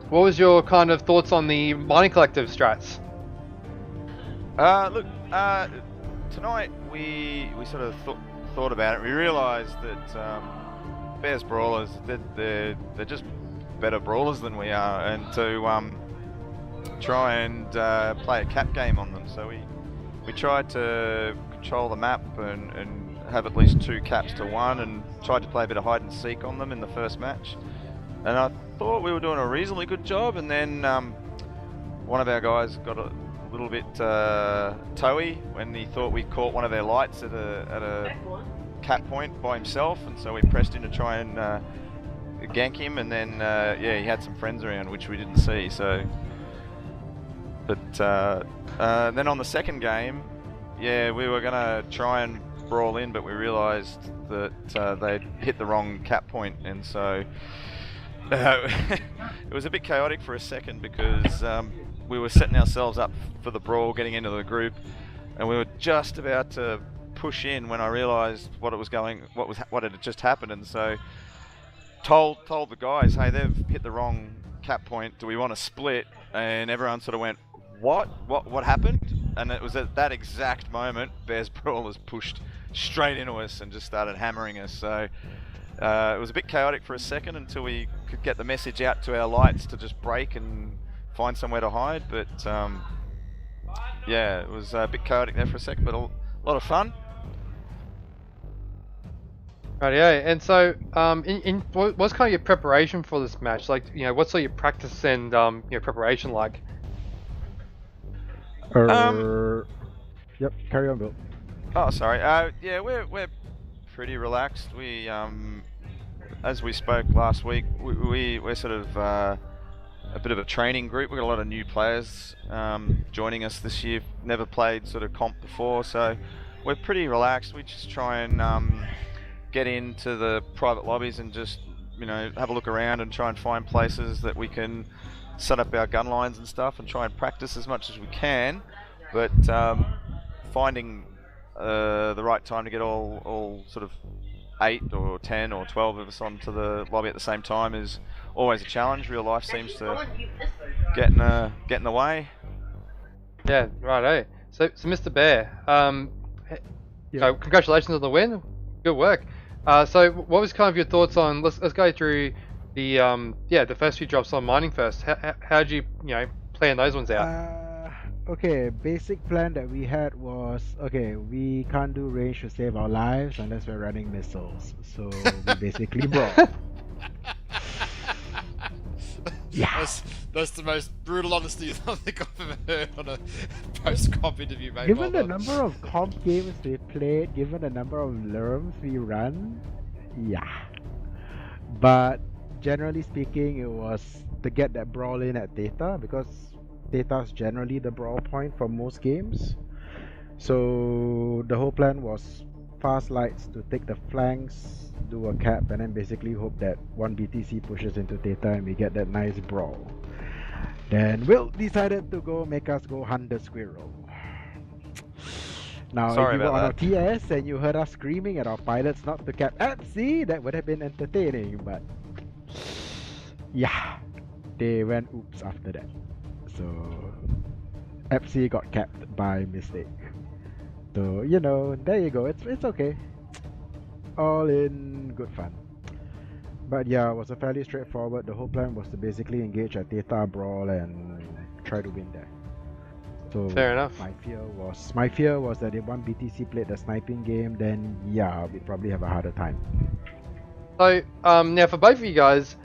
what was your kind of thoughts on the mining collective strats? Look, tonight we sort of thought about it. We realised that Bears Brawlers, they're just better brawlers than we are, and to try and play a cap game on them. So we tried to control the map and have at least 2 caps to 1, and tried to play a bit of hide and seek on them in the first match. And I thought we were doing a reasonably good job, and then one of our guys got a little bit toey when he thought we caught one of their lights at a cap point by himself, and so we pressed in to try and gank him, and then yeah, he had some friends around which we didn't see. So, but then on the second game, yeah, we were gonna try and brawl in, but we realised that they'd hit the wrong cap point, and so it was a bit chaotic for a second because we were setting ourselves up for the brawl, getting into the group, and we were just about to push in when I realised what had just happened, and so told the guys, hey, they've hit the wrong cap point. Do we want to split? And everyone sort of went, what happened? And it was at that exact moment Bears Brawlers pushed straight into us and just started hammering us. So it was a bit chaotic for a second until we could get the message out to our lights to just break and find somewhere to hide. But yeah, it was a bit chaotic there for a second, but a lot of fun. Rightio. And so, what's kind of your preparation for this match? Like, you know, what's all your practice and your preparation like? Yep, carry on, Bill. Oh, sorry. Yeah, we're pretty relaxed. We, as we spoke last week, we're sort of a bit of a training group. We've got a lot of new players joining us this year. Never played sort of comp before, so we're pretty relaxed. We just try and get into the private lobbies and just, you know, have a look around and try and find places that we can set up our gun lines and stuff and try and practice as much as we can. But finding the right time to get all sort of 8 or 10 or 12 of us onto the lobby at the same time is always a challenge. Real life seems to get in the way. Yeah, right. So Mr. Bear, so congratulations on the win. Good work. So what was kind of your thoughts on? Let's go through the the first few drops on mining first. How'd you plan those ones out? Okay, basic plan that we had was, okay, we can't do range to save our lives unless we're running missiles. So we basically brawl. Yeah. That's the most brutal honesty I think I've ever heard on a post-comp interview, mate. Given the number of comp games we played, given the number of lerms we run, Yeah. But generally speaking, it was to get that brawl in at Theta, because Theta's generally the brawl point for most games. So the whole plan was fast lights to take the flanks, do a cap, and then basically hope that one BTC pushes into Theta and we get that nice brawl. Then Will decided to make us go hunt the squirrel. Now, Sorry if you were on about our TS and you heard us screaming at our pilots not to cap FC, that would have been entertaining, but yeah, they went oops after that. So FC got capped by mistake. So, you know, there you go. It's okay. All in good fun. But yeah, it was a fairly straightforward. The whole plan was to basically engage at Theta Brawl and try to win there. So Fair enough. My fear was that if one BTC played the sniping game, then yeah, we'd probably have a harder time. So now for both of you guys,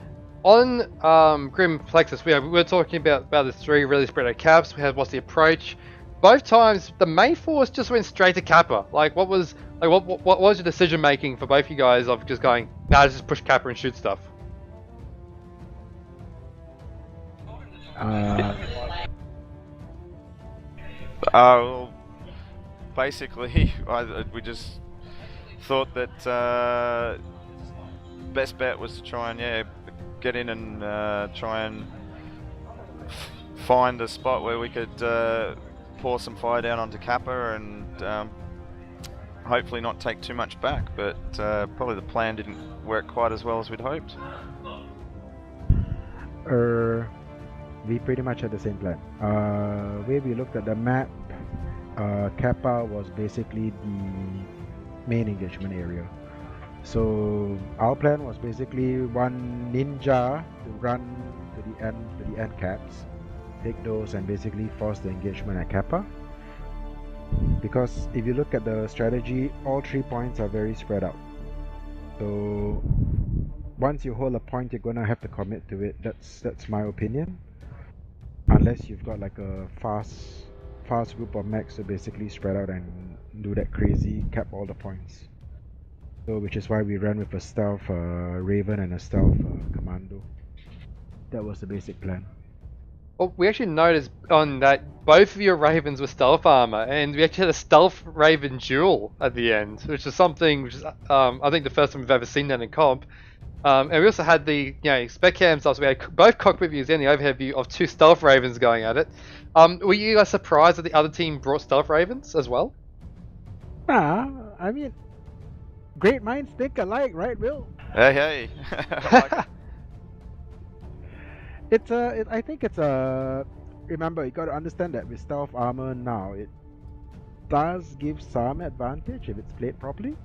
on Grim Plexus, we were talking about the three really spread out caps. We had what's the approach. Both times the main force just went straight to Kappa. What was your decision making for both you guys of just going, nah, just push Kappa and shoot stuff? Well, basically, we just thought that best bet was to try and get in and try and find a spot where we could pour some fire down onto Kappa and hopefully not take too much back. But probably the plan didn't work quite as well as we'd hoped. We pretty much had the same plan. Where we looked at the map, Kappa was basically the main engagement area. So our plan was basically one ninja to run to the end caps, take those and basically force the engagement at Kappa. Because if you look at the strategy, all 3 points are very spread out. So once you hold a point, you're gonna have to commit to it. That's my opinion. Unless you've got like a fast group of mechs to basically spread out and do that crazy cap all the points. So which is why we ran with a stealth Raven and a stealth Commando. That was the basic plan. Well, we actually noticed on that both of your Ravens were stealth armor, and we actually had a stealth Raven duel at the end, which is something which is I think the first time we've ever seen that in comp. And we also had the spec cam stuff, so we had both cockpit views and the overhead view of 2 stealth Ravens going at it. Were you guys surprised that the other team brought stealth Ravens as well? Nah, I mean, great minds think alike, right, Will? Hey. I think it's a. Remember, you got to understand that with stealth armor now, it does give some advantage if it's played properly.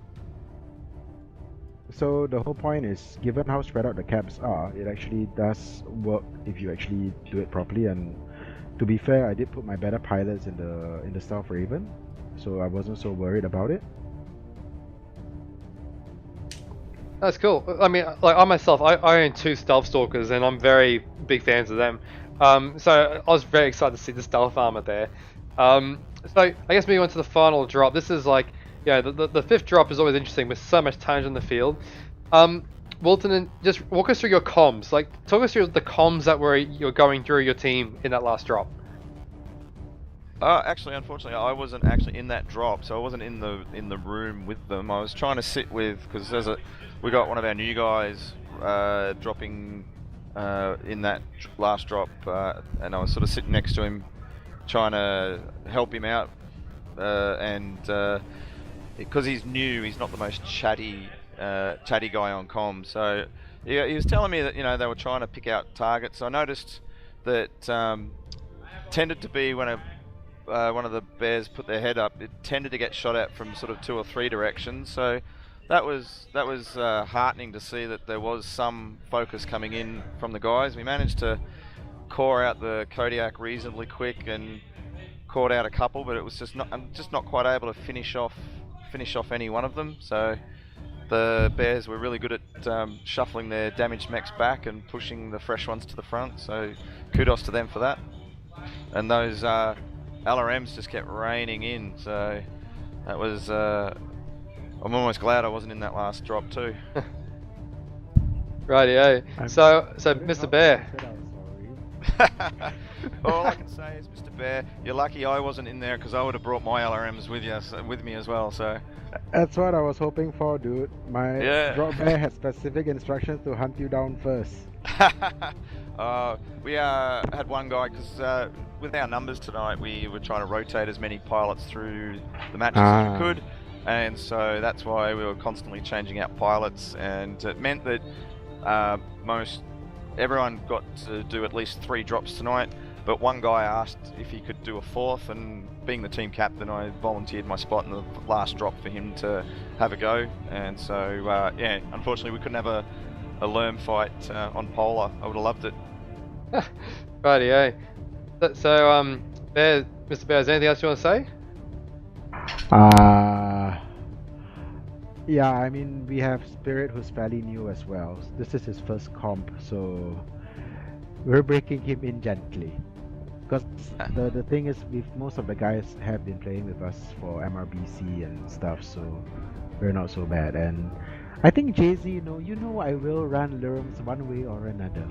So the whole point is, given how spread out the caps are, it actually does work if you actually do it properly. And to be fair, I did put my better pilots in the stealth Raven, so I wasn't so worried about it. That's cool. I mean, like I myself, I own 2 stealth stalkers, and I'm very big fans of them. So I was very excited to see the stealth armor there. So I guess moving on to the final drop. This is like, the 5th drop is always interesting with so much tonnage in the field. Wilton, just walk us through your comms. Like, talk us through the comms that you're going through your team in that last drop. Actually, unfortunately, I wasn't actually in that drop, so I wasn't in the room with them. I was trying to sit with, because we got one of our new guys dropping in that last drop, and I was sort of sitting next to him, trying to help him out, and because he's new, he's not the most chatty guy on comms. So he was telling me that they were trying to pick out targets. I noticed that tended to be when one of the bears put their head up, it tended to get shot at from sort of 2 or 3 directions. So that was heartening to see that there was some focus coming in from the guys. We managed to core out the Kodiak reasonably quick and caught out a couple, but it was I'm just not quite able to finish off any one of them. So the bears were really good at shuffling their damaged mechs back and pushing the fresh ones to the front. So kudos to them for that. And those LRMs just kept raining in. So that was I'm almost glad I wasn't in that last drop too. Rightio. So Mr. Bear. All I can say is, Mr. Bear, you're lucky I wasn't in there because I would have brought my LRMs with me as well. So That's what I was hoping for, dude. My drop bear has specific instructions to hunt you down first. We had one guy because with our numbers tonight, we were trying to rotate as many pilots through the matches as we could, and so that's why we were constantly changing out pilots, and it meant that everyone got to do at least 3 drops tonight. But one guy asked if he could do a 4th, and being the team captain, I volunteered my spot in the last drop for him to have a go. And so, yeah, unfortunately we couldn't have a Lerm fight on Polar. I would have loved it. Rightio. So, Bear, Mr. Bear, is there anything else you want to say? Yeah, I mean, we have Spirit who's fairly new as well. This is his first comp, so we're breaking him in gently. Because the thing is, most of the guys have been playing with us for MRBC and stuff, so we're not so bad. And I think JZ, you know I will run Lerms one way or another.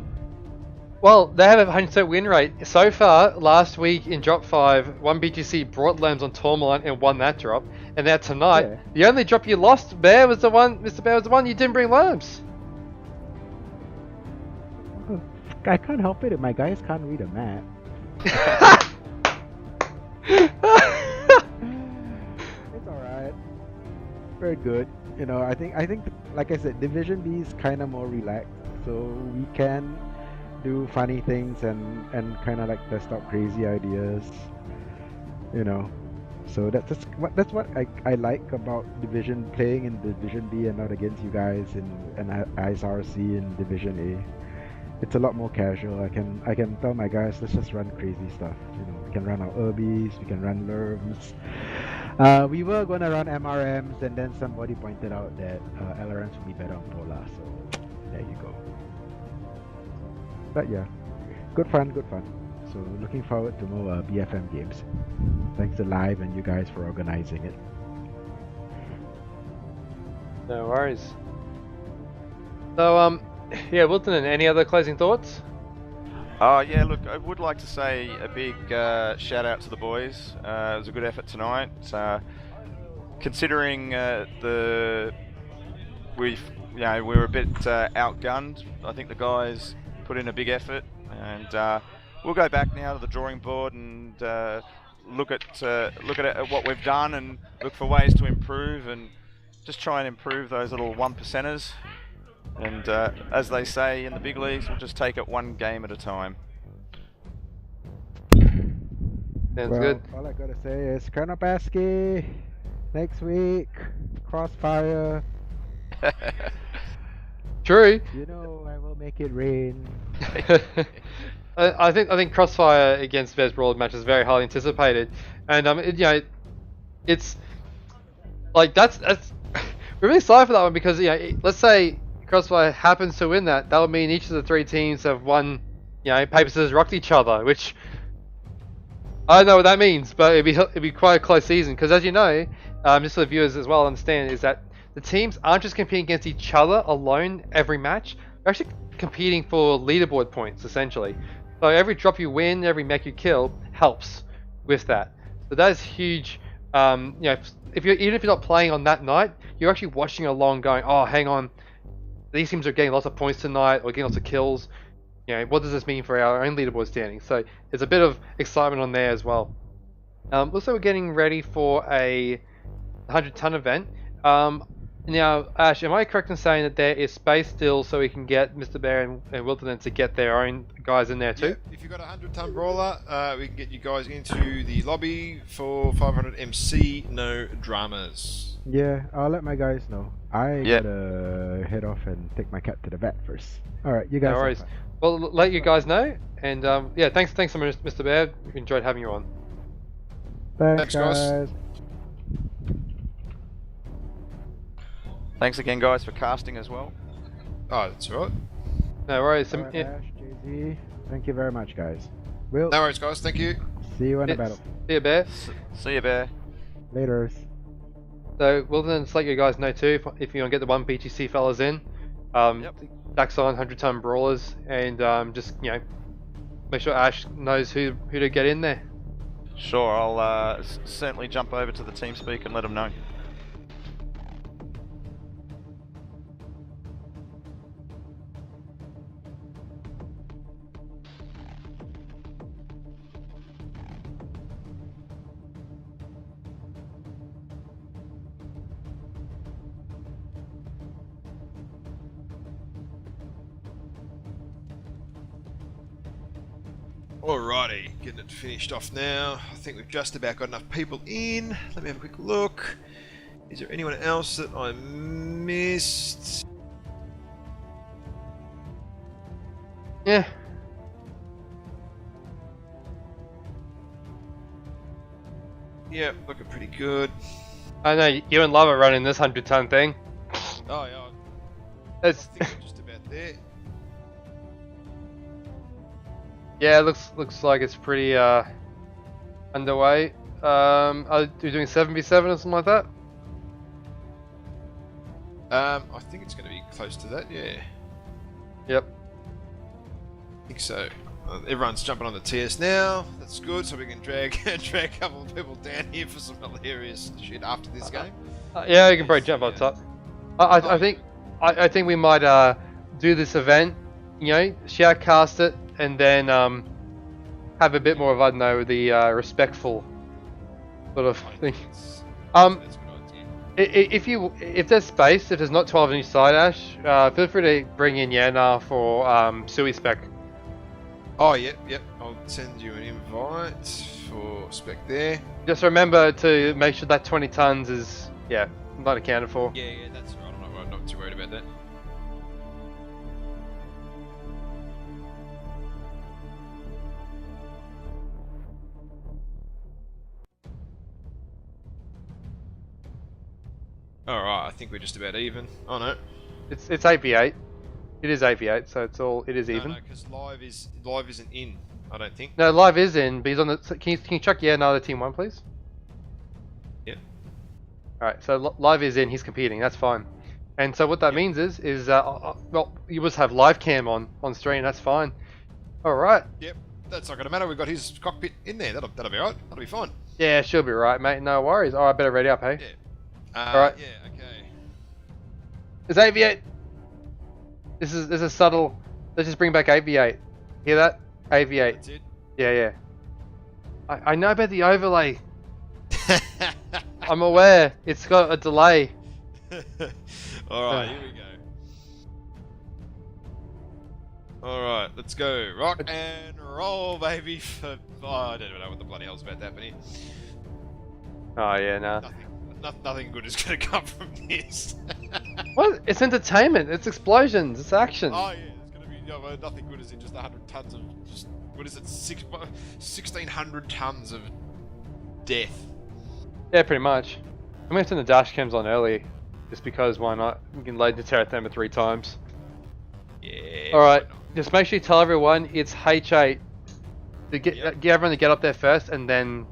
Well, they have a 100% win rate. So far, last week in Drop 5, one BTC brought Lerms on Tourmaline and won that drop. And now tonight, the only drop you lost, Bear, was the one, Mr. Bear, was the one you didn't bring Lerms. I can't help it if my guys can't read a map. It's alright. Very good. I think like I said, Division B is kind of more relaxed, so we can do funny things and kind of like test out crazy ideas. So that's what I like about Division, playing in Division B and not against you guys in ISRC in Division A. It's a lot more casual. I can tell my guys, let's just run crazy stuff. We can run our Urbies, we can run Lerms. We were gonna run MRMs, and then somebody pointed out that LRMs would be better on Polar. So there you go. But yeah, good fun. So looking forward to more BFM games. Thanks to Live and you guys for organizing it. No worries. So yeah, Wilton, any other closing thoughts? Yeah, look, I would like to say a big shout out to the boys. It was a good effort tonight. Considering we were a bit outgunned, I think the guys put in a big effort, and we'll go back now to the drawing board and look at what we've done and look for ways to improve and just try and improve those little 1%ers. And as they say in the big leagues, we'll just take it one game at a time. Sounds good. All I gotta say is Kernopaski next week, Crossfire. True. I will make it rain. I think Crossfire against Vez Broad match is very highly anticipated, and it's like that's we're really excited for that one because let's say Crossfire happens to win that would mean each of the 3 teams have won, paper scissors rocked each other, which I don't know what that means, but it'd be quite a close season because, as you know, just so the viewers as well understand, is that the teams aren't just competing against each other alone every match. They're actually competing for leaderboard points essentially. So every drop you win, every mech you kill helps with that. So that is huge. Even if you're not playing on that night, you're actually watching along, going, "Oh, hang on, these teams are getting lots of points tonight, or getting lots of kills. What does this mean for our own leaderboard standing?" So there's a bit of excitement on there as well. Also, we're getting ready for a 100-ton event. Now, Ash, am I correct in saying that there is space still so we can get Mr. Bear and Wilton to get their own guys in there too? Yeah, if you've got a 100-ton brawler, we can get you guys into the lobby for 500 MC, no dramas. Yeah, I'll let my guys know. I gotta head off and take my cat to the vet first. Alright, you guys. No worries. Well, let you guys know, and yeah, thanks so much, Mr. Bear. We enjoyed having you on. Thanks guys. Thanks again, guys, for casting as well. Oh, that's all right. No worries. Ash, JZ, thank you very much, guys. Will. No worries, guys. Thank you. See you in the battle. See you, Bear. See you, Bear. Laters. So we'll then just let you guys know too if you want to get the one BTC fellas in. Yep. Dax on 100-ton brawlers, and just make sure Ash knows who to get in there. Sure, I'll certainly jump over to the TeamSpeak and let them know. Alrighty, getting it finished off now. I think we've just about got enough people in. Let me have a quick look. Is there anyone else that I missed? Yeah. Yeah, looking pretty good. I know you and Love are running this 100-ton thing. Oh yeah, I It's think we're just about there. yeah, it looks like it's pretty underway. Are you doing 7v7 or something like that? I think it's going to be close to that, yeah. Yep. I think so. Everyone's jumping on the TS now. That's good, so we can drag a couple of people down here for some hilarious shit after this game. Yeah, you can probably jump on top. I think we might do this event, shoutcast it, and then have a bit more of, I don't know, the respectful sort of thing. That's a good idea. If there's space, if there's not 12 on each side, Ash, feel free to bring in Yana for Sui spec. Oh, yep. I'll send you an invite for spec there. Just remember to make sure that 20 tons is, not accounted for. Yeah, that's right. I'm not too worried about that. Alright, I think we're just about even. Oh no. It's 8v8. It is 8v8, so it is even. No, because live isn't in, I don't think. No, live is in, but he's on the. Can you chuck another team one, please? Yep. Alright, so live is in. He's competing. That's fine. And so what that means is well, you must have live cam on stream. That's fine. All right. Yep. That's not gonna matter. We've got his cockpit in there. That'll be alright. That'll be fine. Yeah, she'll be right, mate. No worries. All right, better ready up, hey. Yeah. Alright. Yeah. Okay. It's 8v8. This is subtle. Let's just bring back 8v8. Hear that? 8v8. That's it. Yeah. I know about the overlay. I'm aware. It's got a delay. Alright, here we go. Alright, let's go. Rock and roll, baby. I don't know what the bloody hell's about to happen here. Oh yeah, nah. Nothing good is going to come from this. What? It's entertainment. It's explosions. It's action. Oh yeah, it's going to be nothing good as in just 100 tons of just what is it? 1,600 tons of death. Yeah, pretty much. I'm gonna turn the dash cams on early, just because why not? We can load the Terratherma 3 times. Yeah. All right. Just make sure you tell everyone it's H8. To get everyone to get up there first, and then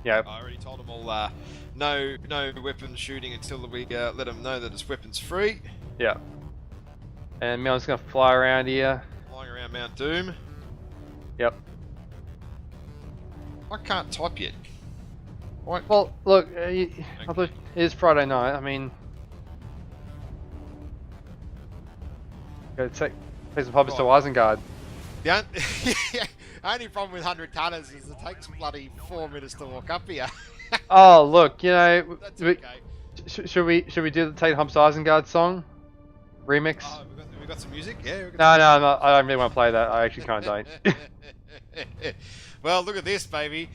yeah. I already told them all. No weapon shooting until we let them know that it's weapons free. Yeah. And Mel's gonna fly around here. Flying around Mount Doom. Yep. I can't type yet. Why? Well, look, I thought it is Friday night. I mean, go take some puppies to Isengard. The only problem with 100 tonners is it takes bloody 4 minutes to walk up here. Oh, look, That's okay. should we do the Tate Humps Isengard song remix? Oh, we got some music? Yeah. No, I don't really want to play that. I actually kind of don't. Well, look at this, baby.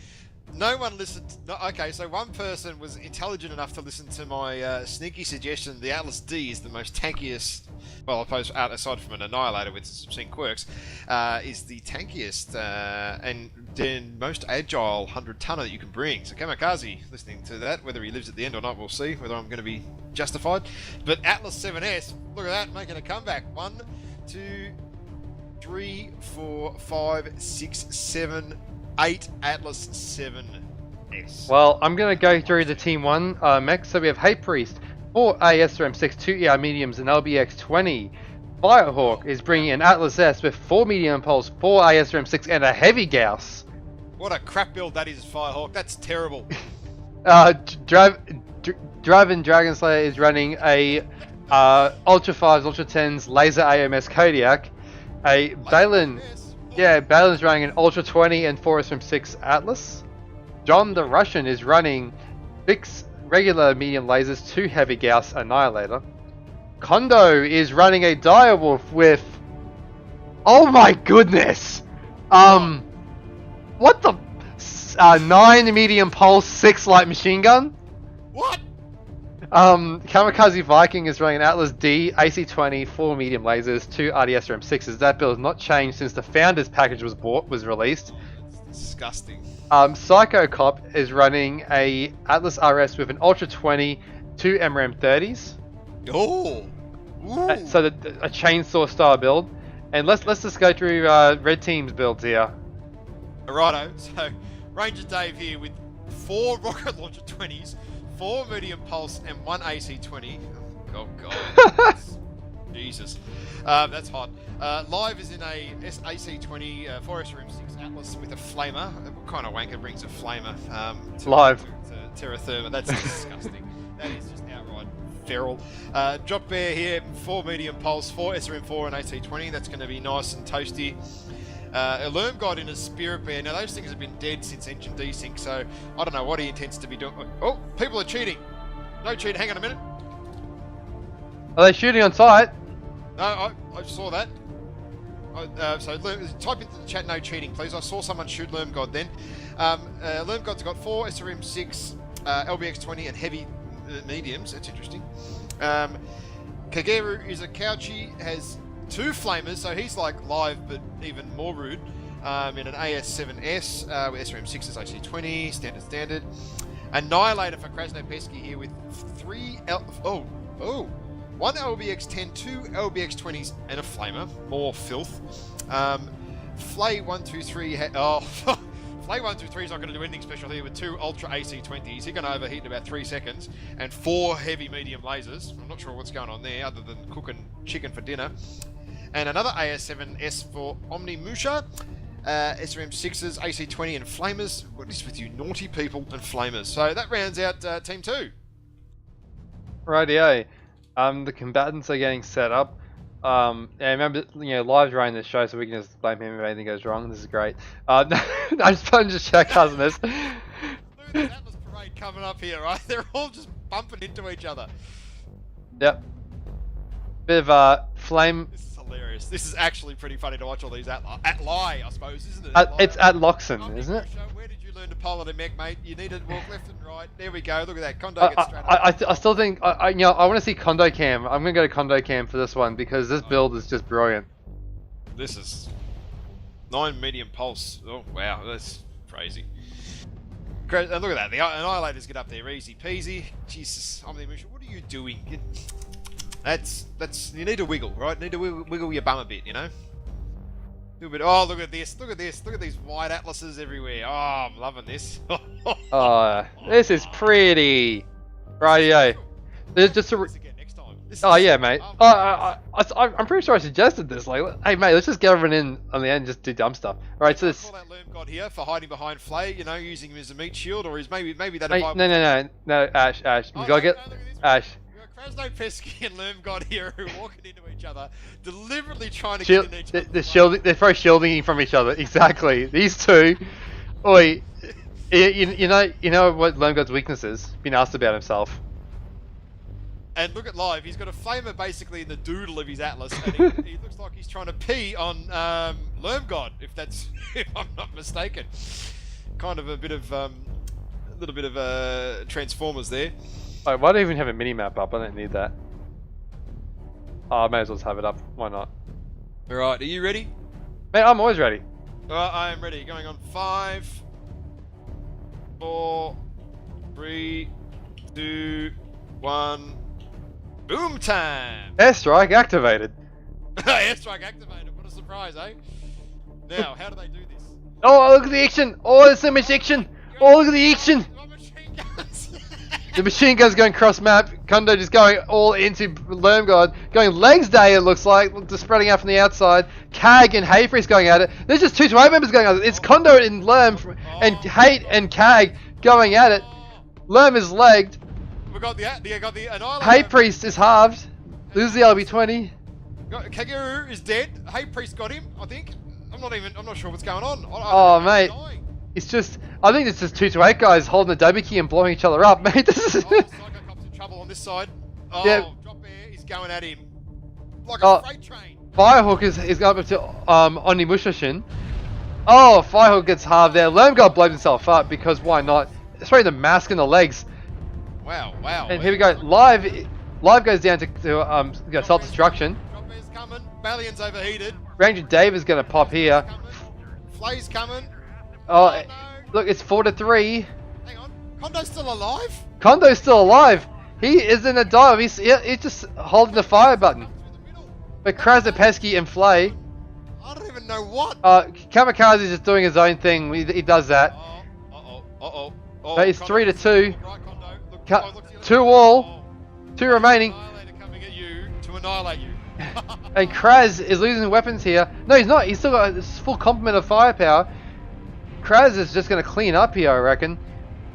No one listened. No, okay, so one person was intelligent enough to listen to my sneaky suggestion. The Atlas D is the most tankiest. Well, I suppose aside from an Annihilator with some sync quirks, is the tankiest and then most agile 100-tonner that you can bring. So Kamikaze, listening to that, whether he lives at the end or not, we'll see whether I'm going to be justified. But Atlas 7S, look at that, making a comeback. 1, 2, 3, 4, 5, 6, 7, 8 Atlas 7 Yes. Well, I'm going to go through the Team 1 mechs. So we have Hate Priest, 4 ASRM6, 2 ER mediums, and LBX20. Firehawk is bringing an Atlas S with 4 medium pulse, 4 ASRM6, and a heavy Gauss. What a crap build that is, Firehawk. That's terrible. Draven Dragonslayer is running a Ultra 5s, Ultra 10s, Laser AMS Kodiak. Balin is running an Ultra 20 and 4 from 6 Atlas. John the Russian is running 6 regular medium lasers, 2 heavy Gauss Annihilator. Kondo is running a Direwolf with... Oh my goodness! What the... 9 medium pulse, 6 light machine gun? What? Kamikaze Viking is running an Atlas D, AC-20, 4 medium lasers, 2 RDS RM6s. That build has not changed since the Founders package was released. That's disgusting. Psycho Cop is running a Atlas RS with an Ultra 20, 2 MRM 30s. Oh! Ooh. So a chainsaw style build. And let's just go through Red Team's builds here. Righto, so Ranger Dave here with 4 rocket launcher 20s, 4 medium pulse, and 1 AC-20. Oh god. Jesus. That's hot. Live is in a AC-20 4 SRM6 Atlas with a flamer. What kind of wanker brings a flamer? Live. To Terra Therma. That's disgusting. That is just outright feral. Drop Bear here, 4 medium pulse, 4 SRM4 and AC-20. That's going to be nice and toasty. Alerm God in a Spirit Bear. Now those things have been dead since Engine Desync, so I don't know what he intends to be doing. Oh, people are cheating. No cheating. Hang on a minute. Are they shooting on sight? No, I saw that. So type into the chat no cheating, please. I saw someone shoot Lerm God then. Lerm God's got 4 SRM6, LBX20 and heavy mediums. That's interesting. Kageru is a Couchy, has 2 flamers, so he's like live but even more rude. In an AS7S with SRM6's AC-20, standard. Annihilator for Krasno Pesky here with 1 LBX10, 2 LBX20s, and a flamer. More filth. Flay 123. Flay 123 is not going to do anything special here with 2 Ultra AC-20s. He's going to overheat in about 3 seconds, and 4 heavy medium lasers. I'm not sure what's going on there, other than cooking chicken for dinner. And another AS7S for Omni Musha. SRM6s, AC-20, and flamers. What is with you naughty people and flamers? So that rounds out Team 2. Rightio. The combatants are getting set up. And remember, Live's running this show, so we can just blame him if anything goes wrong. This is great. I'm just sarcasm this. Look at the Atlas Parade coming up here, right? They're all just bumping into each other. Yep. Bit of flame. This is hilarious. This is actually pretty funny to watch all these Atli, I suppose, isn't it? It's at Loxon, isn't it? Where did you learn to pilot a mech, mate? You need to walk left and right. There we go. Look at that. Kondo gets straight up. I still think I want to see Kondo Cam. I'm gonna go to Kondo Cam for this one because this build is just brilliant. This is 9 medium pulse. Oh wow, that's crazy. And look at that. The Annihilators get up there easy peasy. Jesus, Omnimusha, what are you doing? That's you need to wiggle, right? You need to wiggle your bum a bit, you know. Do a bit. Oh, look at this! Look at this! Look at these white atlases everywhere. Oh, I'm loving this. Oh, this is pretty. Rightio. There's just a. Again next time. Oh yeah, mate. I'm pretty sure I suggested this. Like, hey mate, let's just get everyone in on the end and just do dumb stuff. All right, so this. Call that Lerm God here for hiding behind Flay. You know, using him as a meat shield, or is maybe that. Mate, no, Ash. We gotta get Ash. Krasno Pesky and Lerm God here who are walking into each other, deliberately trying to Shield, get in each other. they're both shielding from each other. Exactly. These two. Oi, you know what Lerm God's weakness is? Been asked about himself. And look at Live. He's got a flamer basically in the doodle of his Atlas, and he looks like he's trying to pee on Lerm God, if I'm not mistaken. Kind of a little bit of Transformers there. Wait, why do I even have a mini-map up? I don't need that. Oh, I may as well just have it up. Why not? Alright, are you ready? Mate, I'm always ready. I am ready. Going on 5, 4, 3, 2, 1. Boom time! Airstrike activated. Airstrike activated. What a surprise, eh? Now, how do they do this? Oh, look at the action! Oh, there's so much action! Oh, look at the action! My machine guns. The machine gun's going cross map. Kondo just going all into Lermgod. Going legs day, it looks like. Just spreading out from the outside. Kag and Hayfreeze going at it. There's just 2 2-8 members going at it. It's Kondo and Lerm and Hate and Kag going at it. Lerm is legged. We got the Annihilator. Haypriest is halved. Loses the LB20. Kaguru is dead. Hey Priest got him, I think. I'm not sure what's going on. Oh, mate. It's just, I think it's just 2 2-8 guys holding the W key and blowing each other up, mate. This is. Psycho Cop's in trouble on this side. Oh, yeah. Drop Air is going at him like a freight train. Firehawk is going up to Onimushashin. Oh, Firehawk gets halved there. Lermgod blows himself up because why not? It's probably the mask in the legs. Wow. And here we go. Live goes down to self-destruction. Drop Air's coming. Ballion's overheated. Ranger Dave is going to pop here. Flay's coming. Oh, no. Look, it's 4-3. Hang on. Kondo's still alive? Kondo's still alive. He is in a dive. He's just holding the fire button. But Krasnopesky and Flay. I don't even know what. Kamikaze is just doing his own thing. He does that. Oh, But it's 3-2. Right, Kondo. Look, 2 all. 2 remaining. Annihilator coming at you to annihilate you. And Kraz is losing weapons here. No, he's not. He's still got this full complement of firepower. Kraz is just going to clean up here, I reckon.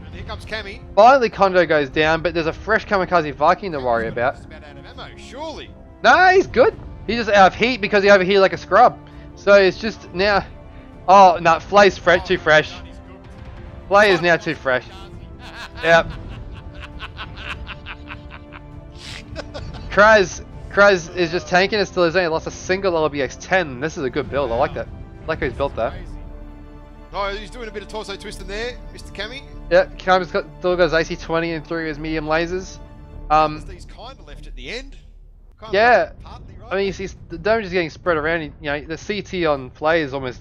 And here comes Cammy. Finally, Kondo goes down, but there's a fresh Kamikaze Viking to worry about. Just about out of ammo, surely. No, he's good. He's just out of heat because he overheated like a scrub. So it's just now... Oh, no, Flay's too fresh. Flay is now too fresh. Yep. Kraz is just tanking it still. He's only lost a single LBX 10. This is a good build. I like that. I like how he's built that. Oh, he's doing a bit of torso twisting there, Mr. Cammy. Yep, Kami's still got his AC-20 and 3 of his medium lasers. He's kind of left at the end. Yeah. Partly, right? I mean, he's the damage is getting spread around. You know, the CT on Flay is almost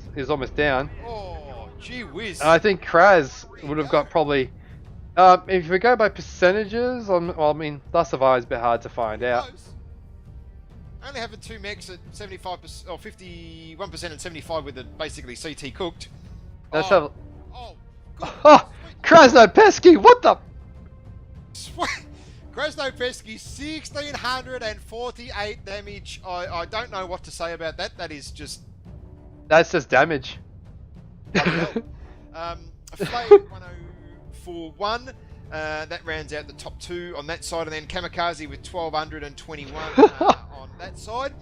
down. Oh, gee whiz. And I think Kraz would have got probably. If we go by percentages, well, I mean, Lust of Eye is a bit hard to find out. Close. Only having 2 mechs at 75% or 51% and 75 with it basically CT cooked. Let's have. Oh, good. Oh, Krasnopesky, what the? Krasnopesky, 1648 damage. I don't know what to say about that. That is just. That's just damage. Flay 1041. That rounds out the top 2 on that side, and then Kamikaze with 1221 on that side.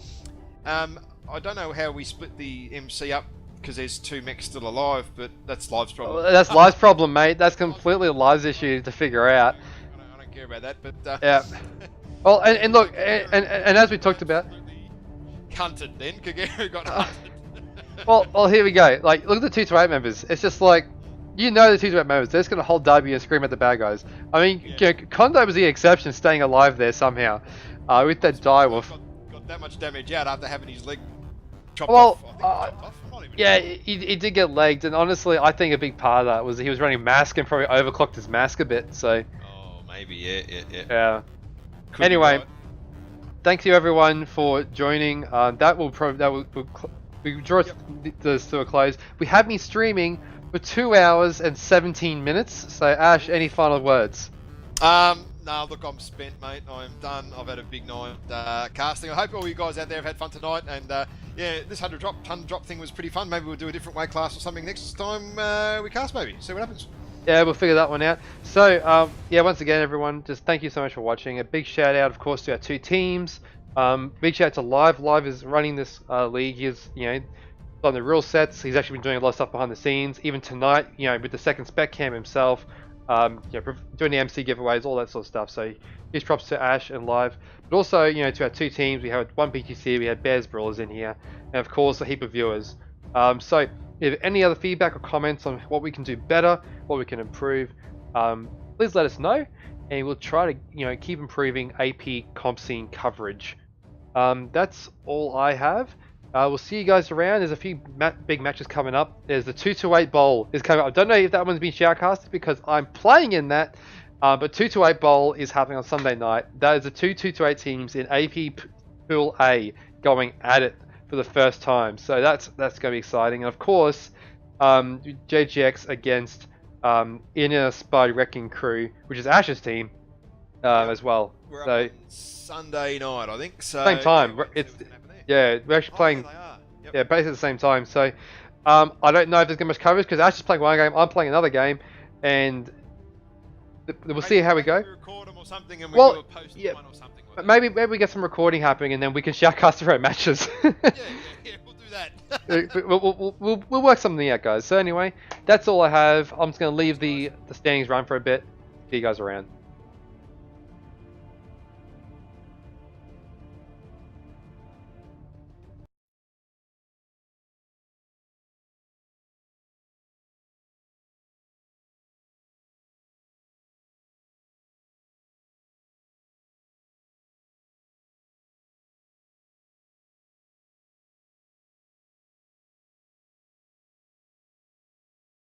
I don't know how we split the MC up because there's 2 mechs still alive, but that's Live's problem. That's Live's problem, mate. That's completely Live's issue to figure out. I don't care about that, but yeah. Well, and look, and as we talked about, cunted then. Kagero got hunted. well, here we go. Like, look at the 2 2-8 members. It's just like, you know, the 2 2-8 members. They're just gonna hold W and scream at the bad guys. I mean, you know, Kondo was the exception, staying alive there somehow, with that direwolf. Got that much damage out after having his leg chopped Well, off. yeah, he did get legged, and honestly, I think a big part of that was he was running mask and probably overclocked his mask a bit. So. Oh, maybe, yeah. Yeah. Could Anyway, be right. thank you everyone for joining. That will we draw this to a close. We have been streaming for 2 hours and 17 minutes. So Ash, any final words? No, look, I'm spent, mate. I'm done. I've had a big night casting. I hope all you guys out there have had fun tonight. And yeah, this 100 drop thing was pretty fun. Maybe we'll do a different weight class or something next time we cast. Maybe see what happens. Yeah, we'll figure that one out. So yeah, once again, everyone, just thank you so much for watching. A big shout out, of course, to our 2 teams. Big shout out to Live. Live is running this league. He's on the real sets. He's actually been doing a lot of stuff behind the scenes. Even tonight, with the second spec cam himself. Doing the MC giveaways, all that sort of stuff. So huge props to Ash and Live, but also to our 2 teams. We had 1 BTC, we had Bears Brawlers in here, and of course a heap of viewers. So if you have any other feedback or comments on what we can do better, what we can improve, please let us know, and we'll try to keep improving AP comp scene coverage. That's all I have. We'll see you guys around. There's a few big matches coming up. There's the 228 Bowl is coming up. I don't know if that one's been shoutcasted because I'm playing in that. But 228 Bowl is happening on Sunday night. That is the 2 228 teams in AP Pool A going at it for the first time. So that's going to be exciting. And of course, JGX against Inner Spud Wrecking Crew, which is Ash's team, as well. We're So up on Sunday night, I think. So same time. yeah, It's what's gonna happen there? yeah, we're actually playing. Oh, yeah, they are. Yep. Yeah, basically at the same time. So I don't know if there's gonna be much coverage because Ash is playing one game, I'm playing another game, and we'll see how we go. We record them or something and we Well, do a post yeah, one or something. But maybe we get some recording happening, and then we can shoutcast our own matches. Yeah, we'll do that. We'll work something out, guys. So anyway, that's all I have. I'm just gonna leave the standings run for a bit. See you guys around.